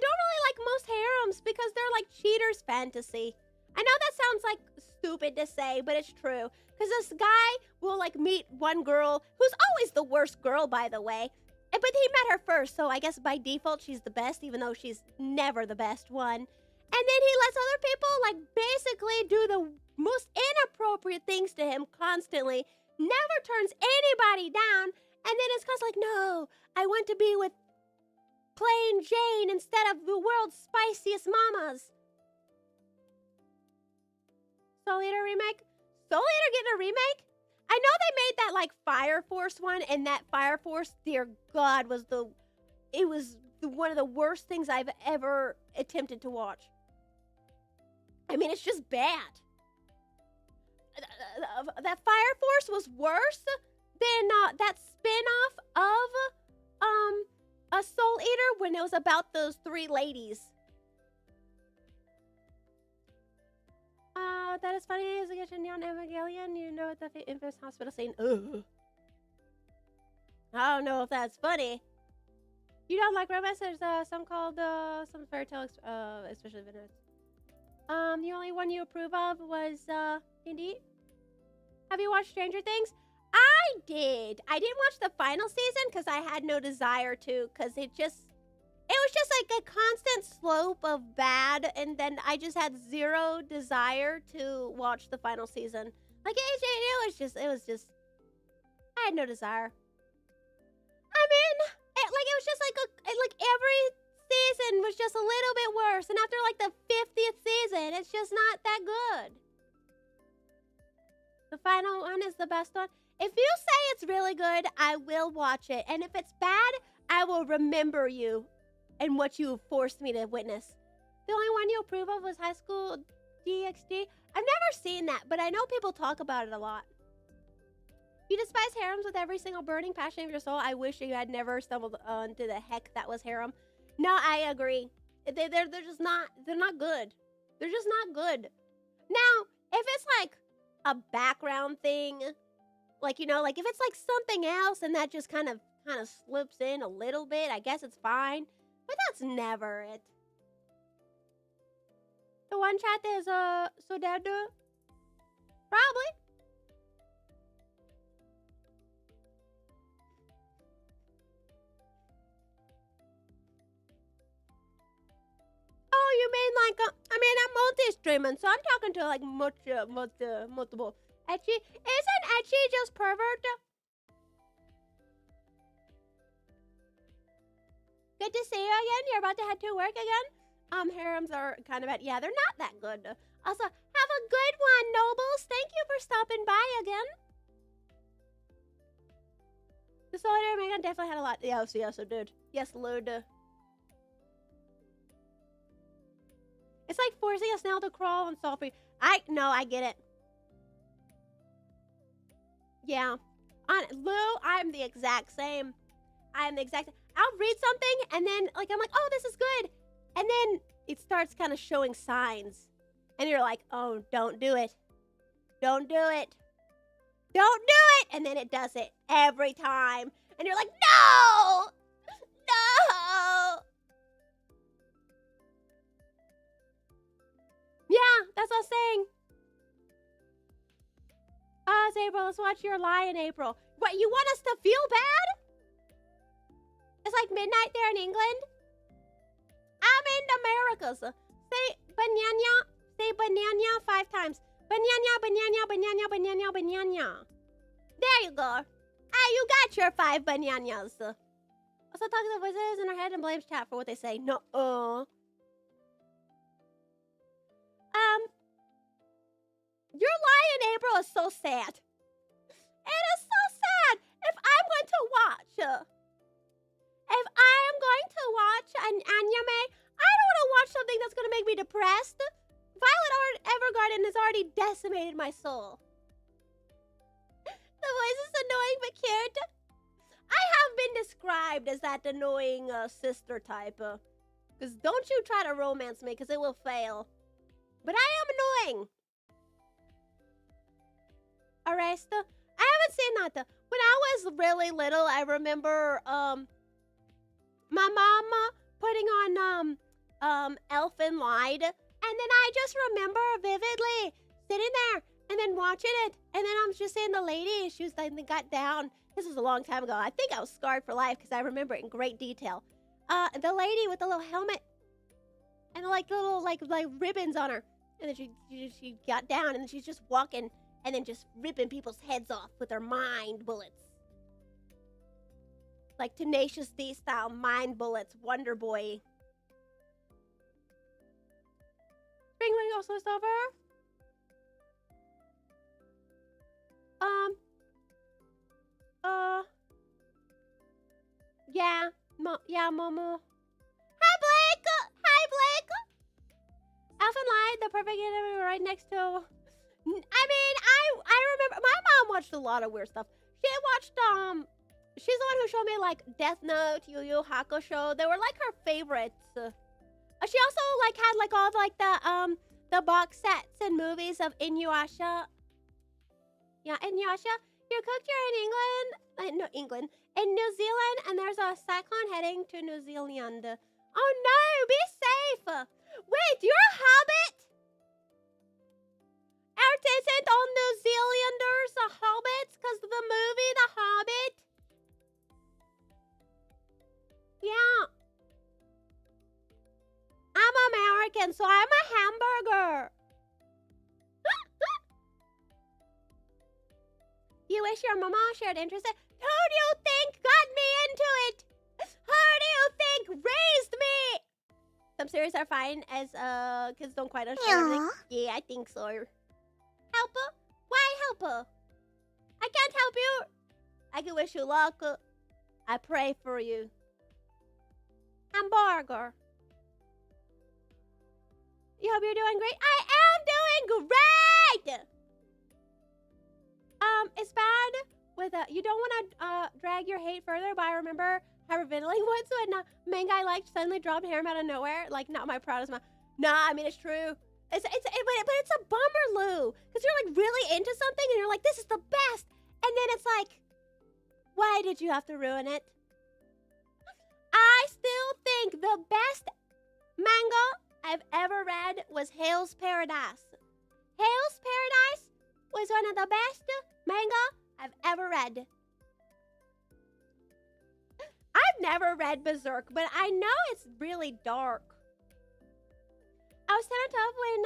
really like most harems because they're like cheaters fantasy. I know that sounds like stupid to say, but it's true. Because this guy will like meet one girl who's always the worst girl, by the way. But he met her first, so I guess by default she's the best, even though she's never the best one. And then he lets other people like basically do the most inappropriate things to him constantly. Never turns anybody down. And then it's constantly like, no, I want to be with plain Jane instead of the world's spiciest mamas. Soul Eater remake? Soul Eater getting a remake? I know they made that like Fire Force one, and that Fire Force, dear God, was one of the worst things I've ever attempted to watch. I mean, it's just bad. That Fire Force was worse than that spin-off of a Soul Eater when it was about those 3 ladies. That is funny. Is a Neon Evangelion? You know the infamous hospital scene. Ugh. I don't know if that's funny. You don't like romance? There's some called some fairy tale, especially Venice. The only one you approve of was Indeed. Have you watched Stranger Things? I did. I didn't watch the final season because I had no desire to, because it was just like a constant slope of bad, and then I just had zero desire to watch the final season. Like it was just I had no desire. I mean, it was just like every season was just a little bit worse, and after like the 50th season, it's just not that good. The final one is the best one. If you say it's really good, I will watch it. And if it's bad, I will remember you and what you forced me to witness. The only one you approve of was High School DxD. I've never seen that, but I know people talk about it a lot. You despise harems with every single burning passion of your soul. I wish you had never stumbled onto the heck that was harem. No, I agree. They're just not, they're not good. They're just not good. Now, if it's like a background thing, like, you know, like if it's like something else and that just kind of slips in a little bit, I guess it's fine. But that's never it. The one chat is so dead. Probably. Oh, you mean like I mean, I'm multi-streaming, so I'm talking to like multiple. Ecchi, isn't Ecchi just pervert? Good to see you again. You're about to head to work again. Harems are kind of yeah, they're not that good. Also, have a good one, Nobles. Thank you for stopping by again. The Solitaire Megan definitely had a lot. Yes, dude. Yes, Lord. It's like forcing a snail to crawl and solve free. I get it. Yeah. Lou, I'm the exact same. I'm the exact same. I'll read something and then like I'm like, oh, this is good. And then it starts kind of showing signs. And you're like, oh, don't do it. Don't do it. Don't do it. And then it does it every time. And you're like, no! No! Yeah, that's what I was saying. It's April. Let's watch your lie in April. What, you want us to feel bad? It's like midnight there in England. I'm in the Americas. Say banana. Say banana 5 times. Banana, banana, banana, banana, banana. There you go. You got your 5 bananas. Also talking to voices in her head and blames chat for what they say. No. Your lie in April is so sad. It is so sad. If I'm going to watch an anime, I don't want to watch watch something that's gonna make me depressed. Violet Evergarden has already decimated my soul. The voice is annoying but cute. I have been described as that annoying sister type. Because don't you try to romance me, because it will fail. But I am annoying. Arresta? I haven't seen that. When I was really little, I remember my mama putting on Elfin Lied, and then I just remember vividly sitting there and then watching it, and then I'm just seeing the lady, and she was like, got down. This was a long time ago. I think I was scarred for life because I remember it in great detail. The lady with the little helmet and like little like ribbons on her, and then she got down, and then she's just walking. And then just ripping people's heads off with her mind bullets. Like Tenacious D style mind bullets, Wonder Boy. Spring Wing also is over. Yeah, Momo. Hi, Blake! Hi, Blake! Elfin Light, the perfect enemy right next to... I mean, I remember my mom watched a lot of weird stuff. She watched she's the one who showed me like Death Note, Yu Yu Hakusho. They were like her favorites. She also like had like all like the box sets and movies of Inuyasha. Yeah, Inuyasha. You're cooked here in England. In New Zealand, and there's a cyclone heading to New Zealand. Oh no, be safe. Wait, you're a hobbit? Isn't all New Zealanders a hobbits because of the movie The Hobbit? Yeah. I'm American, so I'm a hamburger. You wish your mama shared interest in... Who do you think got me into it? Who do you think raised me? Some series are fine as kids don't quite understand everything. Yeah, I think so. Helper? Why helper? I can't help you. I can wish you luck. I pray for you. Hamburger. You hope you're doing great. I am doing great. It's bad with you don't want to drag your hate further, but I remember hyperventilating once when main guy like suddenly dropped harem out of nowhere. Like, not my proudest mom. Nah, I mean it's true. But it's a bummer, Lou, because you're like really into something and you're like, this is the best, and then it's like, why did you have to ruin it? I still think the best manga I've ever read was Hale's Paradise. Hale's Paradise was one of the best manga I've ever read. I've never read Berserk, but I know it's really dark. I was 10 or 12 when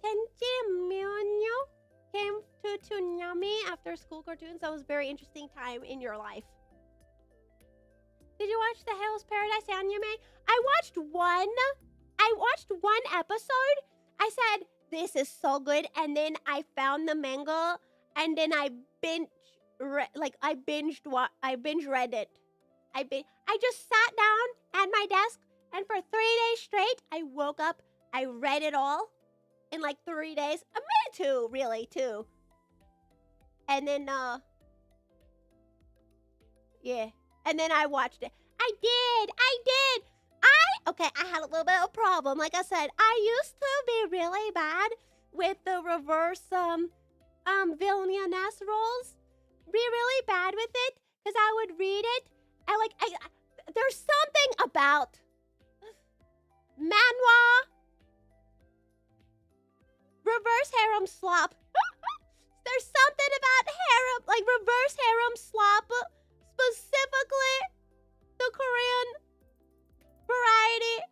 Kenji Mewgenics came to Tsunami after school cartoons. That was a very interesting time in your life. Did you watch the Hell's Paradise anime? I watched one episode. I said, this is so good. And then I found the manga and then I binge read it. I just sat down at my desk and for 3 days straight, I woke up, I read it all in like 3 days. A minute two. And then, yeah. And then I watched it. I did. Okay, I had a little bit of a problem. Like I said, I used to be really bad with the reverse, villainess roles. Be really bad with it, because I would read it. There's something about manhwa, reverse harem slop. There's something about harem, like reverse harem slop, specifically the Korean variety.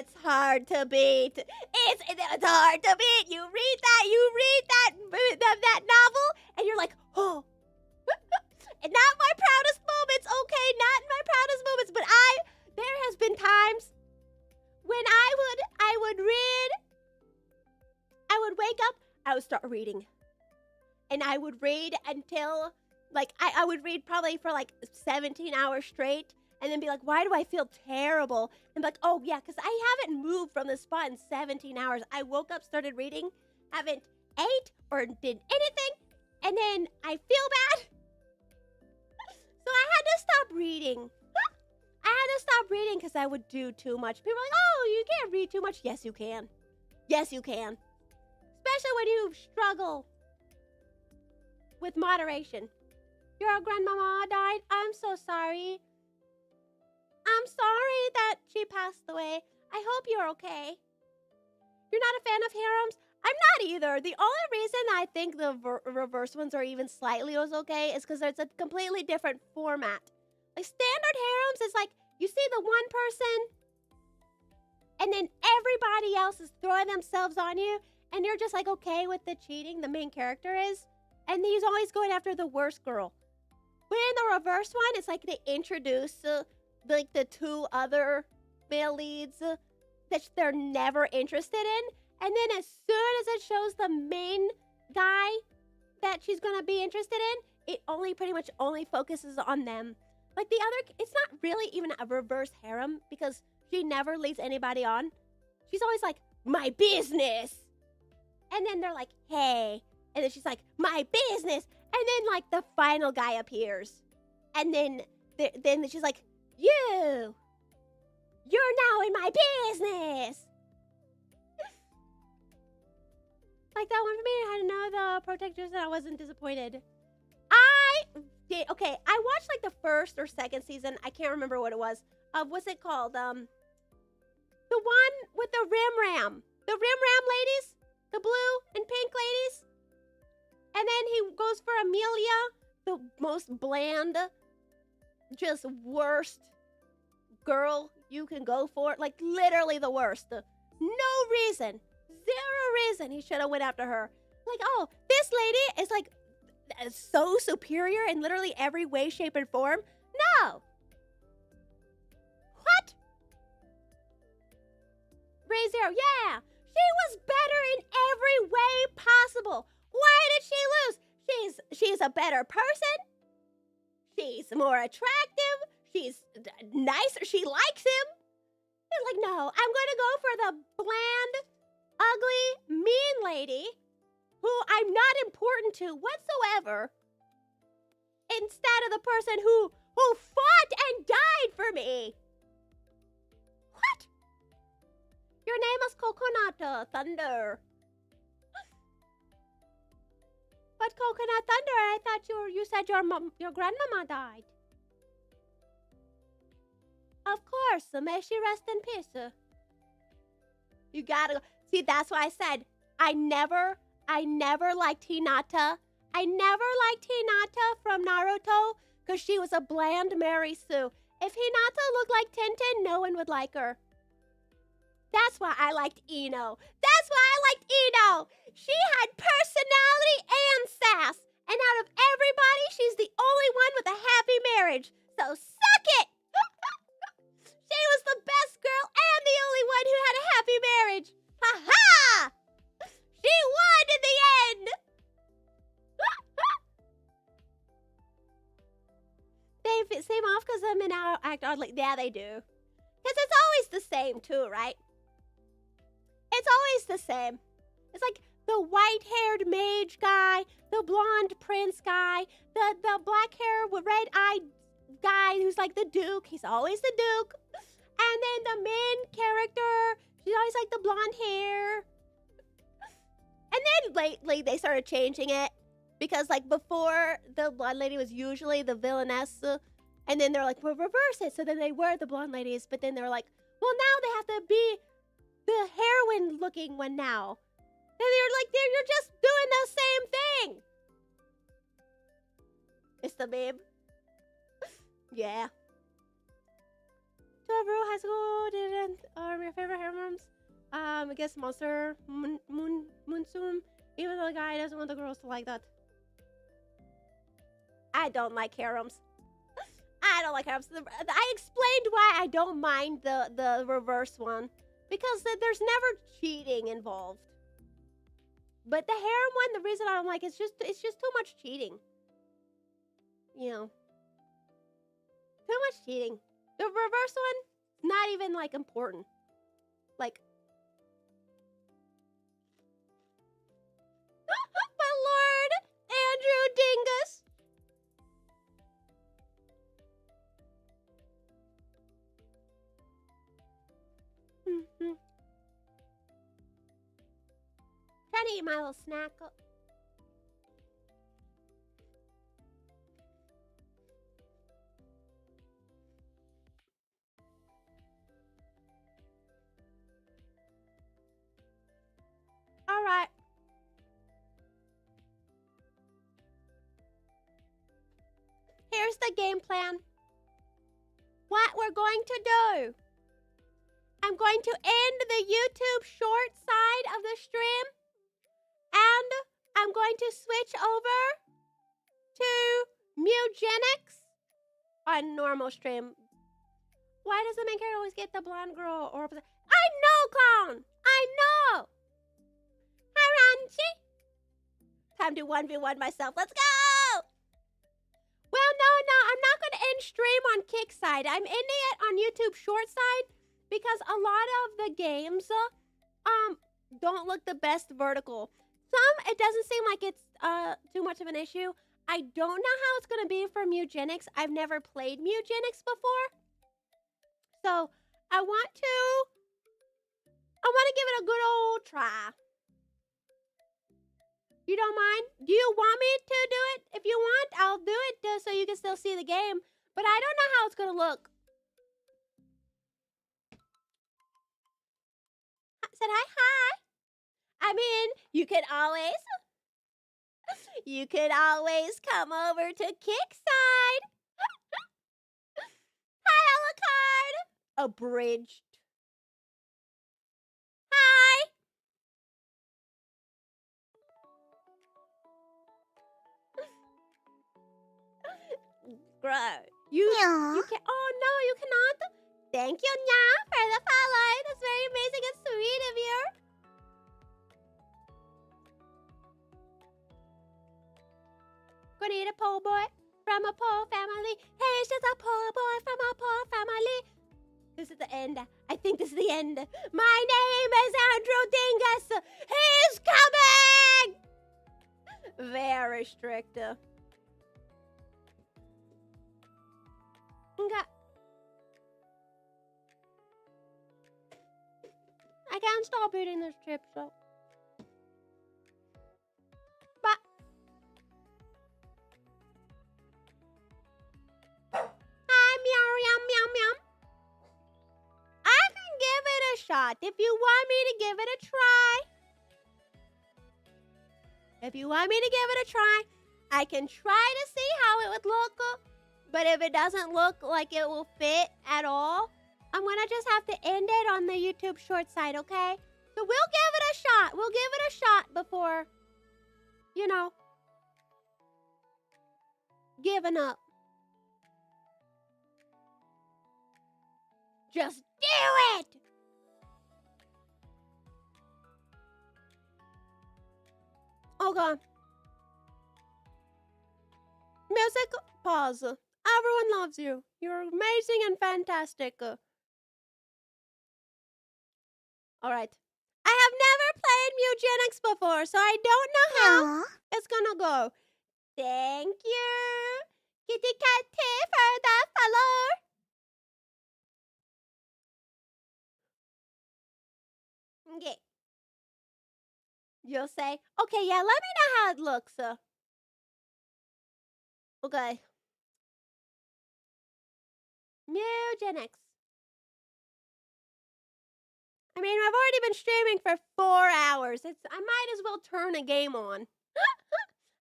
It's hard to beat. It's hard to beat. You read that novel, and you're like, oh. And not my proudest moments, okay? Not my proudest moments, but there has been times when I would read, I would wake up, I would start reading. And I would read until, like, I would read probably for like 17 hours straight. and then be like, why do I feel terrible? And be like, oh yeah, because I haven't moved from the spot in 17 hours. I woke up, started reading, haven't ate or did anything, and then I feel bad. So I had to stop reading. I had to stop reading because I would do too much. People are like, oh, you can't read too much. Yes, you can. Yes, you can. Especially when you struggle with moderation. Your grandmama died. I'm so sorry. I'm sorry that she passed away. I hope you're okay. You're not a fan of harems? I'm not either. The only reason I think the reverse ones are even slightly okay is because it's a completely different format. Like standard harems is like you see the one person and then everybody else is throwing themselves on you and you're just like okay with the cheating the main character is. And he's always going after the worst girl. But in the reverse one, it's like they introduce like the two other male leads that they're never interested in. And then as soon as it shows the main guy that she's gonna be interested in, it only pretty much only focuses on them. Like the other, it's not really even a reverse harem because she never leads anybody on. She's always like, my business. And then they're like, hey. And then she's like, my business. And then like the final guy appears. And then she's like, you're now in my business. Like that one for me, I had to know the protectors and I wasn't disappointed. Okay, I watched like the first or second season. I can't remember what it was. What's it called? The one with the rim. The rim ladies? The blue and pink ladies? And then he goes for Amelia, the most bland, just worst girl you can go for. Like literally the worst. No reason. Zero reason he should have went after her. Like, oh, this lady is like so superior in literally every way, shape, and form. No. What? ReZero, yeah. She was better in every way possible. Why did she lose? She's a better person. She's more attractive. She's nicer. She likes him. He's like, no, I'm going to go for the bland, ugly, mean lady who I'm not important to whatsoever instead of the person who fought and died for me. What? Your name is Coconut Thunder. But Coconut Thunder, I thought you said your grandmama died. Of course, may she rest in peace. You gotta go. See, that's why I said I never liked Hinata. I never liked Hinata from Naruto because she was a bland Mary Sue. If Hinata looked like Tintin, no one would like her. That's why I liked Ino. That's why I liked Ino. She had personality and sass. And out of everybody, she's the only one with a happy marriage. So suck it! She was the best girl and the only one who had a happy marriage. Ha-ha! She won in the end! They seem off because I'm in our act oddly. Yeah, they do. Because it's always the same too, right? It's always the same. It's like the white-haired mage guy, the blonde prince guy, the black hair with red-eyed guy who's like the duke. He's always the duke. And then the main character, she's always like the blonde hair. And then lately they started changing it because like before the blonde lady was usually the villainess, and then they're like, we'll reverse it. So then they were the blonde ladies, but then they were like, well, now they have to be the heroine looking one now. And they're like, you're just doing the same thing. It's the meme. Yeah. Toru High School didn't your favorite heroines. I guess Monster Moonsoon. Even though the guy doesn't want the girls to like that. I don't like harems. I don't like harems. I explained why I don't mind the reverse one. Because there's never cheating involved. But the harem one, the reason I don't like it's just too much cheating. You know. Too much cheating. The reverse one, not even like important. Like, my lord, Andrew Dingus. Trying to eat my little snack. All right. Here's the game plan. What we're going to do. I'm going to end the YouTube short side of the stream. And I'm going to switch over to Mewgenics on normal stream. Why does the main character always get the blonde girl? Or I know, clown. I know. Hi, Ranchi. Time to 1v1 myself. Let's go. Well, no. I'm not going to end stream on Kick side. I'm ending it on YouTube short side because a lot of the games don't look the best vertical. Some, it doesn't seem like it's too much of an issue. I don't know how it's going to be for Mewgenics. I've never played Mewgenics before. So, I want to give it a good old try. You don't mind? Do you want me to do it? If you want, I'll do it so you can still see the game. But I don't know how it's going to look. I said hi. I mean, you could always come over to Kick side. Hi, Alucard. Abridged. Hi. Grow. You can. Oh no, you cannot. Thank you, Nya, for the follow. That's very amazing and sweet of you. Gonna eat a poor boy from a poor family. Hey, it's just a poor boy from a poor family. This is the end. I think this is the end. My name is Andrew Dingus. He's coming. Very strict. Okay. I can't stop eating this chip, so. But hi, meow. I can give it a shot if you want me to give it a try. If you want me to give it a try, I can try to see how it would look. But if it doesn't look like it will fit at all, I'm gonna just have to end it on the YouTube short side, okay? So we'll give it a shot. We'll give it a shot before, you know, giving up. Just do it! Oh god. Music pause. Everyone loves you. You're amazing and fantastic. Alright. I have never played Mewgenics before, so I don't know how it's gonna go. Thank you, Kitty Catty, for the follow. Okay. You'll say, okay, yeah, let me know how it looks. Okay. Mewgenics. I mean, I've already been streaming for 4 hours. I might as well turn a game on.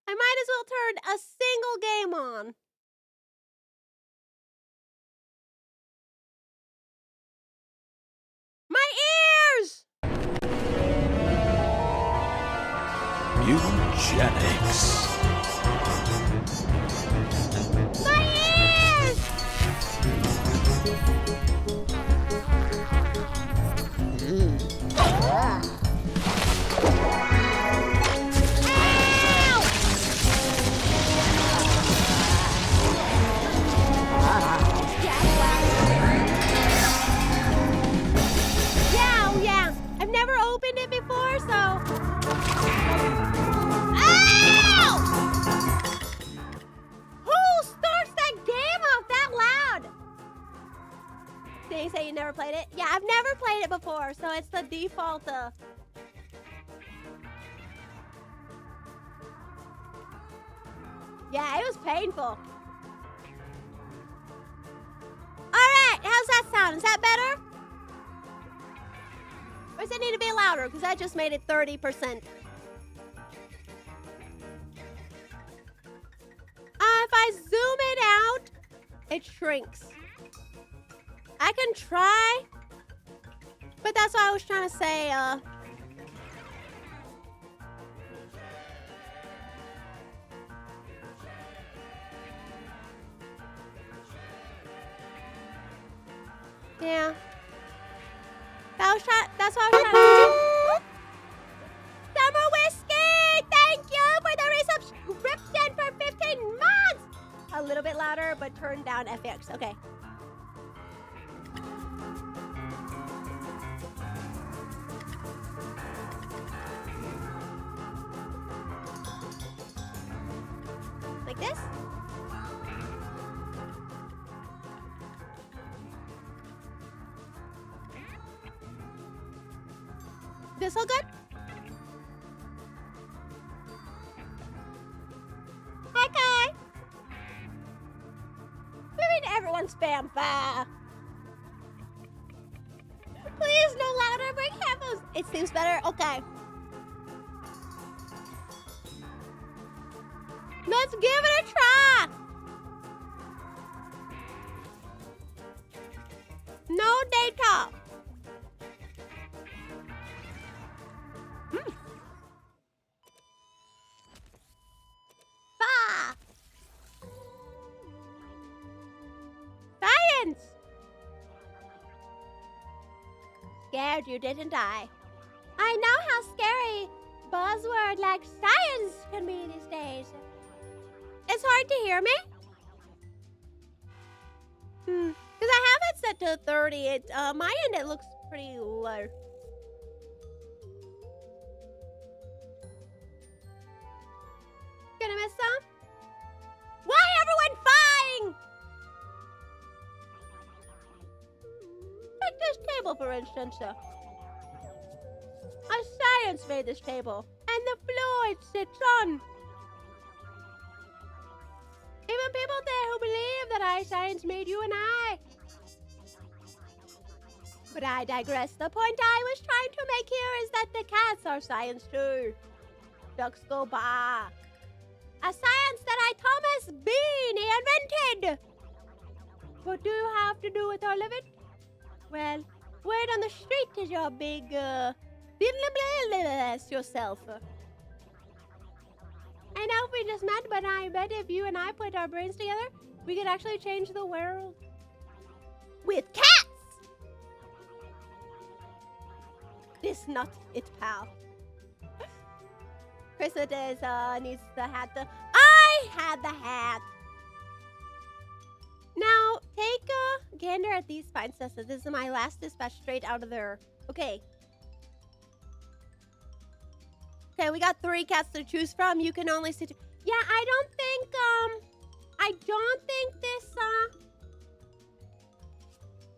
I might as well turn a single game on. My ears! Mewgenics. My ears! I've never opened it before, so. Ow! Who starts that game off that loud? Did you say you never played it? Yeah, I've never played it before, so it's the default. Yeah, it was painful. Alright, how's that sound? Is that better? Or does it need to be louder? Because I just made it 30%. If I zoom it out, it shrinks. I can try, but that's what I was trying to say. Yeah. That's what I was trying to do. Summer Whiskey! Thank you for the resubscription for 15 months! A little bit louder, but turn down FX. Okay. Like this? This all good? Okay. I mean, everyone's spam fire. Please, no louder. Bring headphones. It seems better. Okay. Let's give it a try. No data. Bah! Science! Scared you didn't I? I know how scary buzzword like science can be these days. It's hard to hear me? Because I have it set to 30. My end, it looks pretty low. Gonna miss some? Why everyone fighting? Take this table, for instance. A science made this table, and the floor it sits on. Even people there who believe that science made you and I. But I digress. The point I was trying to make here is that the cats are science too. Ducks go back. A science that I, Thomas Bean, invented. What do you have to do with all of it? Well, word on the street is your big, yourself. I know we just met, but I bet if you and I put our brains together, we could actually change the world. With cats! This not it, pal. Krista needs the hat. I had the hat. Now, take a gander at these fine cesses. This is my last dispatch straight out of there. Okay. Okay, we got 3 cats to choose from. You can only see 2. Yeah, I don't think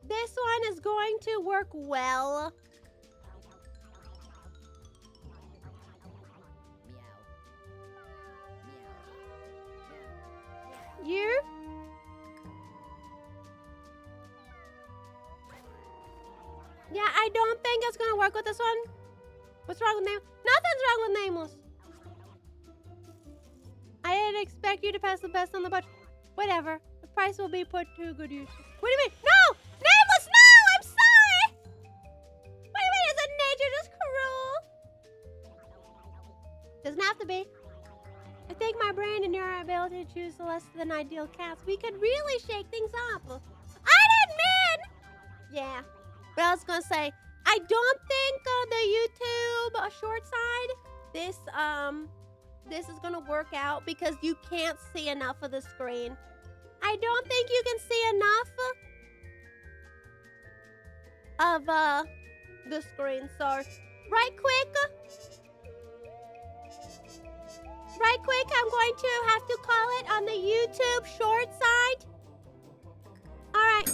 this one is going to work well. You? Yeah, I don't think it's gonna work with this one. What's wrong with Nameless? Nothing's wrong with Nameless. I didn't expect you to pass the best on the budget. Whatever. The price will be put to good use. What do you mean? No! Nameless, no! I'm sorry! What do you mean? Isn't nature just cruel? Doesn't have to be. I think my brain and your ability to choose the less than ideal cats, we could really shake things up. I didn't mean! Yeah. But I was gonna say, I don't think the YouTube short side, this is gonna work out because you can't see enough of the screen. I don't think you can see enough of the screen. So, right quick, I'm going to have to call it on the YouTube short side. Alright.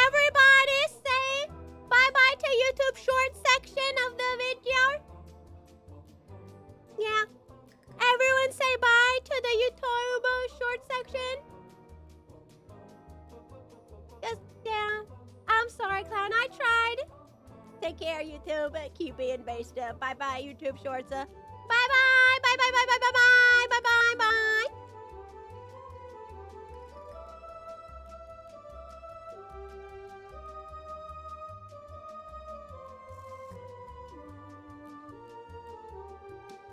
Everybody say bye-bye to YouTube short section of the video. Yeah. Everyone say bye to the YouTube short section. Just, yeah. I'm sorry, Clown. I tried. Take care, YouTube. Keep being based up. Bye-bye, YouTube shorts. Bye-bye. Bye-bye, bye-bye, bye-bye. Bye-bye, bye.